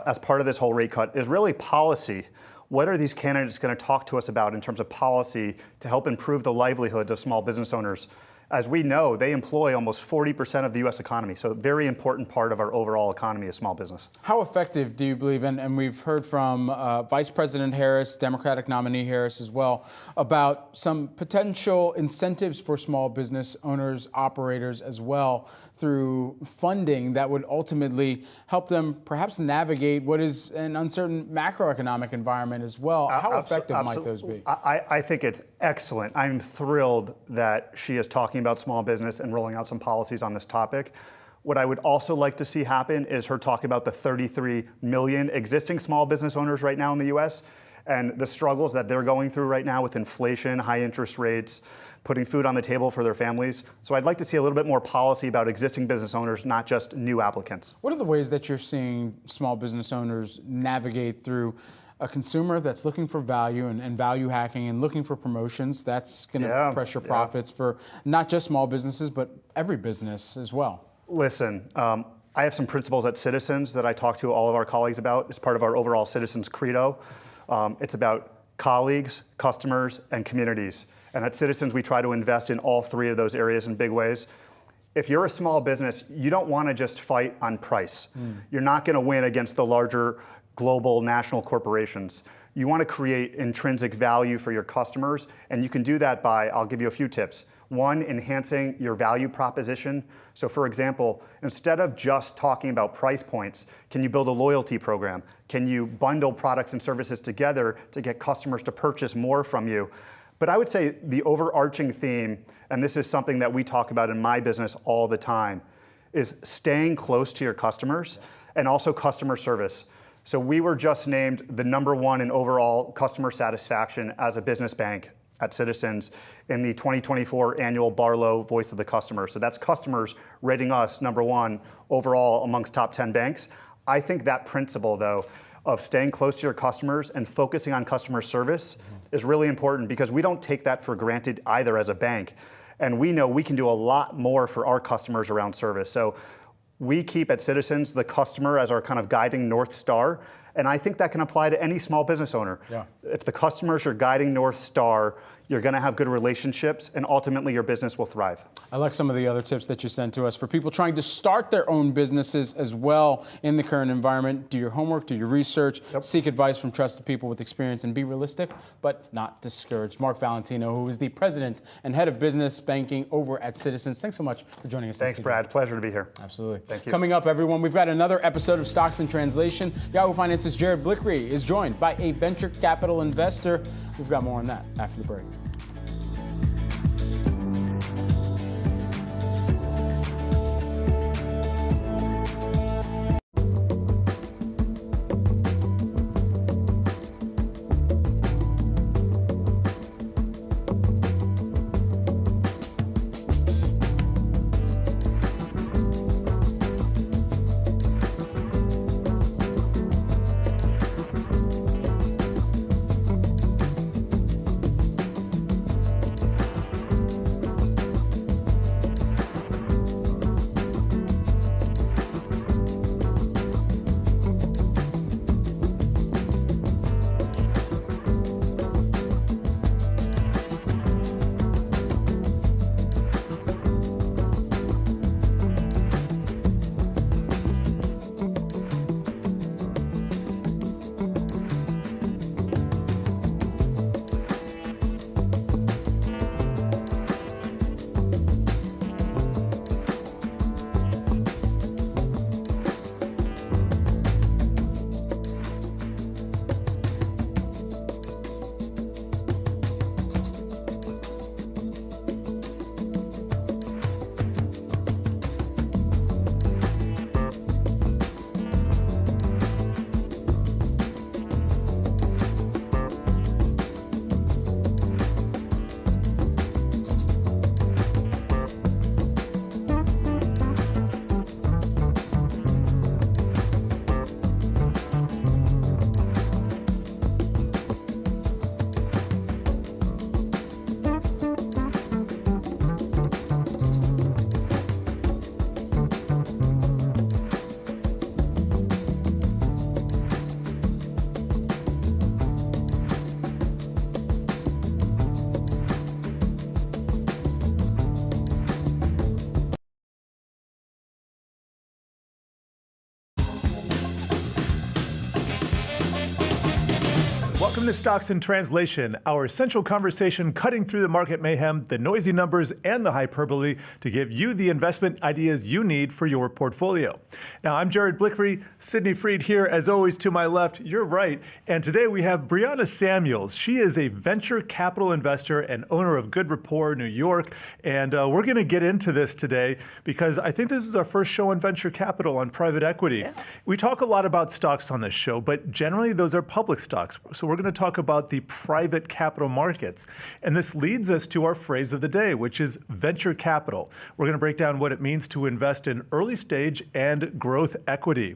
as part of this whole rate cut is really policy. What are these candidates going to talk to us about in terms of policy to help improve the livelihoods of small business owners? As we know, they employ almost 40% of the U.S. economy, so a very important part of our overall economy is small business. How effective do you believe, and we've heard from Vice President Harris, Democratic nominee Harris as well, about some potential incentives for small business owners, operators as well, through funding that would ultimately help them perhaps navigate what is an uncertain macroeconomic environment as well. How effective might those be? I think it's excellent. I'm thrilled that she is talking about small business and rolling out some policies on this topic. What I would also like to see happen is her talk about the 33 million existing small business owners right now in the U.S. and the struggles that they're going through right now with inflation, high interest rates, putting food on the table for their families. So I'd like to see a little bit more policy about existing business owners, not just new applicants. What are the ways that you're seeing small business owners navigate through a consumer that's looking for value and value hacking and looking for promotions? That's going to pressure profits for not just small businesses, but every business as well. Listen, I have some principles at Citizens that I talk to all of our colleagues about as part of our overall Citizens credo. It's about colleagues, customers, and communities. And at Citizens, we try to invest in all three of those areas in big ways. If you're a small business, you don't want to just fight on price. You're not going to win against the larger global national corporations. You want to create intrinsic value for your customers, and you can do that by, I'll give you a few tips. One, enhancing your value proposition. So for example, instead of just talking about price points, can you build a loyalty program? Can you bundle products and services together to get customers to purchase more from you? But I would say the overarching theme, and this is something that we talk about in my business all the time, is staying close to your customers and also customer service. So we were just named the #1 in overall customer satisfaction as a business bank at Citizens in the 2024 annual Barlow Voice of the Customer. So that's customers rating us #1 overall amongst top 10 banks. I think that principle, though, of staying close to your customers and focusing on customer service is really important, because we don't take that for granted either as a bank. And we know we can do a lot more for our customers around service. So we keep at Citizens the customer as our kind of guiding North Star. And I think that can apply to any small business owner. If the customer's your guiding North Star, you're going to have good relationships, and ultimately your business will thrive. I like some of the other tips that you sent to us for people trying to start their own businesses as well in the current environment. Do your homework, do your research, seek advice from trusted people with experience, and be realistic, but not discouraged. Mark Valentino, who is the president and head of business banking over at Citizens. Thanks so much for joining us. Thanks, Brad. Pleasure to be here. Absolutely. Thank you. Coming up, everyone, we've got another episode of Stocks in Translation. Yahoo Finance's Jared Blickery is joined by a venture capital investor. We've got more on that after the break. Welcome to Stocks in Translation, our essential conversation cutting through the market mayhem, the noisy numbers, and the hyperbole to give you the investment ideas you need for your portfolio. Now, I'm Jared Blickery, Sydney Freed here, as always, to my left, your right, and today we have Brianna Samuels. She is a venture capital investor and owner of Good Rapport, New York, and we're going to get into this today because I think this is our first show on venture capital, on private equity. We talk a lot about stocks on this show, but generally those are public stocks, so we're going to talk about the private capital markets. And this leads us to our phrase of the day, which is venture capital. We're going to break down what it means to invest in early stage and growth equity.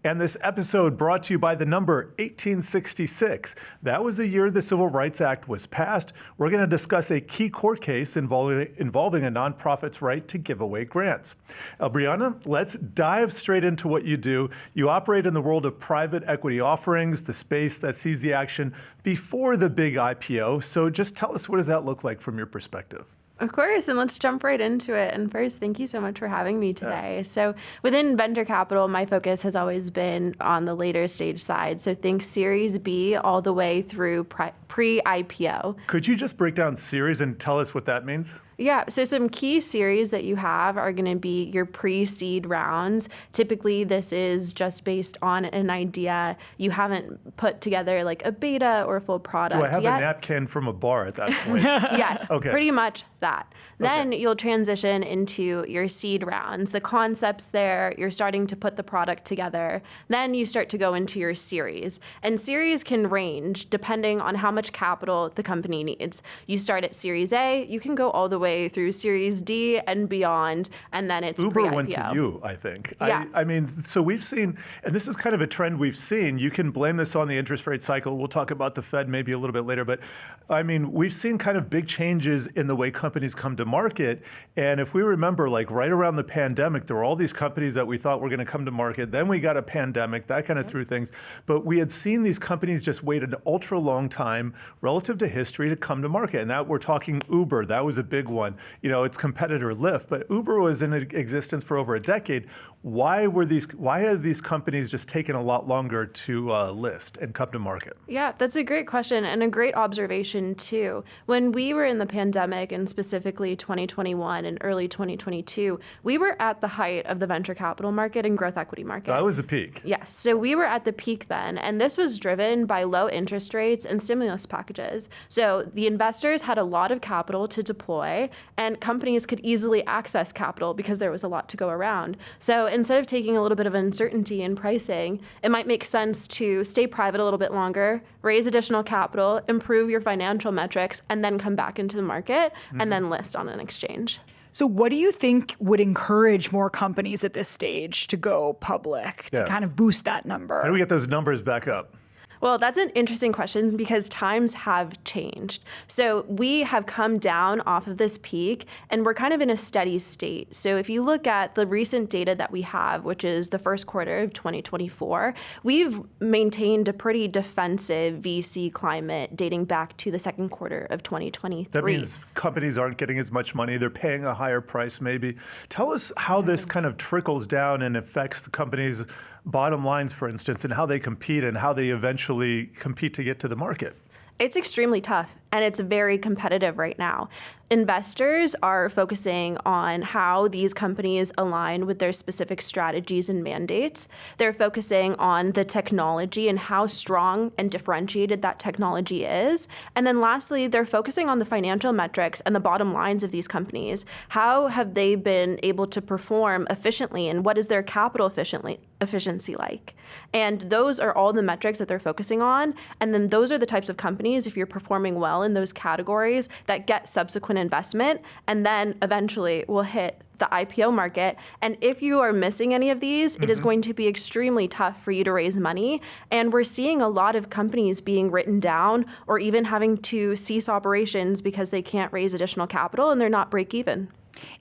And this episode brought to you by the number 1866. That was the year the Civil Rights Act was passed. We're going to discuss a key court case involving a nonprofit's right to give away grants. Brianna, let's dive straight into what you do. You operate in the world of private equity offerings, the space that sees the action before the big IPO. So just tell us, what does that look like from your perspective? Of course, and let's jump right into it. And first, thank you so much for having me today. So within venture capital, my focus has always been on the later stage side. So think Series B all the way through pre-IPO. Could you just break down Series and tell us what that means? Yeah, so some key series that you have are going to be your pre-seed rounds. Typically, this is just based on an idea. You haven't put together like a beta or a full product yet. Do I have yet. a napkin from a bar at that point? Yes, okay. Pretty much that. Then you'll transition into your seed rounds. The concept's there, you're starting to put the product together. Then you start to go into your series. And series can range depending on how much capital the company needs. You start at Series A, you can go all the way through Series D and beyond, and then it's Uber pre-IPO. went to you, I think. Yeah. I mean, so we've seen, and this is kind of a trend we've seen. You can blame this on the interest rate cycle. We'll talk about the Fed maybe a little bit later, but I mean, we've seen kind of big changes in the way companies come to market. And if we remember, like right around the pandemic, there were all these companies that we thought were going to come to market. Then we got a pandemic, that kind of threw things. But we had seen these companies just wait an ultra long time relative to history to come to market. And that we're talking Uber, that was a big one. You know, its competitor Lyft, but Uber was in existence for over a decade. Why have these companies just taken a lot longer to list and come to market? Yeah, that's a great question and a great observation too. When we were in the pandemic, and specifically 2021 and early 2022, we were at the height of the venture capital market and growth equity market. That was the peak. Yes, so we were at the peak then, and this was driven by low interest rates and stimulus packages. So the investors had a lot of capital to deploy, and companies could easily access capital because there was a lot to go around. So instead of taking a little bit of uncertainty in pricing, it might make sense to stay private a little bit longer, raise additional capital, improve your financial metrics, and then come back into the market and then list on an exchange. So what do you think would encourage more companies at this stage to go public to kind of boost that number? How do we get those numbers back up? Well, that's an interesting question because times have changed. So we have come down off of this peak and we're kind of in a steady state. So if you look at the recent data that we have, which is the first quarter of 2024, we've maintained a pretty defensive VC climate dating back to the second quarter of 2023. That means companies aren't getting as much money. They're paying a higher price maybe. Tell us how this kind of trickles down and affects the companies' bottom lines, for instance, and how they compete and how they eventually compete to get to the market. It's extremely tough and it's very competitive right now. Investors are focusing on how these companies align with their specific strategies and mandates. They're focusing on the technology and how strong and differentiated that technology is. And then lastly, they're focusing on the financial metrics and the bottom lines of these companies. How have they been able to perform efficiently and what is their capital efficiency like? And those are all the metrics that they're focusing on. And then those are the types of companies, if you're performing well in those categories, that get subsequent investment and then eventually will hit the IPO market. And if you are missing any of these, it is going to be extremely tough for you to raise money. And we're seeing a lot of companies being written down or even having to cease operations because they can't raise additional capital and they're not break even.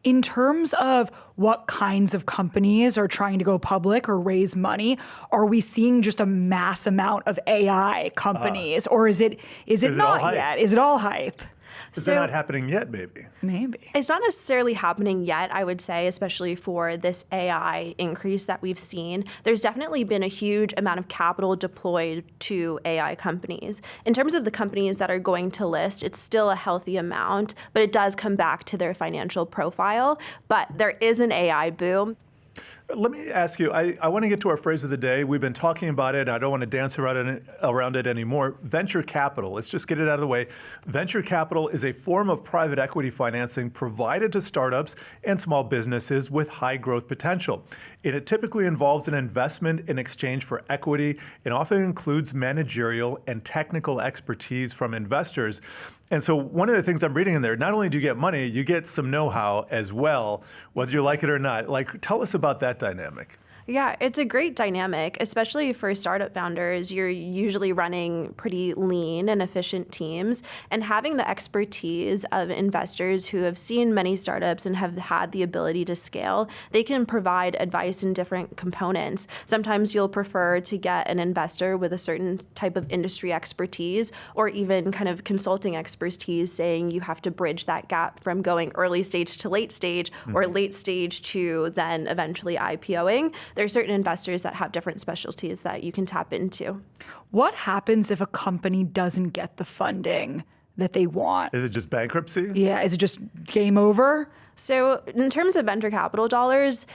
In terms of what kinds of companies are trying to go public or raise money, are we seeing just a mass amount of AI companies, or is it not yet? Is it all hype? Is it not happening yet, maybe? Maybe. It's not necessarily happening yet, I would say, especially for this AI increase that we've seen. There's definitely been a huge amount of capital deployed to AI companies. In terms of the companies that are going to list, it's still a healthy amount, but it does come back to their financial profile. But there is an AI boom. Let me ask you, I want to get to our phrase of the day. We've been talking about it, and I don't want to dance around it anymore. Venture capital. Let's just get it out of the way. Venture capital is a form of private equity financing provided to startups and small businesses with high growth potential. It typically involves an investment in exchange for equity. It often includes managerial and technical expertise from investors. And so one of the things I'm reading in there, not only do you get money, you get some know-how as well, whether you like it or not. Like, tell us about that dynamic. Yeah, it's a great dynamic, especially for startup founders. You're usually running pretty lean and efficient teams, and having the expertise of investors who have seen many startups and have had the ability to scale, they can provide advice in different components. Sometimes you'll prefer to get an investor with a certain type of industry expertise or even kind of consulting expertise, saying you have to bridge that gap from going early stage to late stage or late stage to then eventually IPOing. There are certain investors that have different specialties that you can tap into. What happens if a company doesn't get the funding that they want? Is it just bankruptcy? Yeah, is it just game over? So in terms of venture capital dollars,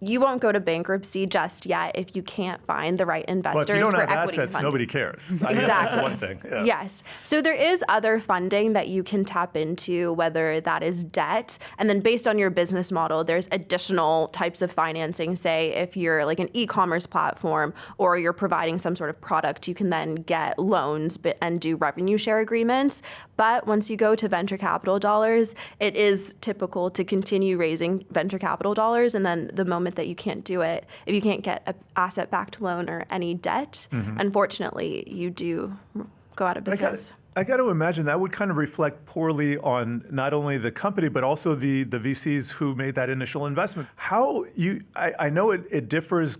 you won't go to bankruptcy just yet if you can't find the right investors But if you don't for have equity assets, funding. nobody cares. I guess Exactly. that's one thing. Yeah. Yes. So there is other funding that you can tap into, whether that is debt. And then based on your business model, there's additional types of financing. Say if you're like an e-commerce platform or you're providing some sort of product, you can then get loans and do revenue share agreements. But once you go to venture capital dollars, it is typical to continue raising venture capital dollars. And then the moment that you can't do it, if you can't get an asset-backed loan or any debt, unfortunately, you do go out of business. I got to imagine that would kind of reflect poorly on not only the company, but also the VCs who made that initial investment. I know it differs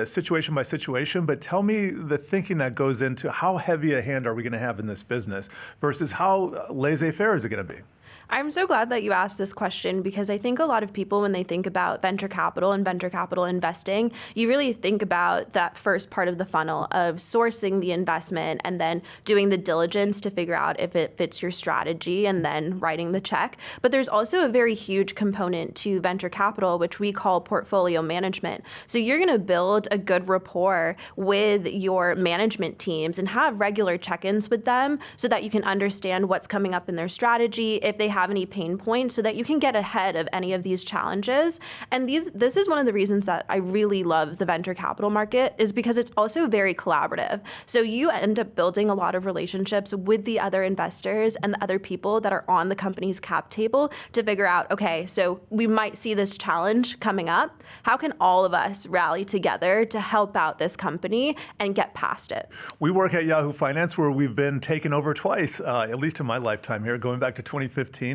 situation by situation, but tell me the thinking that goes into how heavy a hand are we going to have in this business versus how laissez-faire is it going to be? I'm so glad that you asked this question, because I think a lot of people, when they think about venture capital and venture capital investing, you really think about that first part of the funnel of sourcing the investment and then doing the diligence to figure out if it fits your strategy and then writing the check. But there's also a very huge component to venture capital, which we call portfolio management. So you're going to build a good rapport with your management teams and have regular check-ins with them so that you can understand what's coming up in their strategy, if they have any pain points, so that you can get ahead of any of these challenges. And this is one of the reasons that I really love the venture capital market, is because it's also very collaborative. So you end up building a lot of relationships with the other investors and the other people that are on the company's cap table to figure out, okay, so we might see this challenge coming up. How can all of us rally together to help out this company and get past it? We work at Yahoo Finance, where we've been taken over twice, at least in my lifetime here, going back to 2015.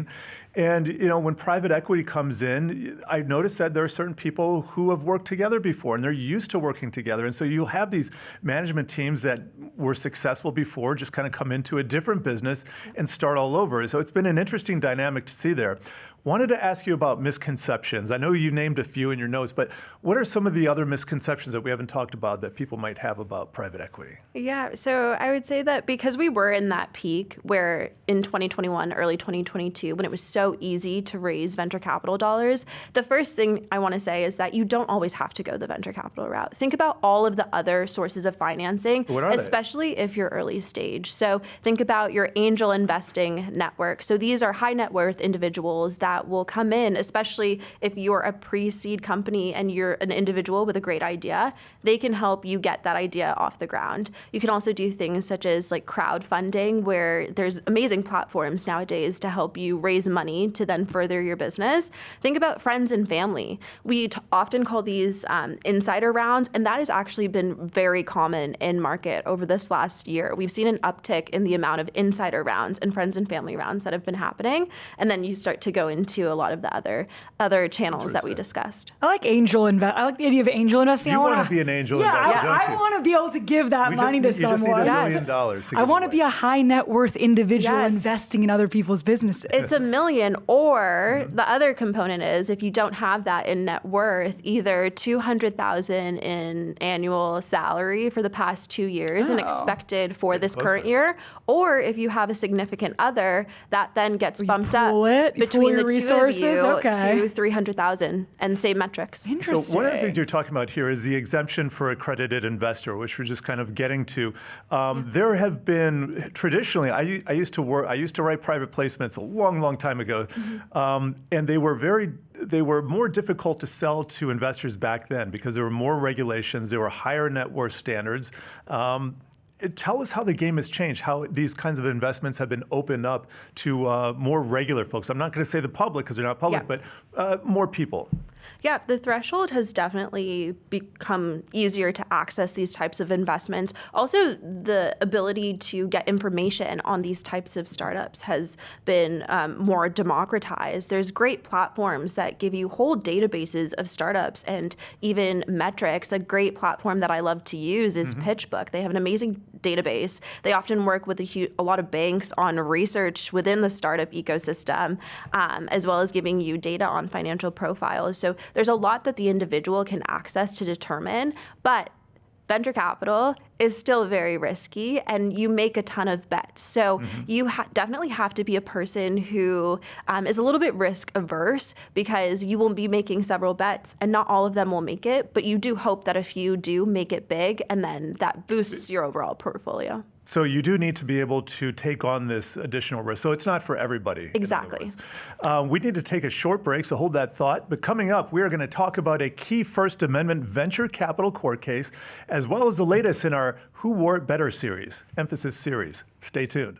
And when private equity comes in, I noticed that there are certain people who have worked together before, and they're used to working together. And so you'll have these management teams that were successful before just kind of come into a different business and start all over. So it's been an interesting dynamic to see there. Wanted to ask you about misconceptions. I know you named a few in your notes, but what are some of the other misconceptions that we haven't talked about that people might have about private equity? Yeah, so I would say that because we were in that peak where in 2021, early 2022, when it was so easy to raise venture capital dollars, the first thing I want to say is that you don't always have to go the venture capital route. Think about all of the other sources of financing, especially if you're early stage. So think about your angel investing network. So these are high net worth individuals that will come in, especially if you're a pre-seed company and you're an individual with a great idea. They can help you get that idea off the ground. You can also do things such as like crowdfunding, where there's amazing platforms nowadays to help you raise money to then further your business. Think about friends and family. We often call these insider rounds, and that has actually been very common in market over this last year. We've seen an uptick in the amount of insider rounds and friends and family rounds that have been happening, and then you start to go into a lot of the other channels that we discussed. I like the idea of angel investing. You want to be an angel Yeah, investor, don't I you? want to be able to give that money to you someone. just need $1 million to I give want to be a high net worth individual Yes. investing in other people's businesses. It's $1 million, or the other component is if you don't have that in net worth, either $200,000 in annual salary for the past 2 years and Oh. expected for this current year, or if you have a significant other, that then gets bumped up between the two of you to $300,000 and same metrics. So one of the things you're talking about here is the exemption for accredited investor, which we're just kind of getting to. There have been traditionally, I used to write private placements a long time ago, and they were more difficult to sell to investors back then because there were more regulations, there were higher net worth standards. Tell us how the game has changed, how these kinds of investments have been opened up to more regular folks. I'm not going to say the public because they're not public, but more people. Yeah, the threshold has definitely become easier to access these types of investments. Also, the ability to get information on these types of startups has been more democratized. There's great platforms that give you whole databases of startups and even metrics. A great platform that I love to use is PitchBook. They have an amazing database. They often work with a lot of banks on research within the startup ecosystem, as well as giving you data on financial profiles. So there's a lot that the individual can access to determine, but venture capital is still very risky and you make a ton of bets. So you definitely have to be a person who is a little bit risk averse because you will be making several bets and not all of them will make it, but you do hope that a few do make it big and then that boosts your overall portfolio. So you do need to be able to take on this additional risk. So it's not for everybody. Exactly. We need to take a short break, so hold that thought. But coming up, we are going to talk about a key First Amendment venture capital court case, as well as the latest in our Who Wore It Better series, emphasis series. Stay tuned.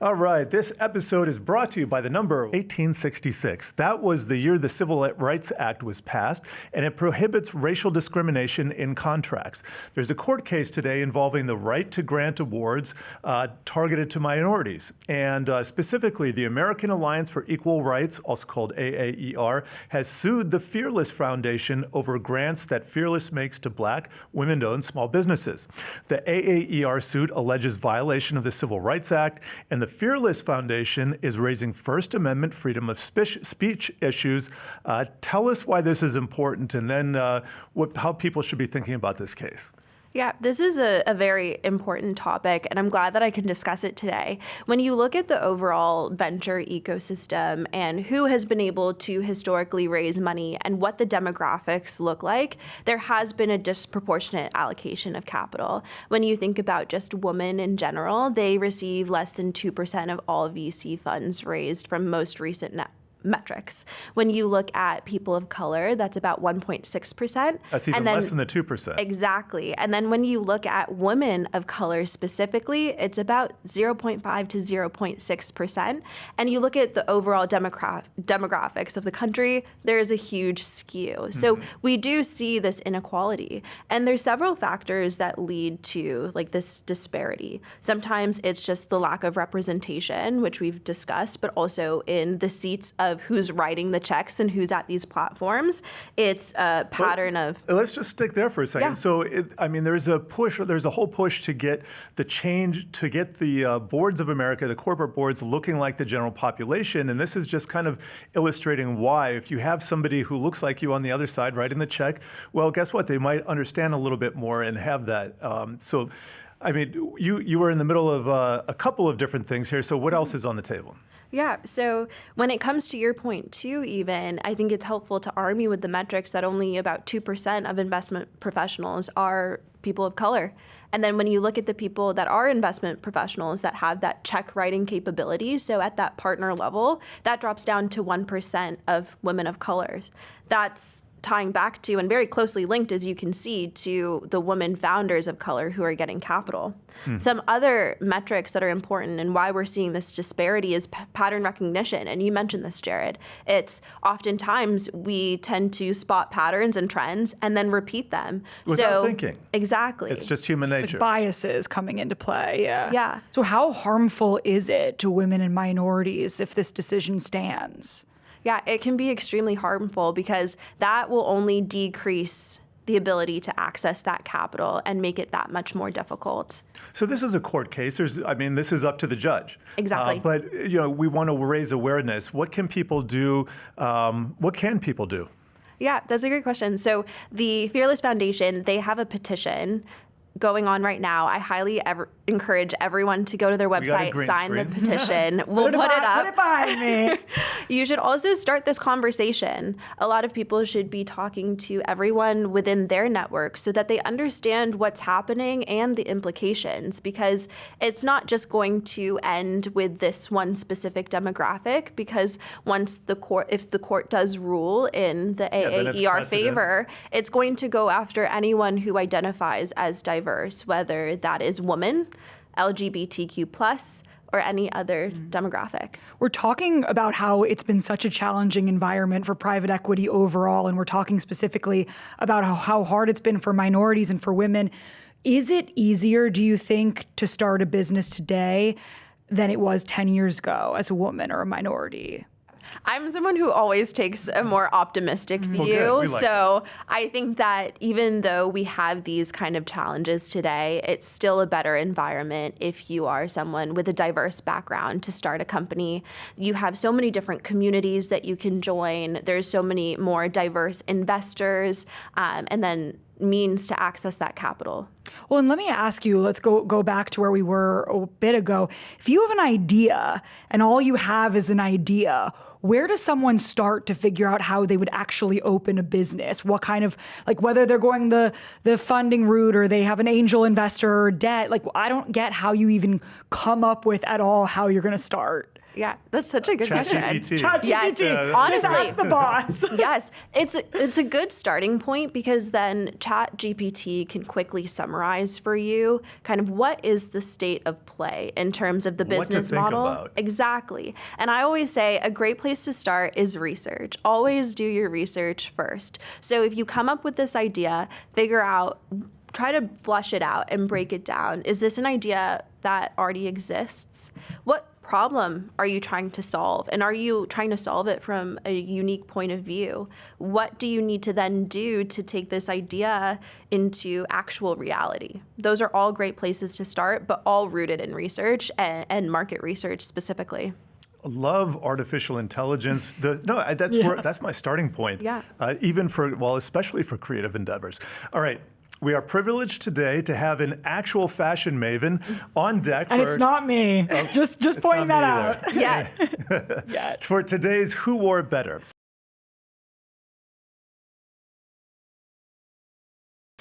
All right, this episode is brought to you by the number 1866. That was the year the Civil Rights Act was passed, and it prohibits racial discrimination in contracts. There's a court case today involving the right to grant awards targeted to minorities. And specifically, the American Alliance for Equal Rights, also called AAER, has sued the Fearless Foundation over grants that Fearless makes to Black, women-owned small businesses. The AAER suit alleges violation of the Civil Rights Act, and the Fearless Foundation is raising First Amendment freedom of speech issues. Tell us why this is important and then how people should be thinking about this case. Yeah, this is a very important topic, and I'm glad that I can discuss it today. When you look at the overall venture ecosystem and who has been able to historically raise money and what the demographics look like, there has been a disproportionate allocation of capital. When you think about just women in general, they receive less than 2% of all VC funds raised from most recent metrics. When you look at people of color, that's about 1.6%. That's even less than the 2%. Exactly. And then when you look at women of color specifically, it's about 0.5 to 0.6%. And you look at the overall demographics of the country, there is a huge skew. So we do see this inequality. And there's several factors that lead to like this disparity. Sometimes it's just the lack of representation, which we've discussed, but also in the seats of who's writing the checks and who's at these platforms. It's a pattern of... Let's just stick there for a second. Yeah. So, there's a whole push to get the change, to get the boards of America, the corporate boards, looking like the general population. And this is just kind of illustrating why. If you have somebody who looks like you on the other side writing the check, well, guess what? They might understand a little bit more and have that. You were in the middle of a couple of different things here. So what else is on the table? Yeah, so when it comes to your point too, even, I think it's helpful to arm you with the metrics that only about 2% of investment professionals are people of color. And then when you look at the people that are investment professionals that have that check writing capability, so at that partner level, that drops down to 1% of women of color. That's tying back to and very closely linked, as you can see, to the women founders of color who are getting capital. Some other metrics that are important and why we're seeing this disparity is pattern recognition. And you mentioned this, Jared. It's oftentimes we tend to spot patterns and trends and then repeat them. Without thinking. Exactly. It's just human nature. Like biases coming into play, yeah. Yeah. So how harmful is it to women and minorities if this decision stands? Yeah, it can be extremely harmful because that will only decrease the ability to access that capital and make it that much more difficult. So this is a court case. This is up to the judge. Exactly. But we want to raise awareness. What can people do? Yeah, that's a great question. So the Fearless Foundation, they have a petition going on right now. I highly encourage everyone to go to their website, sign the petition. We'll put it up. Put it behind me. You should also start this conversation. A lot of people should be talking to everyone within their network so that they understand what's happening and the implications, because it's not just going to end with this one specific demographic, because if the court does rule in the AAER favor, it's going to go after anyone who identifies as diverse, whether that is woman, LGBTQ+, or any other demographic. We're talking about how it's been such a challenging environment for private equity overall, and we're talking specifically about how hard it's been for minorities and for women. Is it easier, do you think, to start a business today than it was 10 years ago as a woman or a minority? I'm someone who always takes a more optimistic view. I think that even though we have these kind of challenges today, it's still a better environment if you are someone with a diverse background to start a company. You have so many different communities that you can join. There's so many more diverse investors, and then means to access that capital. Well, and let me ask you, let's go back to where we were a bit ago. If you have an idea and all you have is an idea, where does someone start to figure out how they would actually open a business? What kind of, whether they're going the funding route or they have an angel investor or debt, I don't get how you even come up with at all how you're going to start. Yeah, that's such a good question. ChatGPT. Yes, honestly, just ask the bots. Yes, it's a good starting point, because then ChatGPT can quickly summarize for you kind of what is the state of play in terms of the business model. About. Exactly. And I always say a great place to start is research. Always do your research first. So if you come up with this idea, try to flush it out and break it down. Is this an idea that already exists? What problem are you trying to solve? And are you trying to solve it from a unique point of view? What do you need to then do to take this idea into actual reality? Those are all great places to start, but all rooted in research and market research specifically. Love artificial intelligence. That's my starting point. Yeah. Especially for creative endeavors. All right. We are privileged today to have an actual fashion maven on deck. And it's not me. Just pointing that out. Yeah. For today's Who Wore It Better.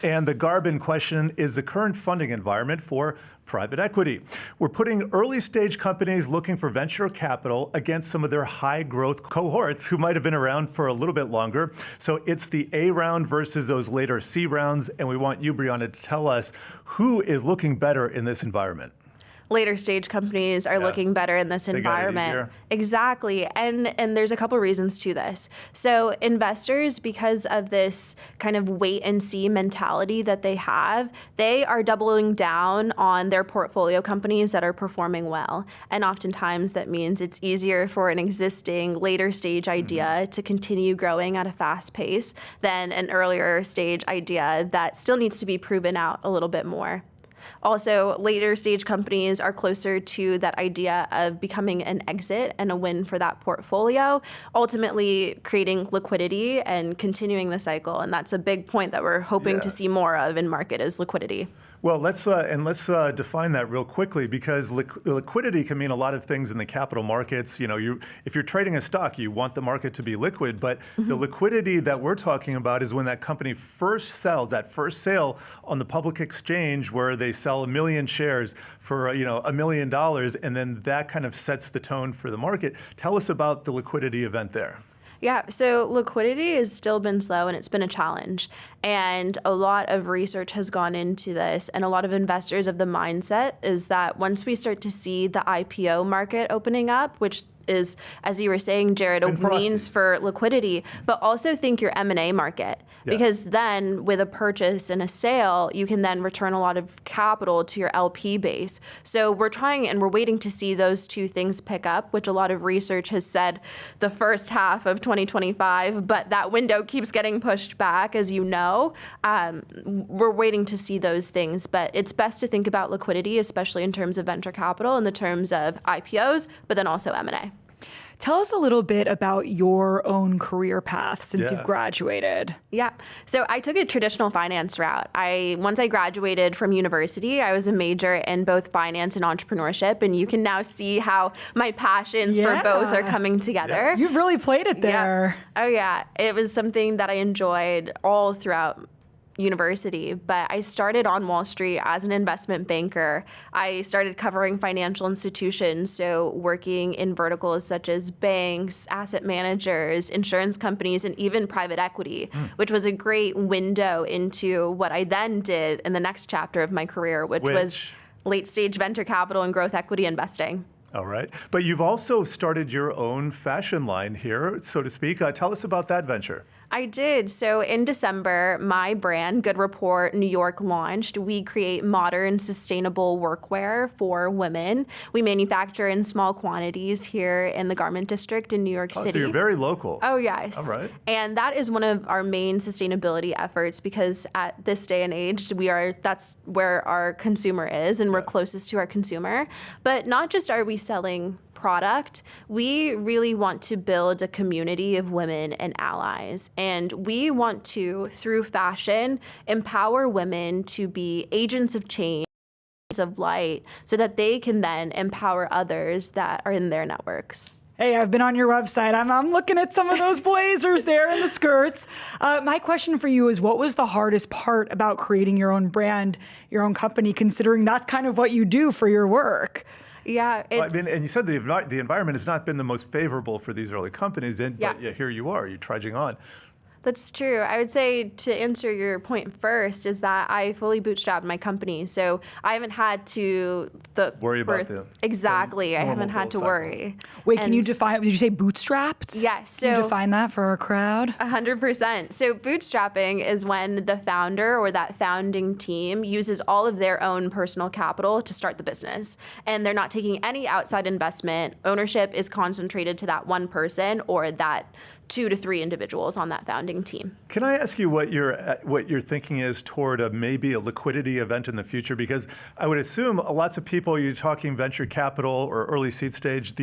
And the garb in question is the current funding environment for private equity. We're putting early stage companies looking for venture capital against some of their high growth cohorts who might have been around for a little bit longer. So it's the A round versus those later C rounds. And we want you, Brianna, to tell us who is looking better in this environment. Later stage companies are looking better in this environment. Exactly. And there's a couple reasons to this. So investors, because of this kind of wait and see mentality that they have, they are doubling down on their portfolio companies that are performing well. And oftentimes that means it's easier for an existing later stage idea to continue growing at a fast pace than an earlier stage idea that still needs to be proven out a little bit more. Also, later stage companies are closer to that idea of becoming an exit and a win for that portfolio, ultimately creating liquidity and continuing the cycle. And that's a big point that we're hoping to see more of in market is liquidity. Well, let's define that real quickly, because liquidity can mean a lot of things in the capital markets. You know, if you're trading a stock, you want the market to be liquid, but the liquidity that we're talking about is when that company first sells, that first sale on the public exchange where they sell 1 million shares for $1 million, and then that kind of sets the tone for the market. Tell us about the liquidity event there. Yeah, so liquidity has still been slow and it's been a challenge. And a lot of research has gone into this, and a lot of investors of the mindset is that once we start to see the IPO market opening up, which is, as you were saying, Jared, a means for liquidity, but also think your M&A market. Because then with a purchase and a sale, you can then return a lot of capital to your LP base. So we're trying and we're waiting to see those two things pick up, which a lot of research has said the first half of 2025, but that window keeps getting pushed back, as you know. We're waiting to see those things, but it's best to think about liquidity, especially in terms of venture capital, in the terms of IPOs, but then also M&A. Tell us a little bit about your own career path since you've graduated. Yeah, so I took a traditional finance route. Once I graduated from university, I was a major in both finance and entrepreneurship, and you can now see how my passions for both are coming together. You've really played it there. Oh yeah, it was something that I enjoyed all throughout university, but I started on Wall Street as an investment banker. I started covering financial institutions, so working in verticals such as banks, asset managers, insurance companies, and even private equity, which was a great window into what I then did in the next chapter of my career, which was late stage venture capital and growth equity investing. All right, but you've also started your own fashion line here, so to speak. Tell us about that venture. I did. So in December, my brand, Good Report New York, launched. We create modern, sustainable workwear for women. We manufacture in small quantities here in the Garment District in New York City. So you're very local. Oh, yes. All right. And that is one of our main sustainability efforts, because at this day and age, that's where our consumer is, and we're closest to our consumer. But not just are we selling product, we really want to build a community of women and allies. And we want to, through fashion, empower women to be agents of change, of light, so that they can then empower others that are in their networks. Hey, I've been on your website. I'm looking at some of those blazers there and the skirts. My question for you is, what was the hardest part about creating your own brand, your own company, considering that's kind of what you do for your work? Yeah, it's... and you said the environment has not been the most favorable for these early companies, but here you are, you're trudging on. That's true. I would say, to answer your point first, is that I fully bootstrapped my company. So I haven't had to worry about the exactly. I haven't had to worry. Wait, can you define? Did you say bootstrapped? Yes. Can you define that for our crowd? 100%. So bootstrapping is when the founder or that founding team uses all of their own personal capital to start the business, and they're not taking any outside investment. Ownership is concentrated to that one person or that 2 to 3 individuals on that founding team. Can I ask you what your thinking is toward maybe a liquidity event in the future? Because I would assume lots of people, you're talking venture capital or early seed stage,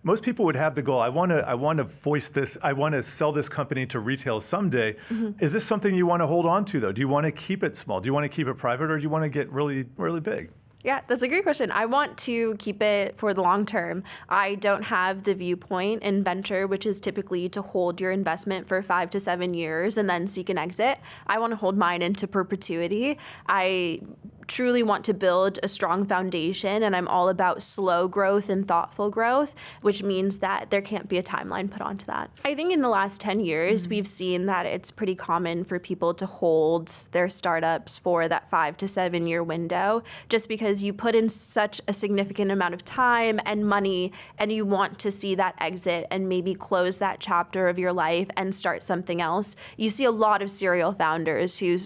most people would have the goal, I want to voice this, I want to sell this company to retail someday. Mm-hmm. Is this something you want to hold on to though? Do you want to keep it small? Do you want to keep it private, or do you want to get really, really big? Yeah, that's a great question. I want to keep it for the long term. I don't have the viewpoint in venture, which is typically to hold your investment for 5 to 7 years and then seek an exit. I want to hold mine into perpetuity. I truly want to build a strong foundation, and I'm all about slow growth and thoughtful growth, which means that there can't be a timeline put onto that. I think in the last 10 years, we've seen that it's pretty common for people to hold their startups for that 5 to 7 year window, just because you put in such a significant amount of time and money, and you want to see that exit and maybe close that chapter of your life and start something else. You see a lot of serial founders who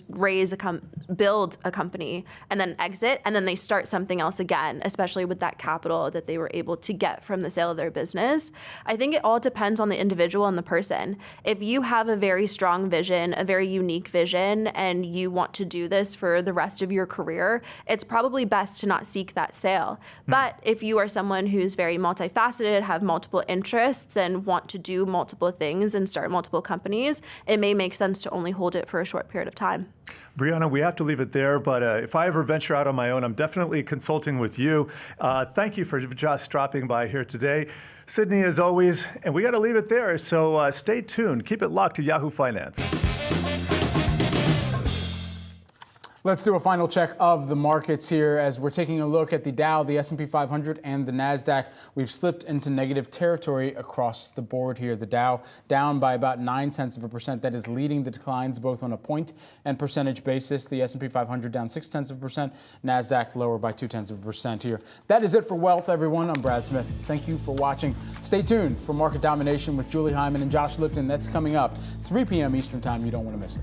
build a company and then exit, and then they start something else again, especially with that capital that they were able to get from the sale of their business. I think it all depends on the individual and the person. If you have a very strong vision, a very unique vision, and you want to do this for the rest of your career, it's probably best to not seek that sale. But if you are someone who's very multifaceted, have multiple interests, and want to do multiple things and start multiple companies, it may make sense to only hold it for a short period of time. Brianna, we have to leave it there, but if I ever venture out on my own, I'm definitely consulting with you. Thank you for just dropping by here today. Sydney, as always, and we got to leave it there, so stay tuned. Keep it locked to Yahoo Finance. Let's do a final check of the markets here as we're taking a look at the Dow, the S&P 500, and the Nasdaq. We've slipped into negative territory across the board here. The Dow down by about 0.9%. That is leading the declines both on a point and percentage basis. The S&P 500 down 0.6%. Nasdaq lower by 0.2% here. That is it for Wealth, everyone. I'm Brad Smith. Thank you for watching. Stay tuned for Market Domination with Julie Hyman and Josh Lipton. That's coming up 3 p.m. Eastern Time. You don't want to miss it.